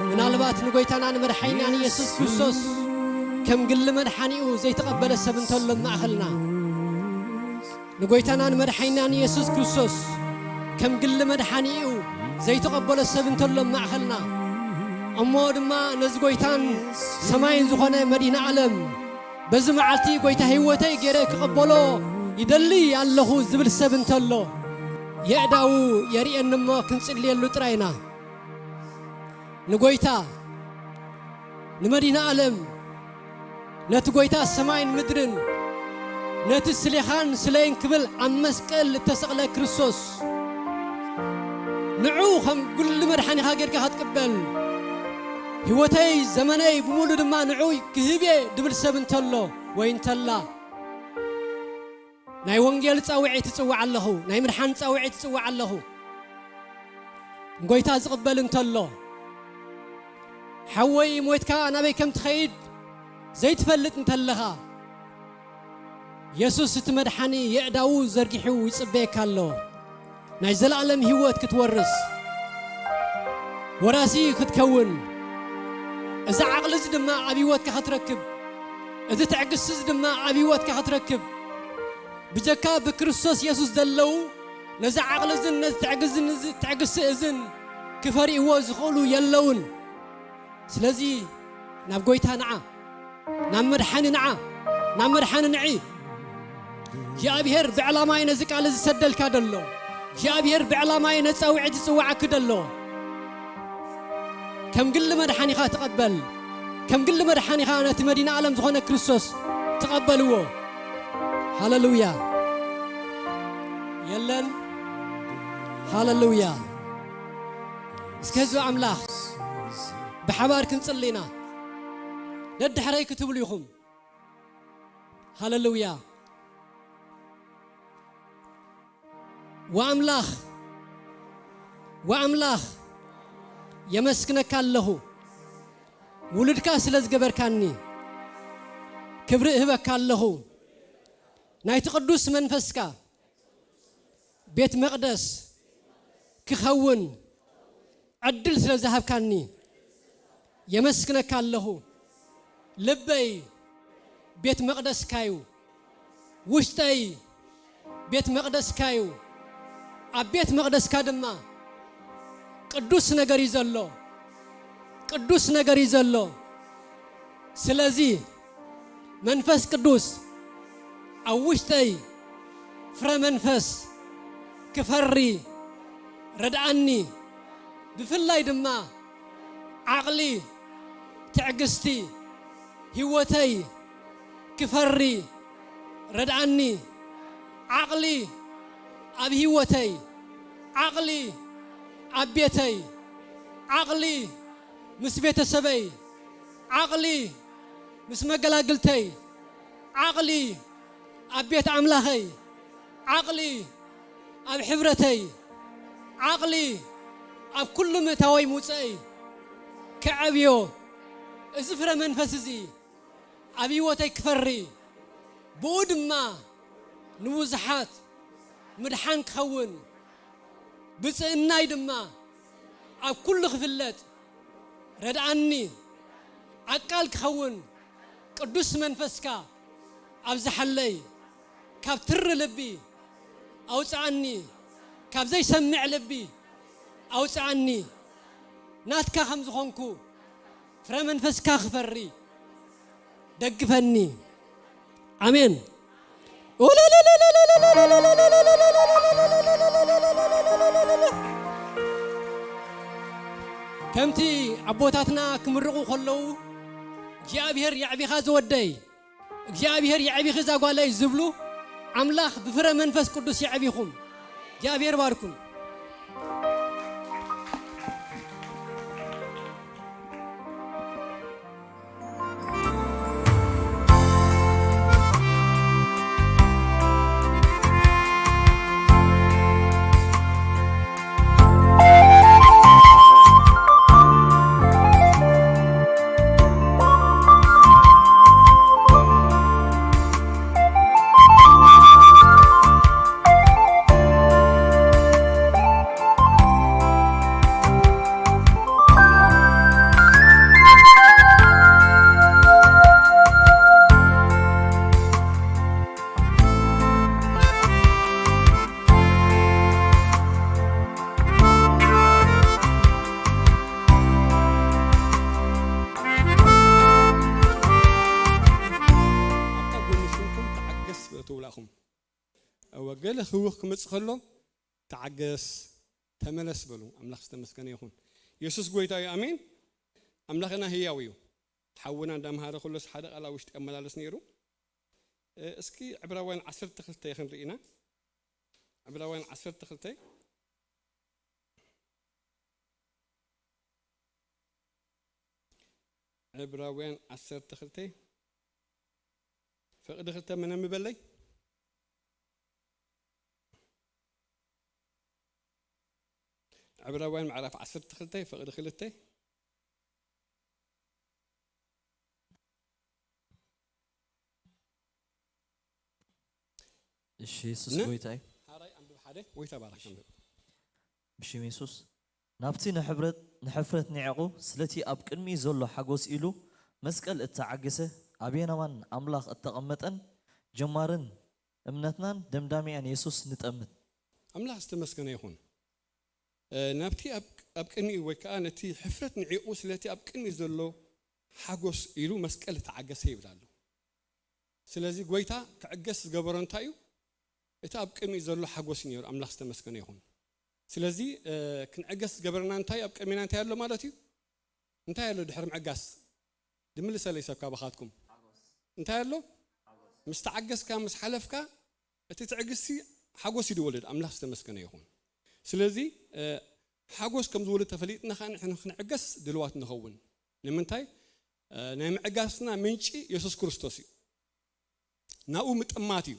ምናልባት ንጎይታና ንመድሐኒና ኢየሱስ ክርስቶስ ከም ግል መድሐኒኡ ዘይተቀበለ ሰብ እንተሎ ማእኸልና ንጎይታና ንመድሐኒና ኢየሱስ ክርስቶስ كم قل مدحانيو زي تقبل السب انتلو معخلنا أمو دما نز قويتان سماين زخانة مدينة عالم بزمعالتي قويتا هيوتي غيري كقبلو يدلي الله زبل السب انتلو يعداو يري انما كنصلي يلو تراينا نقويتا نمدينة عالم نتقويتا سماين مدرن نتسليخان سلين كبل عم مسكال تسقل كريستوس نعو خم كل مرحاني خاجر كهات قبل هوتي زمني بمولد ما نعوي كهبي دبل سبن تلو وين تلا ناي ونجيل تصوعي تتصوع الله ناي مرحان تصوعي تتصوع الله نقويتا زقبل انتلو حوي مويتكا انا بي كم تخيد زي تفلت انتلها يسوس تمدحني يعداو زرقحو يصبيك الله ناي زلعلم هيوت كتورس وراسي كتكون إذا عقل زدما عبيوت كهتركب إذا تعقس زدما عبيوت كهتركب بجكا بكريستوس يسوس دلو نزع عقل زن نز تعقس إذن كفري هو زخولو يلون سلازي نابقويتها نعا نامرحان نعا نامرحان نعي يا أبيهر بعلامة ينزك على السدل كادلو يا أبيهر بعلامة ينزعو عد سوع كدلو كم قل مدحاني خا تقبل كم قل مدحاني خا أنا تمدينة عالم زخونة كريستوس تقبلوه هاللويا يلن هاللويا اسكزو أملاح بحبار كنصلينا ند حري كتب ليهم هاللويا وأملاخ يمسكنك الله ولدك سلز جبر كاني كبر هبك الله نايت قدوس منفسك بيت مقدس كخون عدل سلز ذهب كاني يمسكنك الله لبي بيت مقدس كايو وشتي بيت مقدس كايو أبيت مقدس كادما قدوس نجار يزلو قدوس نجار يزلو سلازي منفس قدوس أوشتي فرا منفس كفري ردعني بفلاي دما عقلي تعقستي هوتي كفري ردعني عقلي أبي هوتي عقلي أبيتي عقلي مس بيت السبي عقلي مس مجلاجلتي عقلي أبيت عملاخي عقلي أب حبرتي عقلي أب كل متاوي موسى كعبيو إزفر منفسي أبي وتي كفري بود ما نوزحات مدحان كون بس النايد ما أب كل خفلات ردعني أقل كون قدوس منفسك أبزح لي كابتر لبي أوسعني كاب زي سمع لبي أوسعني ناتكا خمس خونكو فرا منفسك خفري دقفني آمين كمتي عبوتاتنا كمرقو خلو እግዚአብሔር ያዕቢኻ ዘወደይ እግዚአብሔር ያዕቢኽ ዛጓላይ ዝብሉ አምላኽ ብፍረ መንፈስ ቅዱስ ያዕቢኹም እግዚአብሔር ባርኩም وقال خوخ كمصخلو تعجس تملس بلو أملاخ استمسكن يخون يسوس قويتا أمين أملاخنا هياويو حونا دام هذا كله حدا على وش تأمل على سنيرو اسكي عبراوين 10 تخلتي خن رينا عبراوين 10 تخلتي عبراوين 10 تخلتي فقد دخلت من مبلي عبراوين معرف 10 تخلتي فقد دخلتي يسوس قويتاي هاي عم بحده ويتا بارك بشي يسوس نابتي نحفرت نعقو سلتي أب كنمي زولو حقوس إلو مسكال التعجسة أبينا وان أملاخ التقمتن جمارن امنتنان دمدامي أن يسوس نتأمت أملاخ استمسكنا يخون نابتي أب كني وكانتي حفرت نعقو سلتي أب كنمي زولو حقوس إلو مسكال التعجسة يبلالو سلازي قويتا كعجس جبران تايو إتاب كمي زلوا حقوس نير أملاخ استمسكنا يهون سلازي كنعجس جبرنا انتاي أب كمينا انتاي له مالتي انتاي له دحرم عجس دمل سليسا كابخاتكم انتاي له مستعجس كان مسحلف كا تتعجسي حقوس يدولد أملاخ استمسكنا يهون سلازي حقوس كم زولد تفليتنا خان إحنا نعجس دلوقتي نخون لمنتاي نعم عجسنا منشي يسوع كريستوسي ناو متأماتيو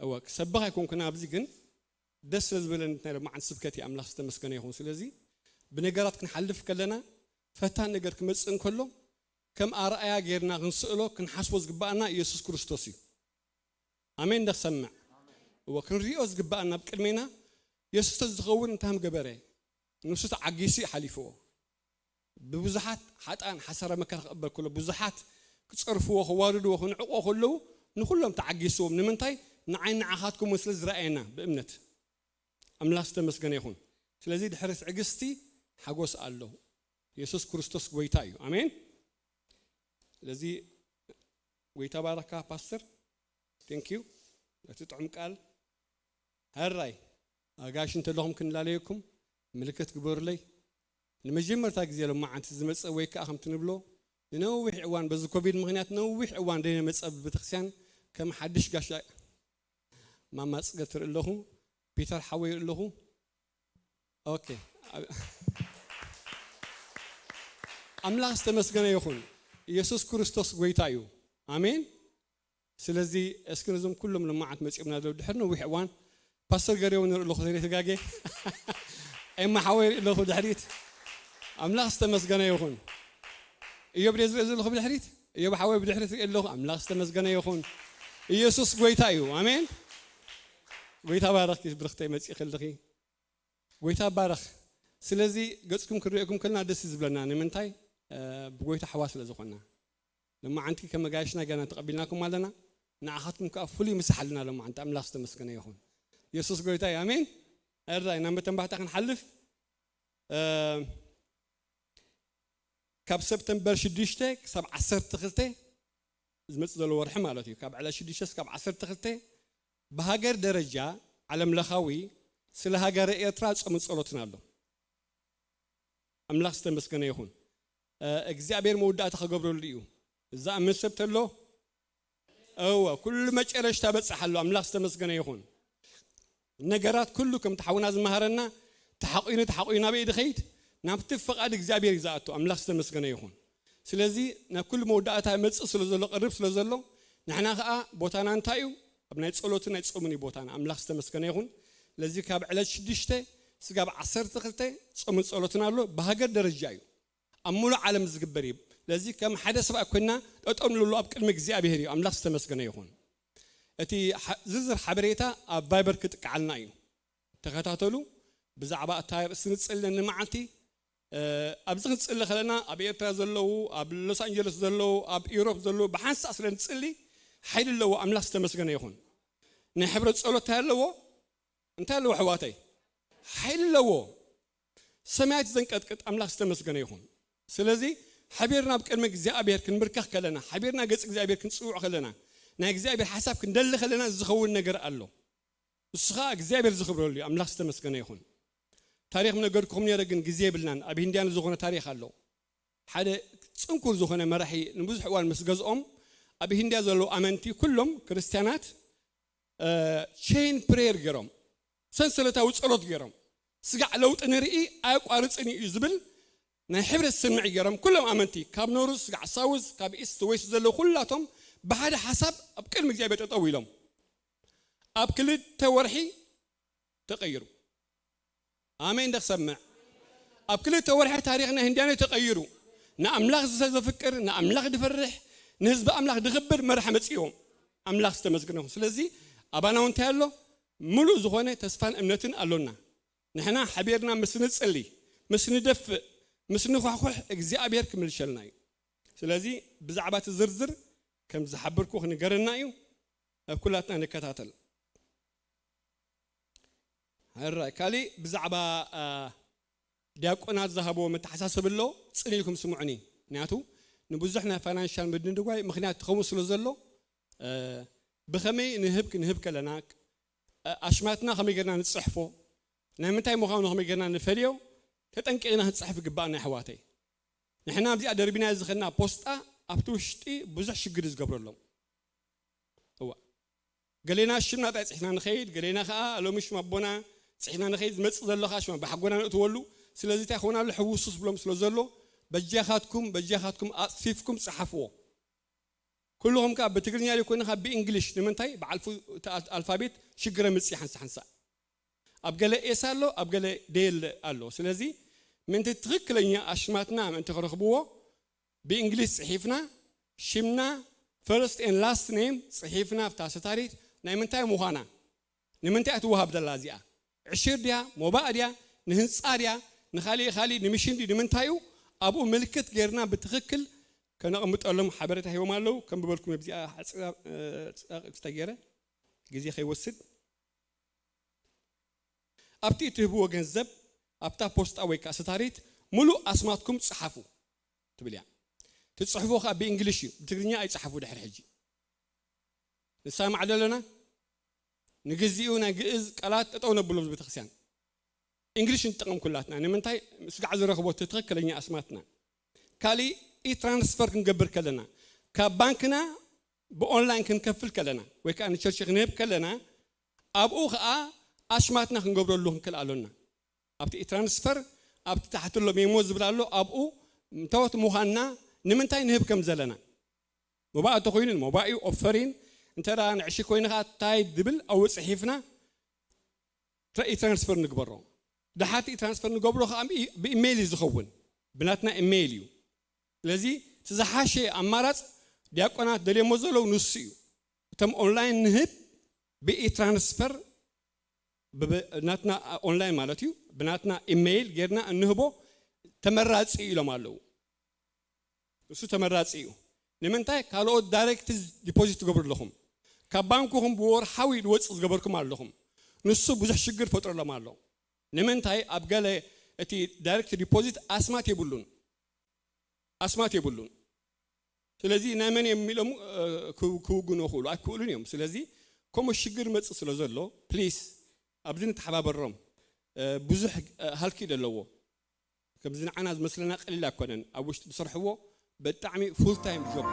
أو سبها يكون كنا بزيجن دس زبلن نتنر مع سبكتي أملاخ استمسكنا يهون سلازي بنجارات كنحلف كلنا فتان نجار كمسن كله كم أرأي غيرنا غنسأله كنحسبوز جبأنا يسوع كريستوسي آمين ده سمع وكنريوز جبأنا بكلمنا يسوع تزغون انتهم جبره نسوت عجيسي حليفه ببزحات حتى أن حسر مكان قبل كله بزحات كتصرفوا خوارد وخنعوا كله نخلهم تعجسوا من منتاي نعين عهاتكم مثل زرعنا بأمنة أملاخ استمسكنا يخون سلازي حرس عجستي حقوس الله يسوع كريستوس قويتايو آمين لذي قويتا باركة باستر thank you لا تطعم قال هالراي أقاش انت لهم كن لاليكم ملكة كبر لي المجمر تاجزي لهم مع انت زمت سويك أخم تنبلو نوح عوان بز كوفيد مغنيات نوح عوان دينا متصاب بتخسيان كم حدش قاشا ما مسقتر له بيتر حوي له اوكي أملاخ استمسكنا يخون يسوع كريستوس قويتايو آمين سلازي اسكنزم كلهم لما عاد مسقنا له دحر نوح عوان باستر غريو نر له خيري تغاغي اما حوي له دحريت أملاخ استمسكنا يخون يبري زل له بالحريت يب حوي بالحريت له أملاخ استمسكنا يخون يسوع قويتايو آمين قويتا بارك برختي مسي خلخي قويتا بارك سلازي قصكم كريكم كلنا دس زبلنا نمنتاي بقويتا حواس لزخنا لما عندك كما جايشنا جانا تقبلناكم مالنا نعهدكم كأفولي مسحلنا لما أنت أملاخ استمسكنا يخون يسوع قويتاي آمين الرأي نعم بتنبهت نحلف كاب سبتمبر شديشتك 17 تخلتي زمت زلو ورحمة مالتي كاب على شديشتك كاب 10 تخلتي بهاجر درجة على ملخاوي سل هاجر إيرترا صمت صلوتنا له أملاخ استمسكنا يخون إجزابير مودة تخجبروا ليو إذا من سبت له أو كل ما تشرش تبص حلو أملاخ استمسكنا يخون النجارات كلكم تحاولنا زمهرنا تحققنا بيد خيط نبتفق على إجزابير ذاته أملاخ استمسكنا يخون سلازي نكل مودة تمص سلزلو قرب سلزلو نحنا خا بوتانا نتايو أبناء صلوتنا يتصومني بوتانا أملاخ استمسكنا يخون لذي كاب على شديشته سجاب 10 تخلته صوم صلوتنا له بهاجر درجايو أمول عالم زجبريب لذي كم حدث بقى كنا أتأمل له أبكر مجزئة بهري أملاخ استمسكنا يخون أتي زر حبريتا بايبر كتك علنايو تغتاتلو بزعباء تاير سنتسأل لنا معتي أبزغ نتسأل خلنا أبي إيرترا زلوا أب لوس أنجلوس زلوا أب يوروب زلوا بحنس أصلا نتسألي حيل اللو أملاخ استمسكنا يخون نحبر تسألوا تهلوا انتهلوا حواتي حيل اللو سمعت زنكت أملاخ استمسكنا يخون سلازي حبيرنا بكلمة زابير كنبركخ كلنا حبيرنا قص زابير كنسوع خلنا ناك زابير حسب كندل خلنا زخون نجر قال له እስኻ እግዚአብሔር ዝኽብረሉ ኣምላኽ ዝተመስገነ ይኹን ታሪኽ ነገርኩም ነረ ግን ግዜ ብልናን ኣብ ህንድያን ዝኾነ ታሪኽ ኣሎ ሓደ ጽንኩር ዝኾነ መራሒ ንብዙሕ እዋን ምስ ገዝኦም ኣብ ህንድያ ዘሎ ኣመንቲ ኩሎም ክርስቲያናት ቼን ፕሬየር ገይሮም ሰንሰለታዊ ጸሎት ገይሮም ስጋዕ ለውጥ ንርኢ ኣቋርጽኒ እዩ ዝብል ናይ ሕብረት ስምዒ ገይሮም ኩሎም ኣመንቲ ካብ ኖሩ ስጋዕ ሳውዝ ካብ ኢስት ዌስት ዘሎ ኩላቶም ብሓደ ሓሳብ ኣብ ቅድሚ እግዚአብሔር ጠጠው ኢሎም ኣብ ክልተ ወርሒ ተቀይሩ ኣሜን ደኽሰምዕ ኣብ ክልተ ወርሒ ታሪኽና ህንድያነ ተቀይሩ ንኣምላኽ ዝፍቅር ንኣምላኽ ድፈርሕ ንህዝቢ ኣምላኽ ድኽብር መርሐ መጽኦም ኣምላኽ ዝተመስገነ ይኹን ስለዚ ኣባና እንታይ ኣሎ ሙሉእ ዝኾነ ተስፋን እምነትን ኣሎና ንሕና ሓቢርና ምስ ንጽሊ ምስ ንደፍእ ምስ ንኳሕኩሕ እግዚአብሔር ክምልሸልና እዩ ስለዚ ብዛዕባ ዝርዝር ከም ዝሓብርኩ ክንገርና እዩ ኩላትና ንከታተል هراي كالي بزعبا دياقونات ذهبوا متحساسب له صليلكم سمعني نياتو نبزحنا فاينانشال مدن دغاي مخنيات تخمس له زلو بخمي نهبك لناك اشماتنا خمي قرنا نصحفو نمنتاي مخاونو خمي قرنا نفريو تطنقينا نصحف قبانا حواتي نحنا بزي دربينا زخنا بوستا ابتوشتي بزح شغر زغبرلهم هو قالينا شمنا تصحنا نخيد قالينا خا لو مش مبونا صحنا نخيد مص زلو خاشما بحقونا نتولو سلازي تاخونا لحوسوس بلوم سلو زلو بجاخاتكم اصفيفكم صحفوا كلهم كا بتغرينيا يكون خا بانجلش نمنتاي بعلفو الفابيت شجره مصيحن حنسا ابغله اسالو ابغله ديل الله سلازي من تتركلنيا اشماتنا من تخرخبوه بانجلش صحيفنا شمنا first and last name صحيفنا فتاسطاريت نمنتاي مخانا نمنتاي اتوهاب دلازيا عشير ديا موبا ديا نهنصا ديا نخالي نمشين دي نمنتايو ابو ملكت غيرنا بتخكل كنقمطلهم حبرته هيوم الله كم ببلكم يبزي استغيره غزي خيوسد ابتي تهبو ገንዘብ ابتا بوست او كاسطاريت ሙሉ اسماتكم صحفوا تبليا تصحفوا خا بانجليش بتغرينيا اي صحفوا دحر حجي نسامع لنا نغزيونا غز قالات تطو نبلو بتخسيان انجليش نتقم كلاتنا نمنتاي مسقع زرخبو تتخكلنيا اسماتنا كالي اي ترانسفير كنقبر كلنا كبانكنا باونلاين كنكفل كلنا وي كان تشرش غنيب كلنا ابو خا اسماتنا كنقبر لهم كل قالونا ابتي اي ترانسفير ابتي تحت له ميموز بلالو ابو متوت مخنا نمنتاي نهب كم زلنا مبا تخوين الموبايل اوفرين انت را نعشي كوينها تاي دبل او صحيفنا تري ترانسفير نقبرو دحاتي ترانسفير نقبرو بايميل يزخون بناتنا ايميليو لذي تزحاشي امارات دياقونات دلي موزلو نسيو تم اونلاين نهب باي ترانسفير بناتنا اونلاين مالتيو بناتنا ايميل غيرنا انهبو تمراصي يلمالو እሱ ተመራጺ እዩ ንምንታይ ካልኦት ዳይሬክት ዲፖዚት ገበር ለኹም ከባንኩኹም በወር ሓዊ ወጽ ዝገበርኩም ኣለኹም ንሱ ብዙሕ ሽግር ፈጥረሎም ኣሎ ንምንታይ ኣብ ገለ እቲ ዳይሬክት ዲፖዚት ኣስማት ይብሉን ስለዚ ናመን የሚሎም ክውግኑ ይኽእሉ ኣይክእሉን እዮም ስለዚ ከምኡ ሽግር መጽ ስለ ዘሎ ፕሊዝ ኣብዝን ተሓባበሮም ብዙሕ ሃልኪ ደለዎ ከምዚ ንዓና ዝመስለና ቀሊል ኣይኮነን ኣብ ውሽጢ ዝሰርሕዎ بالتعمي فول تايم جوب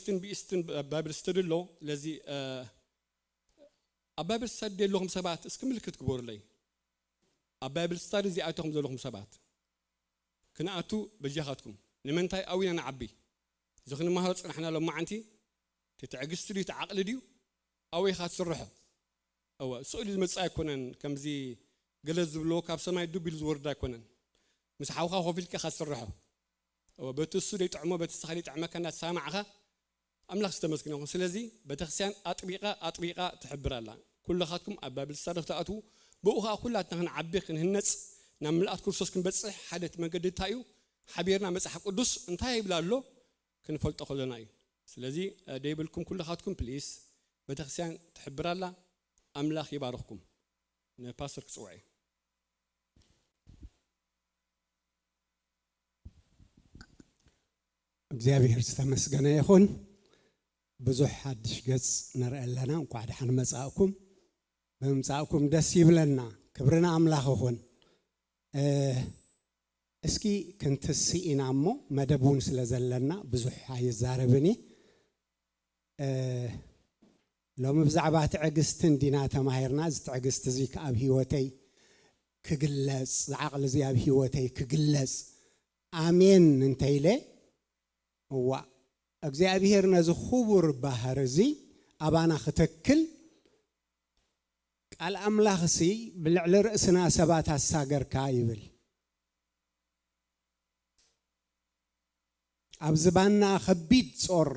بيستن بابل ستدلو لذي أبابل ستد لهم سبات اسكمل كتكبر لي أبابل ستد زي أتهم لهم سبات كنا أتو بجهاتكم لمن تاي أوينا نعبي زخنا ما هرت إحنا لما عنتي تتعجستري تعقل ديو أوي خات سرحه أو سؤال المسألة كونن كم زي جلز بلو كاب سماي دوبي الزوردا كونن مس حاوخا خوفيلك خات سرحه أو بتوسد يتعمو بتسخلي تعمى كانت سامعها أملاك استمسكناهم سلازي بتخسيان أطبيقة تحبر الله كل خاتكم أباب الصدق تأتو بوها كلها تهن عبيق نهنس نعمل أذكر كن بتصح حدث ما قد تايو حبيرنا مسح قدس انتهي بلا له كن فلت أخذناي سلازي ديبلكم كل خاتكم بليس بتخسيان تحبر الله أملاك يبارككم نباسر كسوعي እግዚአብሔር ዝተመስገነ ይሁን ብዙሕ ሓድሽ ገጽ ንርኢ ኣለና እንኳዕ ደሓን መጻእኩም ብምጻእኩም ደስ ይብለና ክብርና ኣምላኽ ይኹን እስኪ ክንትስኢና እሞ መደብ እውን ስለ ዘለና ብዙሕ ኣይዛረብኒ ሎሚ ብዛዕባ ትዕግስትን ዲና ተማሂርና እዚ ትዕግስቲ እዚ ኣብ ሂወተይ ክግለጽ ዝዓቕሊ እዚ ኣብ ሂወተይ ክግለጽ ኣሜን እንተይለ هو እግዚአብሔር ነዚ خبر ባህር እዚ ኣባና ክትክል ቃል ኣምላኽ ሲ ብልዕሊ ርእስና ሰባት ኣሳገርካ ይብል ኣብ ዝባና ከቢድ ጾር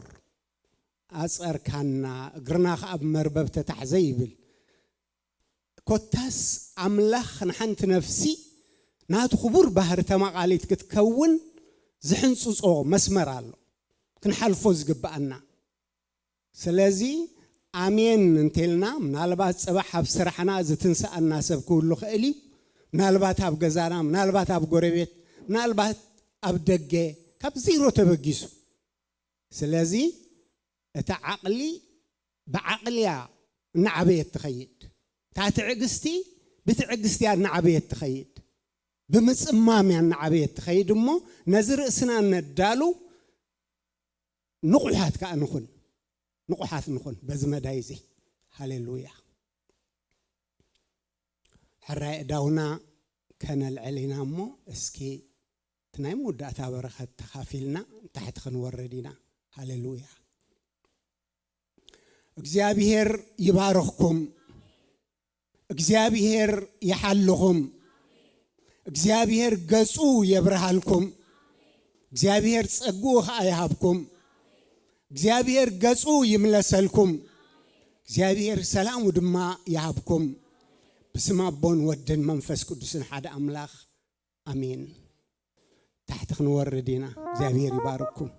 ኣጸርካና እግርና ኣብ መርበብ ተታሕዘ ይብል ኮታስ ኣምላኽ ንሓንቲ ነፍሲ ናቱ خبر ባህር ተማቃሊት ክትከውን ዝሕንጽጾ መስመር ኣሎ كنحلفو زقبأنا سلازي آمين انتلنا منالبات صباح بسرحنا إذا تنسى الناس بكل خيلي منالبات أب جزانا منالبات أب قريبت منالبات أب دقة كاب زيرو تبجيسو سلازي تعقلي بعقليا نعبية تخيد تعتعقستي بتعقستي نعبية تخيد بمسمامي نعبية تخيد مو نزر اسنا ندالو نقحات كأنخن نقحات نخن بزمدايزي هاليلويا حراء داونا كان العلينا مو اسكي تنايم ودأت برخة تخافيلنا تحت خنوردينا هاليلويا እግዚአብሔር ይባርክኩም እግዚአብሔር ይሐልኩም እግዚአብሔር ገጹ ይብርሃልኩም እግዚአብሔር ጸጉ አይሃብኩም እግዚአብሔር ገጹ ይምለሰልኩም እግዚአብሔር ሰላም ወድማ ያሃብኩም بسم أبون ودن منفس قدسن حد أملاخ أمين تحت خنوردينا እግዚአብሔር ይባርክኩም